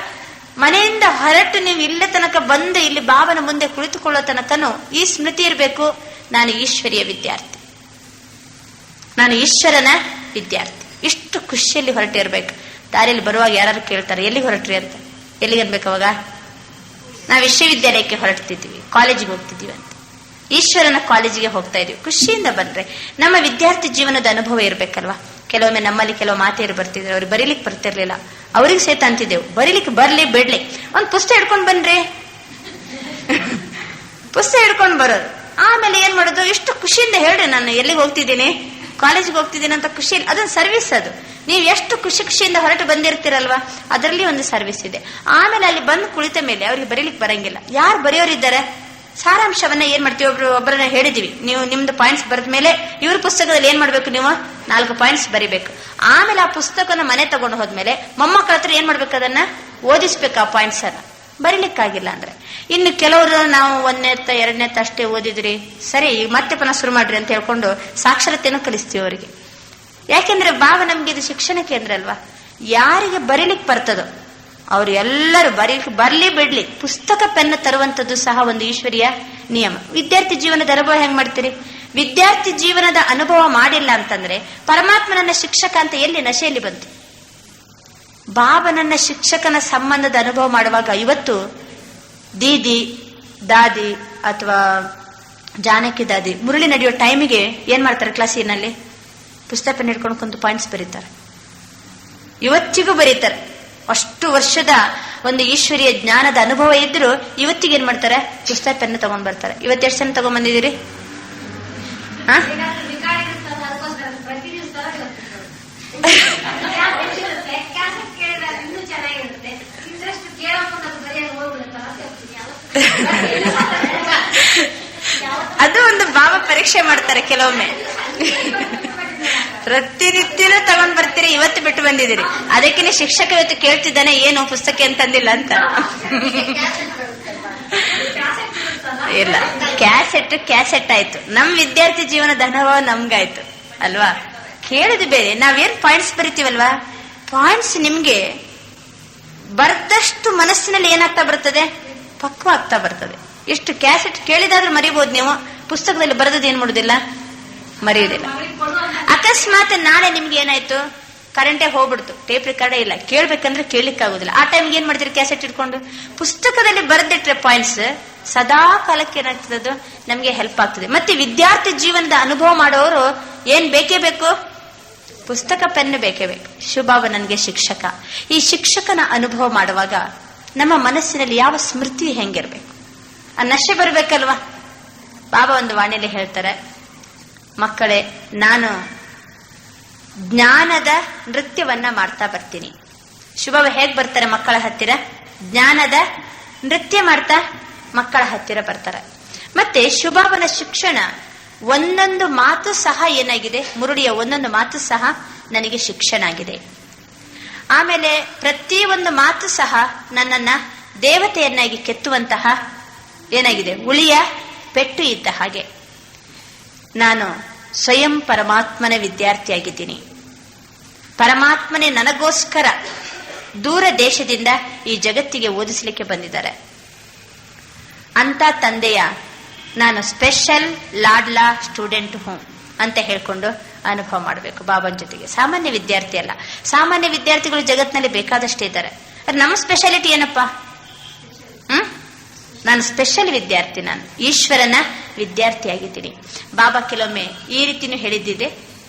ಮನೆಯಿಂದ ಹೊರಟು ನೀವು ಇಲ್ಲ ತನಕ ಬಂದು ಇಲ್ಲಿ ಬಾಬನ ಮುಂದೆ ಕುಳಿತುಕೊಳ್ಳೋ ತನಕನು ಈ ಸ್ಮೃತಿ ಇರಬೇಕು, ನಾನು ಈಶ್ವರಿಯ ವಿದ್ಯಾರ್ಥಿ, ನಾನು ಈಶ್ವರನ ವಿದ್ಯಾರ್ಥಿ. ಇಷ್ಟು ಖುಷಿಯಲ್ಲಿ ಹೊರಟಿರ್ಬೇಕು. ದಾರಿಯಲ್ಲಿ ಬರುವಾಗ ಯಾರು ಕೇಳ್ತಾರೆ ಎಲ್ಲಿಗೆ ಹೊರಟ್ರಿ ಅಂತ, ಎಲ್ಲಿಗೆ ಅನ್ಬೇಕು ಅವಾಗ? ನಾವು ವಿಶ್ವವಿದ್ಯಾಲಯಕ್ಕೆ ಹೊರಡ್ತಿದ್ದೀವಿ, ಕಾಲೇಜಿಗೆ ಹೋಗ್ತಿದ್ದೀವಿ ಅಂತ. ಈಶ್ವರನ ಕಾಲೇಜಿಗೆ ಹೋಗ್ತಾ ಇದೀವಿ, ಖುಷಿಯಿಂದ ಬಂದ್ರೆ ನಮ್ಮ ವಿದ್ಯಾರ್ಥಿ ಜೀವನದ ಅನುಭವ ಇರ್ಬೇಕಲ್ವಾ? ಕೆಲವೊಮ್ಮೆ ನಮ್ಮಲ್ಲಿ ಕೆಲವು ಮಾತೇರು ಬರ್ತಿದ್ರು, ಅವ್ರಿಗೆ ಬರೀಲಿಕ್ಕೆ ಬರ್ತಿರ್ಲಿಲ್ಲ, ಅವ್ರಿಗೆ ಸೇತ ಅಂತಿದ್ದೆವು, ಬರೀಲಿಕ್ಕೆ ಬರ್ಲಿ ಬಿಡ್ಲಿ, ಒಂದ್ ಪುಸ್ತಕ ಹಿಡ್ಕೊಂಡ್ ಬನ್ರಿ ಪುಸ್ತಕ ಹಿಡ್ಕೊಂಡ್ ಬರೋದು. ಆಮೇಲೆ ಏನ್ ಮಾಡೋದು? ಇಷ್ಟು ಖುಷಿಯಿಂದ ಹೇಳ್ರಿ, ನಾನು ಎಲ್ಲಿಗೆ ಹೋಗ್ತಿದ್ದೀನಿ, ಕಾಲೇಜಿಗೆ ಹೋಗ್ತಿದ್ದೀನಿ ಅಂತ ಖುಷಿಯಲ್ಲಿ. ಅದೊಂದು ಸರ್ವಿಸ್. ಅದು ನೀವು ಎಷ್ಟು ಖುಷಿಯಿಂದ ಹೊರಟು ಬಂದಿರ್ತೀರಲ್ವಾ, ಅದರಲ್ಲಿ ಒಂದು ಸರ್ವಿಸ್ ಇದೆ. ಆಮೇಲೆ ಅಲ್ಲಿ ಬಂದು ಕುಳಿತ ಮೇಲೆ ಅವ್ರಿಗೆ ಬರೀಲಿಕ್ಕೆ ಬರಂಗಿಲ್ಲ. ಯಾರು ಬರೆಯೋರಿದ್ದಾರೆ? ಸಾರಾಂಶವನ್ನ ಏನ್ ಮಾಡ್ತೀವಿ? ಒಬ್ಬರನ್ನ ಹೇಳಿದೀವಿ, ನೀವು ನಿಮ್ದು ಪಾಯಿಂಟ್ಸ್ ಬರೆದ ಮೇಲೆ ಇವ್ರ ಪುಸ್ತಕದಲ್ಲಿ ಏನ್ ಮಾಡ್ಬೇಕು? ನೀವು 4 ಪಾಯಿಂಟ್ಸ್ ಬರಿಬೇಕು. ಆಮೇಲೆ ಆ ಪುಸ್ತಕನ ಮನೆ ತಗೊಂಡು ಹೋದ್ಮೇಲೆ ಮೊಮ್ಮಕ್ಕಳ ಹತ್ರ ಏನ್ ಮಾಡ್ಬೇಕು? ಅದನ್ನ ಓದಿಸ್ಬೇಕು ಆ ಪಾಯಿಂಟ್ಸ್ ಅನ್ನ. ಬರೀಲಿಕ್ಕಾಗಿಲ್ಲ ಅಂದ್ರೆ ಇನ್ನು ಕೆಲವರು ನಾವು 1ನೇ 2ನೇ ಅಷ್ಟೇ ಓದಿದ್ರಿ, ಸರಿ ಈಗ ಮತ್ತೆ ಪುನಃ ಶುರು ಮಾಡ್ರಿ ಅಂತ ಹೇಳ್ಕೊಂಡು ಸಾಕ್ಷರತೆಯನ್ನು ಕಲಿಸ್ತೀವಿ ಅವರಿಗೆ. ಯಾಕೆಂದ್ರೆ ಬಾಬಾ ನಮ್ಗೆ ಇದು ಶಿಕ್ಷಣ ಕೇಂದ್ರ ಅಲ್ವಾ? ಯಾರಿಗೆ ಬರೀಲಿಕ್ಕೆ ಬರ್ತದೋ ಅವ್ರು ಎಲ್ಲರೂ ಬರ್ಲಿ ಬಿಡ್ಲಿ ಪುಸ್ತಕ ಪೆನ್ನು ತರುವಂತದ್ದು ಸಹ ಒಂದು ಈಶ್ವರಿಯ ನಿಯಮ. ವಿದ್ಯಾರ್ಥಿ ಜೀವನದ ಅನುಭವ ಹೆಂಗ್ ಮಾಡ್ತೀರಿ? ವಿದ್ಯಾರ್ಥಿ ಜೀವನದ ಅನುಭವ ಮಾಡಿಲ್ಲ ಅಂತಂದ್ರೆ ಪರಮಾತ್ಮನನ್ನ ಶಿಕ್ಷಕ ಅಂತ ಎಲ್ಲಿ ನಶೆಯಲ್ಲಿ ಬಂತು? ಬಾಬನನ್ನ ಶಿಕ್ಷಕನ ಸಂಬಂಧದ ಅನುಭವ ಮಾಡುವಾಗ ಇವತ್ತು ದೀದಿ ದಾದಿ ಅಥವಾ ಜಾನಕಿ ದಾದಿ ಮುರಳಿ ನಡೆಯೋ ಟೈಮಿಗೆ ಏನ್ ಮಾಡ್ತಾರೆ? ಕ್ಲಾಸಿನಲ್ಲಿ ಪುಸ್ತಕ ಪೆನ್ ಹಿಡ್ಕೊಂಡು ಕುಂತು ಪಾಯಿಂಟ್ಸ್ ಬರೀತಾರೆ, ಇವತ್ತಿಗೂ ಬರೀತಾರೆ. ಅಷ್ಟು ವರ್ಷದ ಒಂದು ಈಶ್ವರಿಯ ಜ್ಞಾನದ ಅನುಭವ ಇದ್ರು ಇವತ್ತಿಗೆ ಏನ್ ಮಾಡ್ತಾರೆ? ಪುಸ್ತಕ ಪೆನ್ ತಗೊಂಡ್ ಬರ್ತಾರೆ. ಇವತ್ತು ಎಷ್ಟು ಜನ ತಗೊಂಡ್ ಬಂದಿದ್ದೀರಿ? ಅದು ಒಂದು ಬಾಬಾ ಪರೀಕ್ಷೆ ಮಾಡ್ತಾರೆ ಕೆಲವೊಮ್ಮೆ. ಪ್ರತಿನಿತ್ಯನೂ ತಗೊಂಡ್ ಬರ್ತೀರಿ, ಇವತ್ತು ಬಿಟ್ಟು ಬಂದಿದ್ದೀರಿ. ಅದಕ್ಕೆ ಶಿಕ್ಷಕ ಇವತ್ತು ಕೇಳ್ತಿದ್ದಾನೆ, ಏನು ಪುಸ್ತಕ ಅಂತಂದಿಲ್ಲ ಅಂತ. ಇಲ್ಲ, ಕ್ಯಾಸೆಟ್ ಆಯ್ತು. ನಮ್ ವಿದ್ಯಾರ್ಥಿ ಜೀವನದ ಅನುಭವ ನಮ್ಗಾಯ್ತು ಅಲ್ವಾ? ಕೇಳಿದ್ ಬೇರೆ, ನಾವೇನ್ ಪಾಯಿಂಟ್ಸ್ ಬರಿತೀವಲ್ವಾ, ಪಾಯಿಂಟ್ಸ್ ನಿಮ್ಗೆ ಬರ್ದಷ್ಟು ಮನಸ್ಸಿನಲ್ಲಿ ಏನಾಗ್ತಾ ಬರ್ತದೆ? ಪಕ್ವ ಆಗ್ತಾ ಬರ್ತದೆ. ಎಷ್ಟು ಕ್ಯಾಸೆಟ್ ಕೇಳಿದಾದ್ರೂ ಮರಿಬಹುದು ನೀವು, ಪುಸ್ತಕದಲ್ಲಿ ಬರೆದದ್ದು ಏನ್ ಮಾಡುದಿಲ್ಲ, ಮರೆಯುವುದಿಲ್ಲ. ಅಕಸ್ಮಾತ್ ನಾಳೆ ನಿಮ್ಗೆ ಏನಾಯ್ತು, ಕರೆಂಟೇ ಹೋಗ್ಬಿಡ್ತು, ಟೇಪ್ ರೆಕಾರ್ಡೇ ಇಲ್ಲ, ಕೇಳ್ಬೇಕಂದ್ರೆ ಕೇಳಲಿಕ್ಕಾಗುದಿಲ್ಲ. ಆ ಟೈಮ್ಗೆ ಏನ್ ಮಾಡ್ತೀರಿ? ಕ್ಯಾಸೆಟ್ ಇಟ್ಕೊಂಡು ಪುಸ್ತಕದಲ್ಲಿ ಬರೆದಿಟ್ರೆ ಪಾಯಿಂಟ್ಸ್ ಸದಾ ಕಾಲಕ್ಕೆ ಏನಾಗ್ತದೆ? ನಮ್ಗೆ ಹೆಲ್ಪ್ ಆಗ್ತದೆ. ಮತ್ತೆ ವಿದ್ಯಾರ್ಥಿ ಜೀವನದ ಅನುಭವ ಮಾಡೋರು ಏನ್ ಬೇಕೇ ಬೇಕು? ಪುಸ್ತಕ ಪೆನ್ ಬೇಕೇ ಬೇಕು. ಶಿವಬಾಬಾ ನನಗೆ ಶಿಕ್ಷಕ. ಈ ಶಿಕ್ಷಕನ ಅನುಭವ ಮಾಡುವಾಗ ನಮ್ಮ ಮನಸ್ಸಿನಲ್ಲಿ ಯಾವ ಸ್ಮೃತಿ ಹೆಂಗಿರ್ಬೇಕು? ಆ ನಶೆ ಬರ್ಬೇಕಲ್ವಾ? ಬಾಬಾ ಒಂದು ವಾಣಿಯಲ್ಲಿ ಹೇಳ್ತಾರೆ, ಮಕ್ಕಳೇ, ನಾನು ಜ್ಞಾನದ ನೃತ್ಯವನ್ನ ಮಾಡ್ತಾ ಬರ್ತೀನಿ. ಶಿವಬಾಬಾ ಹೇಗ್ ಬರ್ತಾರೆ ಮಕ್ಕಳ ಹತ್ತಿರ? ಜ್ಞಾನದ ನೃತ್ಯ ಮಾಡ್ತಾ ಮಕ್ಕಳ ಹತ್ತಿರ ಬರ್ತಾರೆ. ಮತ್ತೆ ಶಿವಬಾಬನ ಶಿಕ್ಷಣ ಒಂದೊಂದು ಮಾತು ಸಹ ಏನಾಗಿದೆ? ಮುರುಳಿಯ ಒಂದೊಂದು ಮಾತು ಸಹ ನನಗೆ ಶಿಕ್ಷಣ ಆಗಿದೆ. ಆಮೇಲೆ ಪ್ರತಿಯೊಂದು ಮಾತು ಸಹ ನನ್ನನ್ನ ದೇವತೆಯನ್ನಾಗಿ ಕೆತ್ತುವಂತಹ ಏನಾಗಿದೆ? ಉಳಿಯ ಪೆಟ್ಟು ಇದ್ದ ಹಾಗೆ. ನಾನು ಸ್ವಯಂ ಪರಮಾತ್ಮನ ವಿದ್ಯಾರ್ಥಿಯಾಗಿದ್ದೀನಿ. ಪರಮಾತ್ಮನೇ ನನಗೋಸ್ಕರ ದೂರ ದೇಶದಿಂದ ಈ ಜಗತ್ತಿಗೆ ಓದಿಸಲಿಕ್ಕೆ ಬಂದಿದ್ದಾರೆ. ಅಂತ ತಂದೆಯ ನಾನು ಸ್ಪೆಷಲ್ ಲಾಡ್ಲಾ ಸ್ಟೂಡೆಂಟ್ ಹೋಮ್ ಅಂತ ಹೇಳ್ಕೊಂಡು ಅನುಭವ ಮಾಡಬೇಕು ಬಾಬಾನ ಜೊತೆಗೆ. ಸಾಮಾನ್ಯ ವಿದ್ಯಾರ್ಥಿ ಅಲ್ಲ. ಸಾಮಾನ್ಯ ವಿದ್ಯಾರ್ಥಿಗಳು ಜಗತ್ತಿನಲ್ಲಿ ಬೇಕಾದಷ್ಟೇ ಇದ್ದಾರೆ. ನಮ್ಮ ಸ್ಪೆಷಾಲಿಟಿ ಏನಪ್ಪಾ? ನಾನು ಸ್ಪೆಷಲ್ ವಿದ್ಯಾರ್ಥಿ, ನಾನು ಈಶ್ವರನ ವಿದ್ಯಾರ್ಥಿಯಾಗಿದ್ದೀನಿ. ಬಾಬಾ ಕೆಲವೊಮ್ಮೆ ಈ ರೀತಿನೂ ಹೇಳಿದ್ದಿದೆ,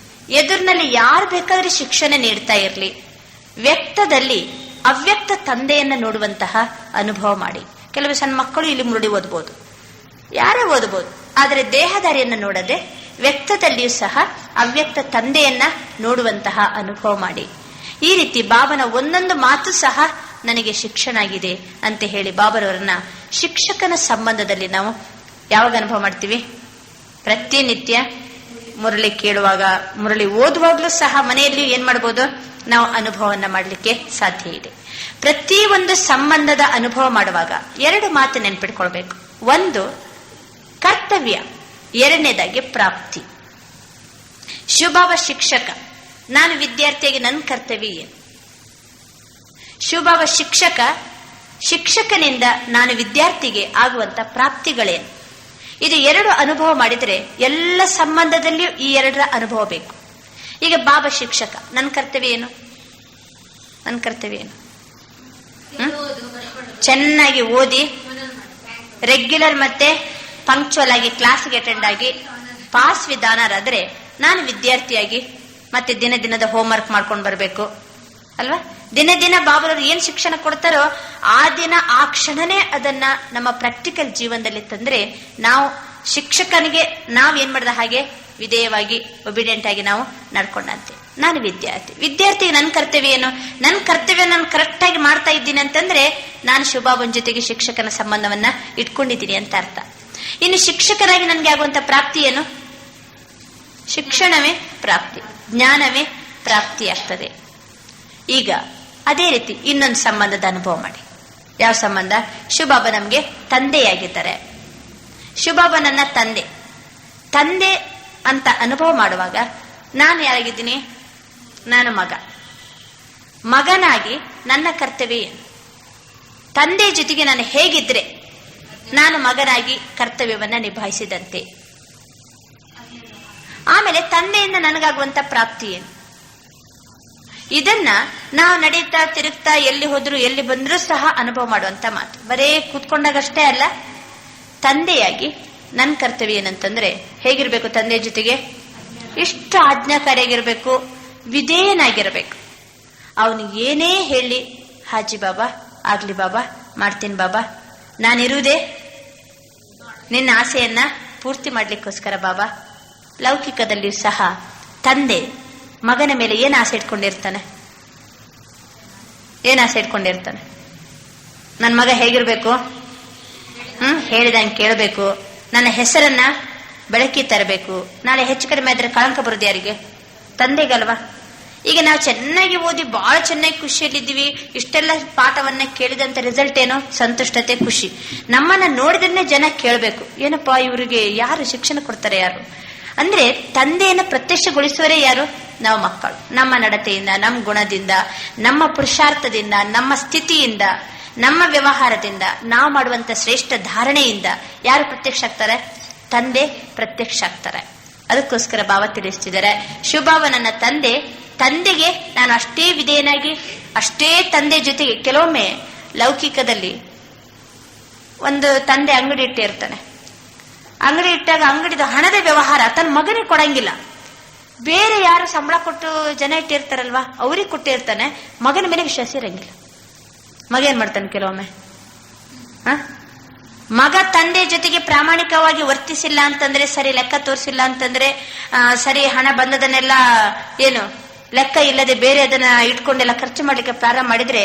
ಎದುರಿನಲ್ಲಿ ಯಾರು ಬೇಕಾದ್ರೆ ಶಿಕ್ಷಣ ನೀಡ್ತಾ ಇರಲಿ, ವ್ಯಕ್ತದಲ್ಲಿ ಅವ್ಯಕ್ತ ತಂದೆಯನ್ನ ನೋಡುವಂತಹ ಅನುಭವ ಮಾಡಿ. ಕೆಲವು ಸಣ್ಣ ಮಕ್ಕಳು ಇಲ್ಲಿ ಮುರುಡಿ ಓದ್ಬೋದು, ಯಾರೇ ಓದಬಹುದು, ಆದರೆ ದೇಹದಾರಿಯನ್ನು ನೋಡದೆ ವ್ಯಕ್ತದಲ್ಲಿಯೂ ಸಹ ಅವ್ಯಕ್ತ ತಂದೆಯನ್ನ ನೋಡುವಂತಹ ಅನುಭವ ಮಾಡಿ. ಈ ರೀತಿ ಬಾಬನ ಒಂದೊಂದು ಮಾತು ಸಹ ನನಗೆ ಶಿಕ್ಷಣ ಆಗಿದೆ ಅಂತ ಹೇಳಿ ಬಾಬರವರನ್ನ ಶಿಕ್ಷಕನ ಸಂಬಂಧದಲ್ಲಿ ನಾವು ಯಾವಾಗ ಅನುಭವ ಮಾಡ್ತೀವಿ? ಪ್ರತಿನಿತ್ಯ ಮುರಳಿ ಕೇಳುವಾಗ, ಮುರಳಿ ಓದುವಾಗ್ಲೂ ಸಹ ಮನೆಯಲ್ಲಿ ಏನ್ ಮಾಡಬಹುದು? ನಾವು ಅನುಭವವನ್ನ ಮಾಡಲಿಕ್ಕೆ ಸಾಧ್ಯ ಇದೆ. ಪ್ರತಿಯೊಂದು ಸಂಬಂಧದ ಅನುಭವ ಮಾಡುವಾಗ 2 ಮಾತು ನೆನ್ಪಿಟ್ಕೊಳ್ಬೇಕು. ಒಂದು ಕರ್ತವ್ಯ, ಎರಡನೇದಾಗಿ ಪ್ರಾಪ್ತಿ. ಶಿವಬಾಬಾ ಶಿಕ್ಷಕ, ನಾನು ವಿದ್ಯಾರ್ಥಿಯಾಗಿ ನನ್ನ ಕರ್ತವ್ಯ ಏನು? ಶಿವಬಾಬಾ ಶಿಕ್ಷಕ, ಶಿಕ್ಷಕನಿಂದ ನಾನು ವಿದ್ಯಾರ್ಥಿಗೆ ಆಗುವಂತ ಪ್ರಾಪ್ತಿಗಳೇನು? ಇದು ಎರಡು ಅನುಭವ ಮಾಡಿದರೆ ಎಲ್ಲ ಸಂಬಂಧದಲ್ಲಿಯೂ ಈ ಎರಡರ ಅನುಭವ ಬೇಕು. ಈಗ ಬಾಬಾ ಶಿಕ್ಷಕ, ನನ್ನ ಕರ್ತವ್ಯ ಏನು? ನನ್ನ ಕರ್ತವ್ಯ ಏನು? ಚೆನ್ನಾಗಿ ಓದಿ ರೆಗ್ಯುಲರ್ ಮತ್ತೆ ಪಂಕ್ಚುವಲ್ ಆಗಿ ಕ್ಲಾಸ್ಗೆ ಅಟೆಂಡ್ ಆಗಿ ಪಾಸ್ ವಿಧಾನರಾದ್ರೆ ನಾನು ವಿದ್ಯಾರ್ಥಿಯಾಗಿ ಮತ್ತೆ ದಿನ ದಿನದ ಹೋಮ್ ವರ್ಕ್ ಮಾಡ್ಕೊಂಡು ಬರಬೇಕು ಅಲ್ವಾ? ದಿನ ದಿನ ಬಾಬಾರವರು ಏನ್ ಶಿಕ್ಷಣ ಕೊಡ್ತಾರೋ ಆ ದಿನ ಆ ಕ್ಷಣನೇ ಅದನ್ನ ನಮ್ಮ ಪ್ರಾಕ್ಟಿಕಲ್ ಜೀವನದಲ್ಲಿ ತಂದ್ರೆ ನಾವು ಶಿಕ್ಷಕನಿಗೆ ನಾವ್ ಏನ್ ಮಾಡಿದ ಹಾಗೆ ವಿಧೇಯವಾಗಿ ಒಬಿಡಿಯಂಟ್ ಆಗಿ ನಾವು ನಡ್ಕೊಂಡಂತೆ. ನಾನು ವಿದ್ಯಾರ್ಥಿಗೆ ನನ್ನ ಕರ್ತವ್ಯ ಏನು? ನನ್ನ ಕರ್ತವ್ಯ ನಾನು ಕರೆಕ್ಟ್ ಆಗಿ ಮಾಡ್ತಾ ಇದ್ದೀನಿ ಅಂತಂದ್ರೆ ನಾನು ಶಿವಬಾಬನ ಜೊತೆಗೆ ಶಿಕ್ಷಕನ ಸಂಬಂಧವನ್ನ ಇಟ್ಕೊಂಡಿದ್ದೀನಿ ಅಂತ ಅರ್ಥ. ಇನ್ನು ಶಿಕ್ಷಕರಾಗಿ ನನಗೆ ಆಗುವಂತ ಪ್ರಾಪ್ತಿ ಏನು? ಶಿಕ್ಷಣವೇ ಪ್ರಾಪ್ತಿ, ಜ್ಞಾನವೇ ಪ್ರಾಪ್ತಿಯಾಗ್ತದೆ. ಈಗ ಅದೇ ರೀತಿ ಇನ್ನೊಂದು ಸಂಬಂಧದ ಅನುಭವ ಮಾಡಿ. ಯಾವ ಸಂಬಂಧ? ಶಿವಬಾಬಾ ನಮ್ಗೆ ತಂದೆಯಾಗಿದ್ದಾರೆ. ಶಿವಬಾಬಾ ನನ್ನ ತಂದೆ ಅಂತ ಅನುಭವ ಮಾಡುವಾಗ ನಾನು ಯಾರಾಗಿದ್ದೀನಿ? ನಾನು ಮಗನಾಗಿ ನನ್ನ ಕರ್ತವ್ಯ ಏನು? ತಂದೆ ಜೊತೆಗೆ ನಾನು ಹೇಗಿದ್ರೆ ನಾನು ಮಗನಾಗಿ ಕರ್ತವ್ಯವನ್ನ ನಿಭಾಯಿಸಿದಂತೆ. ಆಮೇಲೆ ತಂದೆಯಿಂದ ನನಗಾಗುವಂತ ಪ್ರಾಪ್ತಿ ಏನು? ಇದನ್ನ ನಾವು ನಡೀತಾ ತಿರುಗ್ತಾ ಎಲ್ಲಿ ಹೋದ್ರು ಎಲ್ಲಿ ಬಂದ್ರೂ ಸಹ ಅನುಭವ ಮಾಡುವಂತ ಮಾತು. ಬರೇ ಕೂತ್ಕೊಂಡಾಗಷ್ಟೇ ಅಲ್ಲ, ತಂದೆಯಾಗಿ ನನ್ನ ಕರ್ತವ್ಯ ಏನಂತಂದ್ರೆ ಹೇಗಿರ್ಬೇಕು? ತಂದೆ ಜೊತೆಗೆ ಇಷ್ಟು ಆಜ್ಞಾಕಾರಿಯಾಗಿರ್ಬೇಕು, ವಿಧೇಯನಾಗಿರ್ಬೇಕು. ಅವನು ಏನೇ ಹೇಳಿ, ಹಾಜಿ ಬಾಬಾ, ಆಗ್ಲಿ ಬಾಬಾ, ಮಾಡ್ತೀನಿ ಬಾಬಾ, ನಾನಿರುವುದೇ ನಿನ್ನ ಆಸೆಯನ್ನ ಪೂರ್ತಿ ಮಾಡ್ಲಿಕ್ಕೋಸ್ಕರ ಬಾಬಾ. ಲೌಕಿಕದಲ್ಲಿಯೂ ಸಹ ತಂದೆ ಮಗನ ಮೇಲೆ ಏನ್ ಆಸೆ ಇಟ್ಕೊಂಡಿರ್ತಾನೆ? ನನ್ನ ಮಗ ಹೇಗಿರ್ಬೇಕು? ಹೇಳಿದಂಗೆ ಕೇಳಬೇಕು, ನನ್ನ ಹೆಸರನ್ನ ಬೆಳಕಿ ತರಬೇಕು. ನಾಳೆ ಹೆಚ್ಚು ಕಡಿಮೆ ಆದ್ರೆ ಕಳಂಕ ಬರೋದು ಯಾರಿಗೆ? ತಂದೆಗಲ್ವಾ? ಈಗ ನಾವು ಚೆನ್ನಾಗಿ ಓದಿ ಬಹಳ ಚೆನ್ನಾಗಿ ಖುಷಿಯಲ್ಲಿದ್ದೀವಿ, ಇಷ್ಟೆಲ್ಲ ಪಾಠವನ್ನ ಕೇಳಿದಂತ ರಿಸಲ್ಟ್ ಏನು? ಸಂತುಷ್ಟತೆ, ಖುಷಿ. ನಮ್ಮನ್ನ ನೋಡಿದ್ರೆ ಜನ ಕೇಳಬೇಕು, ಏನಪ್ಪಾ ಇವರಿಗೆ ಯಾರು ಶಿಕ್ಷಣ ಕೊಡ್ತಾರೆ? ಯಾರು ಅಂದ್ರೆ ತಂದೆಯನ್ನು ಪ್ರತ್ಯಕ್ಷಗೊಳಿಸುವರೇ ಯಾರು? ನಾವು ಮಕ್ಕಳು. ನಮ್ಮ ನಡತೆಯಿಂದ, ನಮ್ಮ ಗುಣದಿಂದ, ನಮ್ಮ ಪುರುಷಾರ್ಥದಿಂದ, ನಮ್ಮ ಸ್ಥಿತಿಯಿಂದ, ನಮ್ಮ ವ್ಯವಹಾರದಿಂದ, ನಾವು ಮಾಡುವಂತ ಶ್ರೇಷ್ಠ ಧಾರಣೆಯಿಂದ ಯಾರು ಪ್ರತ್ಯಕ್ಷ ಆಗ್ತಾರೆ? ತಂದೆ ಪ್ರತ್ಯಕ್ಷ ಆಗ್ತಾರೆ. ಅದಕ್ಕೋಸ್ಕರ ಬಾಬಾ ತಿಳಿಸ್ತಿದ್ದಾರೆ, ಶಿವಬಾಬಾ ನನ್ನ ತಂದೆಗೆ ನಾನು ಅಷ್ಟೇ ವಿಧೇಯನಾಗಿ, ಅಷ್ಟೇ ತಂದೆ ಜೊತೆಗೆ. ಕೆಲವೊಮ್ಮೆ ಲೌಕಿಕದಲ್ಲಿ ಒಂದು ತಂದೆ ಅಂಗಡಿ ಇಟ್ಟಿರ್ತಾನೆ. ಅಂಗಡಿ ಇಟ್ಟಾಗ ಅಂಗಡಿದ ಹಣದ ವ್ಯವಹಾರ ತನ್ನ ಮಗನಿಗೆ ಕೊಡಂಗಿಲ್ಲ. ಬೇರೆ ಯಾರು ಸಂಬಳ ಕೊಟ್ಟು ಜನ ಇಟ್ಟಿರ್ತಾರಲ್ವಾ, ಅವ್ರಿಗೆ ಕೊಟ್ಟಿರ್ತಾನೆ. ಮಗನ ಮೇಲೆ ವಿಶ್ವಾಸ ಇರಂಗಿಲ್ಲ. ಮಗ ಏನ್ ಮಾಡ್ತಾನೆ? ಕೆಲವೊಮ್ಮೆ ಮಗ ತಂದೆ ಜೊತೆಗೆ ಪ್ರಾಮಾಣಿಕವಾಗಿ ವರ್ತಿಸಿಲ್ಲ ಅಂತಂದ್ರೆ, ಸರಿ ಲೆಕ್ಕ ತೋರಿಸಿಲ್ಲ ಅಂತಂದ್ರೆ, ಸರಿ ಹಣ ಬಂದದನ್ನೆಲ್ಲ ಏನು ಲೆಕ್ಕ ಇಲ್ಲದೆ ಬೇರೆ ಅದನ್ನ ಇಟ್ಕೊಂಡೆಲ್ಲ ಖರ್ಚು ಮಾಡ್ಲಿಕ್ಕೆ ಪ್ರಾರಂಭ ಮಾಡಿದ್ರೆ,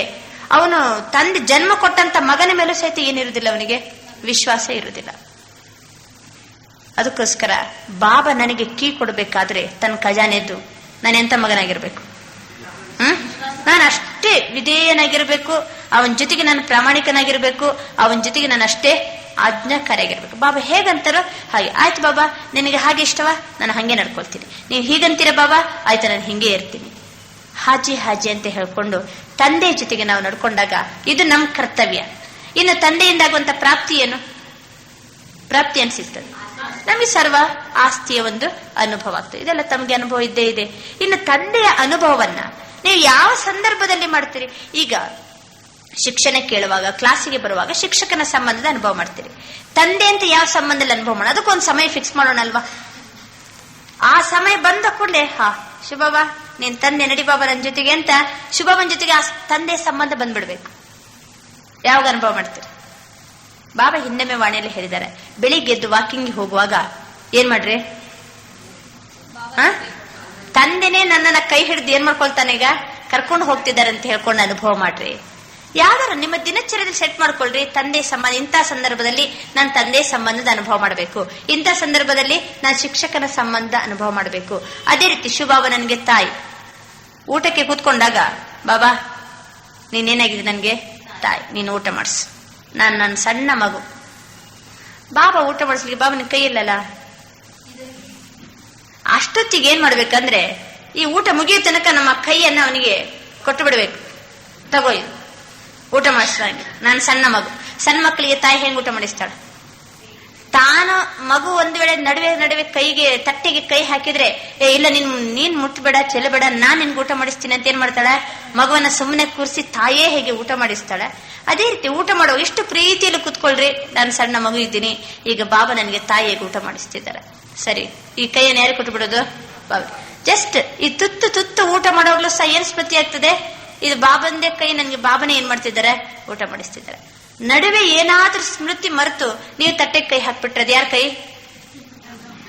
ಅವನು ತಂದೆ ಜನ್ಮ ಕೊಟ್ಟಂತ ಮಗನ ಮೇಲೂ ಸಹಿತ ಏನಿರುವುದಿಲ್ಲ, ಅವನಿಗೆ ವಿಶ್ವಾಸ ಇರುವುದಿಲ್ಲ. ಅದಕ್ಕೋಸ್ಕರ ಬಾಬಾ ನನಗೆ ಕೀ ಕೊಡಬೇಕಾದ್ರೆ ತನ್ನ ಖಜಾನೆದ್ದು ನಾನು ಎಂತ ಮಗನಾಗಿರ್ಬೇಕು? ನಾನು ಅಷ್ಟೇ ವಿಧೇಯನಾಗಿರ್ಬೇಕು, ಅವನ ಜೊತೆಗೆ ನಾನು ಪ್ರಾಮಾಣಿಕನಾಗಿರ್ಬೇಕು, ಅವನ ಜೊತೆಗೆ ನಾನು ಅಷ್ಟೇ ಆಜ್ಞಾಕಾರಿಯಾಗಿರ್ಬೇಕು. ಬಾಬಾ ಹೇಗಂತಾರೋ ಹಾಗೆ. ಆಯ್ತು ಬಾಬಾ, ನಿನಗೆ ಹಾಗೆ ಇಷ್ಟವಾ? ನಾನು ಹಾಗೆ ನಡ್ಕೊಳ್ತೀನಿ. ನೀವು ಹೀಗಂತೀರ ಬಾಬಾ, ಆಯ್ತು ನಾನು ಹಿಂಗೆ ಇರ್ತೀನಿ. ಹಾಜಿ ಅಂತ ಹೇಳ್ಕೊಂಡು ತಂದೆ ಜೊತೆಗೆ ನಾವು ನಡ್ಕೊಂಡಾಗ ಇದು ನಮ್ಮ ಕರ್ತವ್ಯ. ಇನ್ನು ತಂದೆಯಿಂದ ಆಗುವಂತ ಪ್ರಾಪ್ತಿ ಏನು? ಪ್ರಾಪ್ತಿ ಅನ್ಸಿಸ್ತದೆ ನಮಗೆ ಸರ್ವ ಆಸ್ತಿಯ ಒಂದು ಅನುಭವ ಆಗ್ತದೆ. ಇದೆಲ್ಲ ತಮಗೆ ಅನುಭವ ಇದ್ದೇ ಇದೆ. ಇನ್ನು ತಂದೆಯ ಅನುಭವವನ್ನ ನೀವು ಯಾವ ಸಂದರ್ಭದಲ್ಲಿ ಮಾಡ್ತೀರಿ? ಈಗ ಶಿಕ್ಷಣ ಕೇಳುವಾಗ, ಕ್ಲಾಸಿಗೆ ಬರುವಾಗ ಶಿಕ್ಷಕನ ಸಂಬಂಧದ ಅನುಭವ ಮಾಡ್ತೀರಿ. ತಂದೆ ಅಂತ ಯಾವ ಸಂಬಂಧದಲ್ಲಿ ಅನುಭವ ಮಾಡೋಣ? ಅದಕ್ಕೊಂದು ಸಮಯ ಫಿಕ್ಸ್ ಮಾಡೋಣ ಅಲ್ವಾ? ಆ ಸಮಯ ಬಂದ ಕೂಡಲೇ ಶಿವಬಾಬಾ ನೀನ್ ತಂದೆ ನಡಿ ಬಾಬಾ ನನ್ನ ಜೊತೆಗೆ ಅಂತ ಶಿವಬಾಬನ ಜೊತೆಗೆ ಆ ತಂದೆ ಸಂಬಂಧ ಬಂದ್ಬಿಡ್ಬೇಕು. ಯಾವಾಗ ಅನುಭವ ಮಾಡ್ತೀರಿ? ಬಾಬಾ ಹಿಂದೆಮೆ ವಾಣಿಯಲ್ಲಿ ಹೇಳಿದ್ದಾರೆ, ಬೆಳಿಗ್ಗೆ ಎದ್ದು ವಾಕಿಂಗ್ ಹೋಗುವಾಗ ಏನ್ ಮಾಡ್ರಿ? ತಂದೆನೇ ನನ್ನನ್ನ ಕೈ ಹಿಡಿದು ಏನ್ ಮಾಡ್ಕೊಳ್ತಾನೆ? ಈಗ ಕರ್ಕೊಂಡು ಹೋಗ್ತಿದ್ದಾರೆ ಅಂತ ಹೇಳ್ಕೊಂಡು ಅನುಭವ ಮಾಡ್ರಿ. ಯಾವ್ದಾರು ನಿಮ್ಮ ದಿನಚರ್ಯದಲ್ಲಿ ಸೆಟ್ ಮಾಡ್ಕೊಳ್ರಿ. ತಂದೆ ಸಂಬಂಧ, ಇಂಥ ಸಂದರ್ಭದಲ್ಲಿ ನಾನು ತಂದೆ ಸಂಬಂಧದ ಅನುಭವ ಮಾಡಬೇಕು, ಇಂಥ ಸಂದರ್ಭದಲ್ಲಿ ನಾನು ಶಿಕ್ಷಕನ ಸಂಬಂಧ ಅನುಭವ ಮಾಡಬೇಕು. ಅದೇ ರೀತಿ ಶಿವಬಾಬಾ ನನಗೆ ತಾಯಿ. ಊಟಕ್ಕೆ ಕೂತ್ಕೊಂಡಾಗ ಬಾಬಾ ನೀನೇನಾಗಿದೆ? ನನ್ಗೆ ತಾಯಿ, ನೀನು ಊಟ ಮಾಡಿಸು. ನನ್ನ ಸಣ್ಣ ಮಗು. ಬಾಬಾ ಊಟ ಮಾಡಿಸ್ಲಿಕ್ಕೆ ಬಾಬಾ ನಿನ್ ಕೈ ಇಲ್ಲಲ್ಲ. ಅಷ್ಟೊತ್ತಿಗೆ ಏನ್ ಮಾಡ್ಬೇಕಂದ್ರೆ ಈ ಊಟ ಮುಗಿಯೋ ತನಕ ನಮ್ಮ ಕೈಯನ್ನ ಅವನಿಗೆ ಕೊಟ್ಟು ಬಿಡ್ಬೇಕು. ತಗೋ ಇದು ಊಟ ಮಾಡಿಸ್ದಂಗೆ. ನಾನು ಸಣ್ಣ ಮಕ್ಕಳಿಗೆ ತಾಯಿ ಹೆಂಗ್ ಊಟ ಮಾಡಿಸ್ತಾಳ, ತಾನು ಮಗು ಒಂದು ವೇಳೆ ನಡುವೆ ತಟ್ಟೆಗೆ ಕೈ ಹಾಕಿದ್ರೆ ಇಲ್ಲ ನೀನ್ ಮುಟ್ಬೇಡ ಚೆಲ್ಲಬೇಡ, ನಾನ್ ನಿನ್ಗೆ ಊಟ ಮಾಡಿಸ್ತೀನಿ ಅಂತ ಏನ್ ಮಾಡ್ತಾಳೆ, ಮಗುವನ್ನ ಸುಮ್ಮನೆ ಕೂರಿಸಿ ತಾಯೇ ಹೇಗೆ ಊಟ ಮಾಡಿಸ್ತಾಳೆ. ಅದೇ ರೀತಿ ಊಟ ಮಾಡೋ ಎಷ್ಟು ಪ್ರೀತಿಯಲ್ಲಿ ಕೂತ್ಕೊಳ್ರಿ, ನಾನು ಸಣ್ಣ ಮಗು ಇದ್ದೀನಿ, ಈಗ ಬಾಬಾ ನನಗೆ ತಾಯಿಯಾಗಿ ಊಟ ಮಾಡಿಸ್ತಿದ್ದಾರೆ, ಸರಿ ಈ ಕೈಯನ್ನು ಯಾರು ಕೊಟ್ಟು ಬಿಡೋದು, ಬಾಬಾ. ಜಸ್ಟ್ ಈ ತುತ್ತು ಊಟ ಮಾಡೋಗ್ಲೂ ಸಹ ಏನ್ ಸ್ಮೃತಿ ಆಗ್ತದೆ, ಇದು ಬಾಬಂದೇ ಕೈ, ನನ್ಗೆ ಬಾಬನೇ ಏನ್ ಮಾಡ್ತಿದ್ದಾರೆ, ಊಟ ಮಾಡಿಸ್ತಿದ್ದಾರೆ. ನಡುವೆ ಏನಾದ್ರೂ ಸ್ಮೃತಿ ಮರೆತು ನೀವು ತಟ್ಟೆಗೆ ಕೈ ಹಾಕ್ಬಿಟ್ರೆ ಅದು ಯಾರ ಕೈ,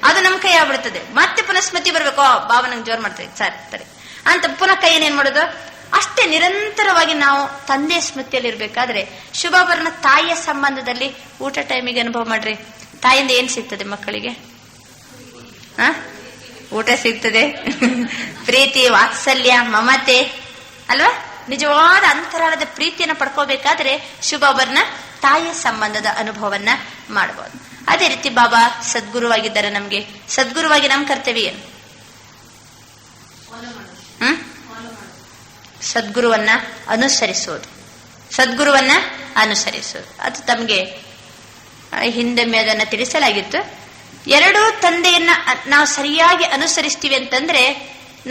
ಅದು ನಮ್ ಕೈ ಆಗ್ಬಿಡ್ತದೆ. ಮತ್ತೆ ಪುನಃ ಸ್ಮೃತಿ ಬರ್ಬೇಕು, ಬಾಬಾ ನಂಗೆ ಜೋರ್ ಮಾಡ್ತದೆ ಸರಿ ಅಂತ ಪುನಃ ಕೈ ಏನ್ ಮಾಡೋದು. ಅಷ್ಟೇ ನಿರಂತರವಾಗಿ ನಾವು ತಂದೆ ಸ್ಮೃತಿಯಲ್ಲಿ ಇರ್ಬೇಕಾದ್ರೆ ಶುಭಾಭರಣ ತಾಯಿಯ ಸಂಬಂಧದಲ್ಲಿ ಊಟ ಟೈಮಿಗೆ ಅನುಭವ ಮಾಡ್ರಿ. ತಾಯಿಯಿಂದ ಏನ್ ಸಿಗ್ತದೆ ಮಕ್ಕಳಿಗೆ, ಊಟ ಸಿಗ್ತದೆ, ಪ್ರೀತಿ ವಾತ್ಸಲ್ಯ ಮಮತೆ ಅಲ್ವಾ. ನಿಜವಾದ ಅಂತರಾಳದ ಪ್ರೀತಿಯನ್ನು ಪಡ್ಕೋಬೇಕಾದ್ರೆ ಶುಭಾಭರಣ ತಾಯಿಯ ಸಂಬಂಧದ ಅನುಭವವನ್ನ ಮಾಡಬಹುದು. ಅದೇ ರೀತಿ ಬಾಬಾ ಸದ್ಗುರುವಾಗಿದ್ದಾರೆ. ನಮ್ಗೆ ಸದ್ಗುರುವಾಗಿ ನಮ್ ಕರ್ತವ್ಯ ಏನು, ಸದ್ಗುರುವನ್ನ ಅನುಸರಿಸೋದು. ಅದು ತಮ್ಗೆ ಹಿಂದೊಮ್ಮೆ ಅದನ್ನ ತಿಳಿಸಲಾಗಿತ್ತು. ಎರಡೂ ತಂದೆಯನ್ನ ನಾವು ಸರಿಯಾಗಿ ಅನುಸರಿಸ್ತೀವಿ ಅಂತಂದ್ರೆ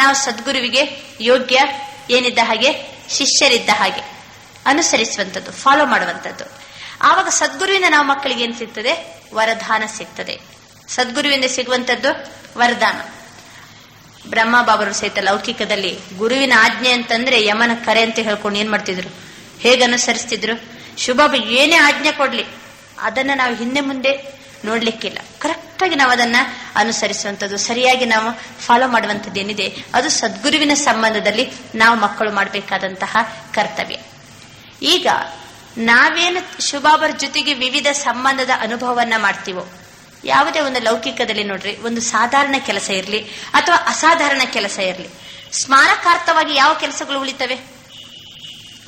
ನಾವು ಸದ್ಗುರುವಿಗೆ ಯೋಗ್ಯ ಏನಿದ್ದ ಹಾಗೆ, ಶಿಷ್ಯರಿದ್ದ ಹಾಗೆ ಅನುಸರಿಸುವಂಥದ್ದು, ಫಾಲೋ ಮಾಡುವಂಥದ್ದು. ಆವಾಗ ಸದ್ಗುರುವಿನ ನಾವು ಮಕ್ಕಳಿಗೆ ಏನ್ ಸಿಗ್ತದೆ, ವರದಾನ ಸಿಗ್ತದೆ. ಸದ್ಗುರುವಿಂದ ಸಿಗುವಂಥದ್ದು ವರದಾನ. ಬ್ರಹ್ಮ ಬಾಬರು ಸಹಿತ ಲೌಕಿಕದಲ್ಲಿ ಗುರುವಿನ ಆಜ್ಞೆ ಅಂತಂದ್ರೆ ಯಮನ ಕರೆ ಅಂತ ಹೇಳ್ಕೊಂಡು ಏನ್ ಮಾಡ್ತಿದ್ರು, ಹೇಗೆ ಅನುಸರಿಸ್ತಿದ್ರು. ಶುಭಾಬ ಏನೇ ಆಜ್ಞೆ ಕೊಡ್ಲಿ ಅದನ್ನ ನಾವು ಹಿಂದೆ ಮುಂದೆ ನೋಡ್ಲಿಕ್ಕಿಲ್ಲ, ಕರೆಕ್ಟ್ ಆಗಿ ನಾವು ಅದನ್ನ ಅನುಸರಿಸುವಂಥದ್ದು, ಸರಿಯಾಗಿ ನಾವು ಫಾಲೋ ಮಾಡುವಂಥದ್ದು ಏನಿದೆ ಅದು ಸದ್ಗುರುವಿನ ಸಂಬಂಧದಲ್ಲಿ ನಾವು ಮಕ್ಕಳು ಮಾಡಬೇಕಾದಂತಹ ಕರ್ತವ್ಯ. ಈಗ ನಾವೇನು ಶುಭಾಬರ ಜೊತೆಗೆ ವಿವಿಧ ಸಂಬಂಧದ ಅನುಭವವನ್ನ ಮಾಡ್ತೀವೋ, ಯಾವುದೇ ಒಂದು ಲೌಕಿಕದಲ್ಲಿ ನೋಡ್ರಿ, ಒಂದು ಸಾಧಾರಣ ಕೆಲಸ ಇರಲಿ ಅಥವಾ ಅಸಾಧಾರಣ ಕೆಲಸ ಇರಲಿ, ಸ್ಮಾರಕಾರ್ಥವಾಗಿ ಯಾವ ಕೆಲಸಗಳು ಉಳಿತವೆ,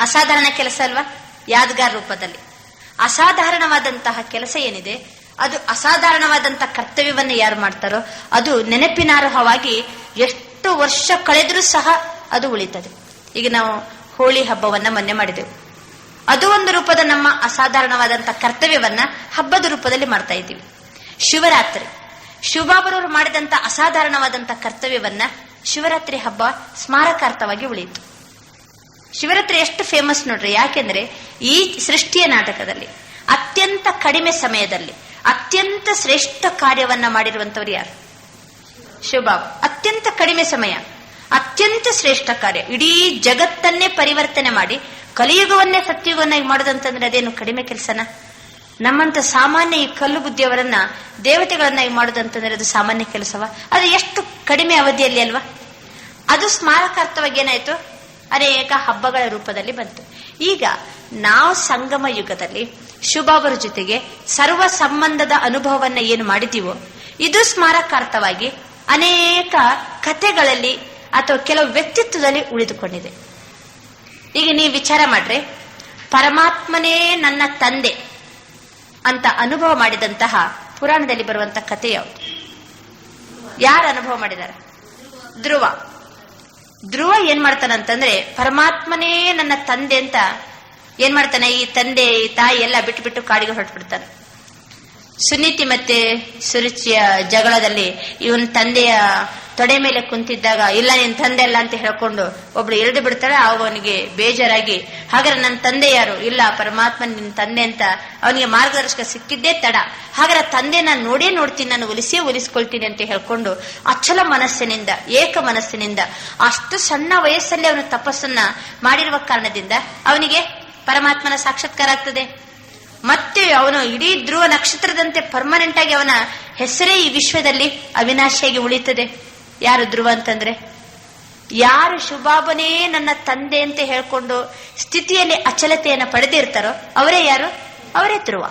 ಅಸಾಧಾರಣ ಕೆಲಸ ಅಲ್ವಾ, ಯಾದಗಾರ ರೂಪದಲ್ಲಿ. ಅಸಾಧಾರಣವಾದಂತಹ ಕೆಲಸ ಏನಿದೆ ಅದು ಅಸಾಧಾರಣವಾದಂತಹ ಕರ್ತವ್ಯವನ್ನ ಯಾರು ಮಾಡ್ತಾರೋ ಅದು ನೆನಪಿನಾರ್ಹವಾಗಿ ಎಷ್ಟು ವರ್ಷ ಕಳೆದ್ರೂ ಸಹ ಅದು ಉಳಿತದೆ. ಈಗ ನಾವು ಹೋಳಿ ಹಬ್ಬವನ್ನ ಮೊನ್ನೆ ಮಾಡಿದೆವು, ಅದು ಒಂದು ರೂಪದ ನಮ್ಮ ಅಸಾಧಾರಣವಾದಂತಹ ಕರ್ತವ್ಯವನ್ನ ಹಬ್ಬದ ರೂಪದಲ್ಲಿ ಮಾಡ್ತಾ ಇದ್ದೀವಿ. ಶಿವರಾತ್ರಿ, ಶಿವಬಾಬರವರು ಮಾಡಿದಂತ ಅಸಾಧಾರಣವಾದಂತಹ ಕರ್ತವ್ಯವನ್ನ ಶಿವರಾತ್ರಿ ಹಬ್ಬ ಸ್ಮಾರಕಾರ್ಥವಾಗಿ ಉಳಿಯಿತು. ಶಿವರಾತ್ರಿ ಎಷ್ಟು ಫೇಮಸ್ ನೋಡ್ರಿ, ಯಾಕೆಂದ್ರೆ ಈ ಸೃಷ್ಟಿಯ ನಾಟಕದಲ್ಲಿ ಅತ್ಯಂತ ಕಡಿಮೆ ಸಮಯದಲ್ಲಿ ಅತ್ಯಂತ ಶ್ರೇಷ್ಠ ಕಾರ್ಯವನ್ನ ಮಾಡಿರುವಂತವ್ರು ಯಾರು, ಶಿವಬಾಬಾ. ಅತ್ಯಂತ ಕಡಿಮೆ ಸಮಯ, ಅತ್ಯಂತ ಶ್ರೇಷ್ಠ ಕಾರ್ಯ, ಇಡೀ ಜಗತ್ತನ್ನೇ ಪರಿವರ್ತನೆ ಮಾಡಿ ಕಲಿಯುಗವನ್ನೇ ಸತ್ಯುಗವನ್ನಾಗಿ ಮಾಡೋದಂತಂದ್ರೆ ಅದೇನು ಕಡಿಮೆ ಕೆಲಸನ? ನಮ್ಮಂತ ಸಾಮಾನ್ಯ ಈ ಕಲ್ಲು ಬುದ್ಧಿಯವರನ್ನ ದೇವತೆಗಳನ್ನಾಗಿ ಮಾಡೋದಂತಂದ್ರೆ ಅದು ಸಾಮಾನ್ಯ ಕೆಲಸವ? ಅದು ಎಷ್ಟು ಕಡಿಮೆ ಅವಧಿಯಲ್ಲಿ ಅಲ್ವಾ. ಅದು ಸ್ಮಾರಕಾರ್ಥವಾಗಿ ಏನಾಯ್ತು, ಅನೇಕ ಹಬ್ಬಗಳ ರೂಪದಲ್ಲಿ ಬಂತು. ಈಗ ನಾವು ಸಂಗಮ ಯುಗದಲ್ಲಿ ಶುಭಾಬರ ಜೊತೆಗೆ ಸರ್ವ ಸಂಬಂಧದ ಅನುಭವವನ್ನ ಏನು ಮಾಡಿದೀವೋ ಇದು ಸ್ಮಾರಕಾರ್ಥವಾಗಿ ಅನೇಕ ಕಥೆಗಳಲ್ಲಿ ಅಥವಾ ಕೆಲವು ವ್ಯಕ್ತಿತ್ವದಲ್ಲಿ ಉಳಿದುಕೊಂಡಿದೆ. ಈಗ ನೀವು ವಿಚಾರ ಮಾಡ್ರೆ, ಪರಮಾತ್ಮನೇ ನನ್ನ ತಂದೆ ಅಂತ ಅನುಭವ ಮಾಡಿದಂತಹ ಪುರಾಣದಲ್ಲಿ ಬರುವಂತಹ ಕಥೆ ಯಾವುದು? ಯಾರು ಅನುಭವ ಮಾಡಿದ್ದಾರೆ? ಧ್ರುವ ಏನ್ ಮಾಡ್ತಾನಂತಂದ್ರೆ, ಪರಮಾತ್ಮನೇ ನನ್ನ ತಂದೆ ಅಂತ ಏನ್ ಮಾಡ್ತಾನೆ, ಈ ತಂದೆ ತಾಯಿ ಎಲ್ಲ ಬಿಟ್ಟು ಕಾಡಿಗೆ ಹೊರಟ್ಬಿಡ್ತಾನೆ. ಸುನೀತಿ ಮತ್ತೆ ಸುರುಚಿಯ ಜಗಳದಲ್ಲಿ ಇವನ್ ತಂದೆಯ ತೊಡೆ ಮೇಲೆ ಕುಂತಿದ್ದಾಗ ಇಲ್ಲ ನಿನ್ ತಂದೆ ಅಲ್ಲ ಅಂತ ಹೇಳ್ಕೊಂಡು ಒಬ್ಳು ಎಳೆದು ಬಿಡ್ತಾಳೆ. ಅವನಿಗೆ ಬೇಜಾರಾಗಿ, ಹಾಗಾದ್ರೆ ನನ್ನ ತಂದೆ ಯಾರು? ಇಲ್ಲ ಪರಮಾತ್ಮ ನಿನ್ ತಂದೆ ಅಂತ ಅವನಿಗೆ ಮಾರ್ಗದರ್ಶಕ ಸಿಕ್ಕಿದ್ದೇ ತಡ. ಹಾಗಾದ್ರೆ ತಂದೆ ನಾನು ನೋಡೇ ನೋಡ್ತೀನಿ, ನಾನು ಒಲಿಸ್ಕೊಳ್ತೀನಿ ಅಂತ ಹೇಳ್ಕೊಂಡು ಅಚಲ ಮನಸ್ಸಿನಿಂದ, ಏಕ ಮನಸ್ಸಿನಿಂದ ಅಷ್ಟು ಸಣ್ಣ ವಯಸ್ಸಲ್ಲಿ ಅವನು ತಪಸ್ಸನ್ನ ಮಾಡಿರುವ ಕಾರಣದಿಂದ ಅವನಿಗೆ ಪರಮಾತ್ಮನ ಸಾಕ್ಷಾತ್ಕಾರ ಆಗ್ತದೆ. ಮತ್ತೆ ಅವನು ಇಡೀ ಧ್ರುವ ನಕ್ಷತ್ರದಂತೆ ಪರ್ಮನೆಂಟ್ ಆಗಿ ಅವನ ಹೆಸರೇ ಈ ವಿಶ್ವದಲ್ಲಿ ಅವಿನಾಶಿಯಾಗಿ ಉಳಿತದೆ. ಯಾರು ಧ್ರುವ ಅಂತಂದ್ರೆ? ಯಾರು ಶುಭಾಬನೇ ನನ್ನ ತಂದೆ ಅಂತ ಹೇಳ್ಕೊಂಡು ಸ್ಥಿತಿಯಲ್ಲಿ ಅಚಲತೆಯನ್ನು ಪಡೆದಿರ್ತಾರೋ ಅವರೇ ಯಾರು? ಅವರೇ ಧ್ರುವ.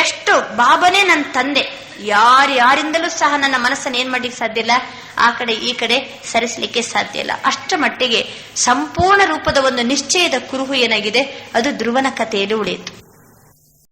ಎಷ್ಟು ಬಾಬನೇ ನನ್ನ ತಂದೆ, ಯಾರಿಂದಲೂ ಸಹ ನನ್ನ ಮನಸ್ಸನ್ನು ಏನ್ ಮಾಡ್ಲಿಕ್ಕೆ ಸಾಧ್ಯ ಇಲ್ಲ, ಆ ಕಡೆ ಈ ಕಡೆ ಸರಿಸಲಿಕ್ಕೆ ಸಾಧ್ಯ ಇಲ್ಲ. ಅಷ್ಟ ಮಟ್ಟಿಗೆ ಸಂಪೂರ್ಣ ರೂಪದ ಒಂದು ನಿಶ್ಚಯದ ಕುರುಹು ಏನಾಗಿದೆ ಅದು ಧ್ರುವನ ಕಥೆಯಲ್ಲಿ ಉಳಿಯಿತು.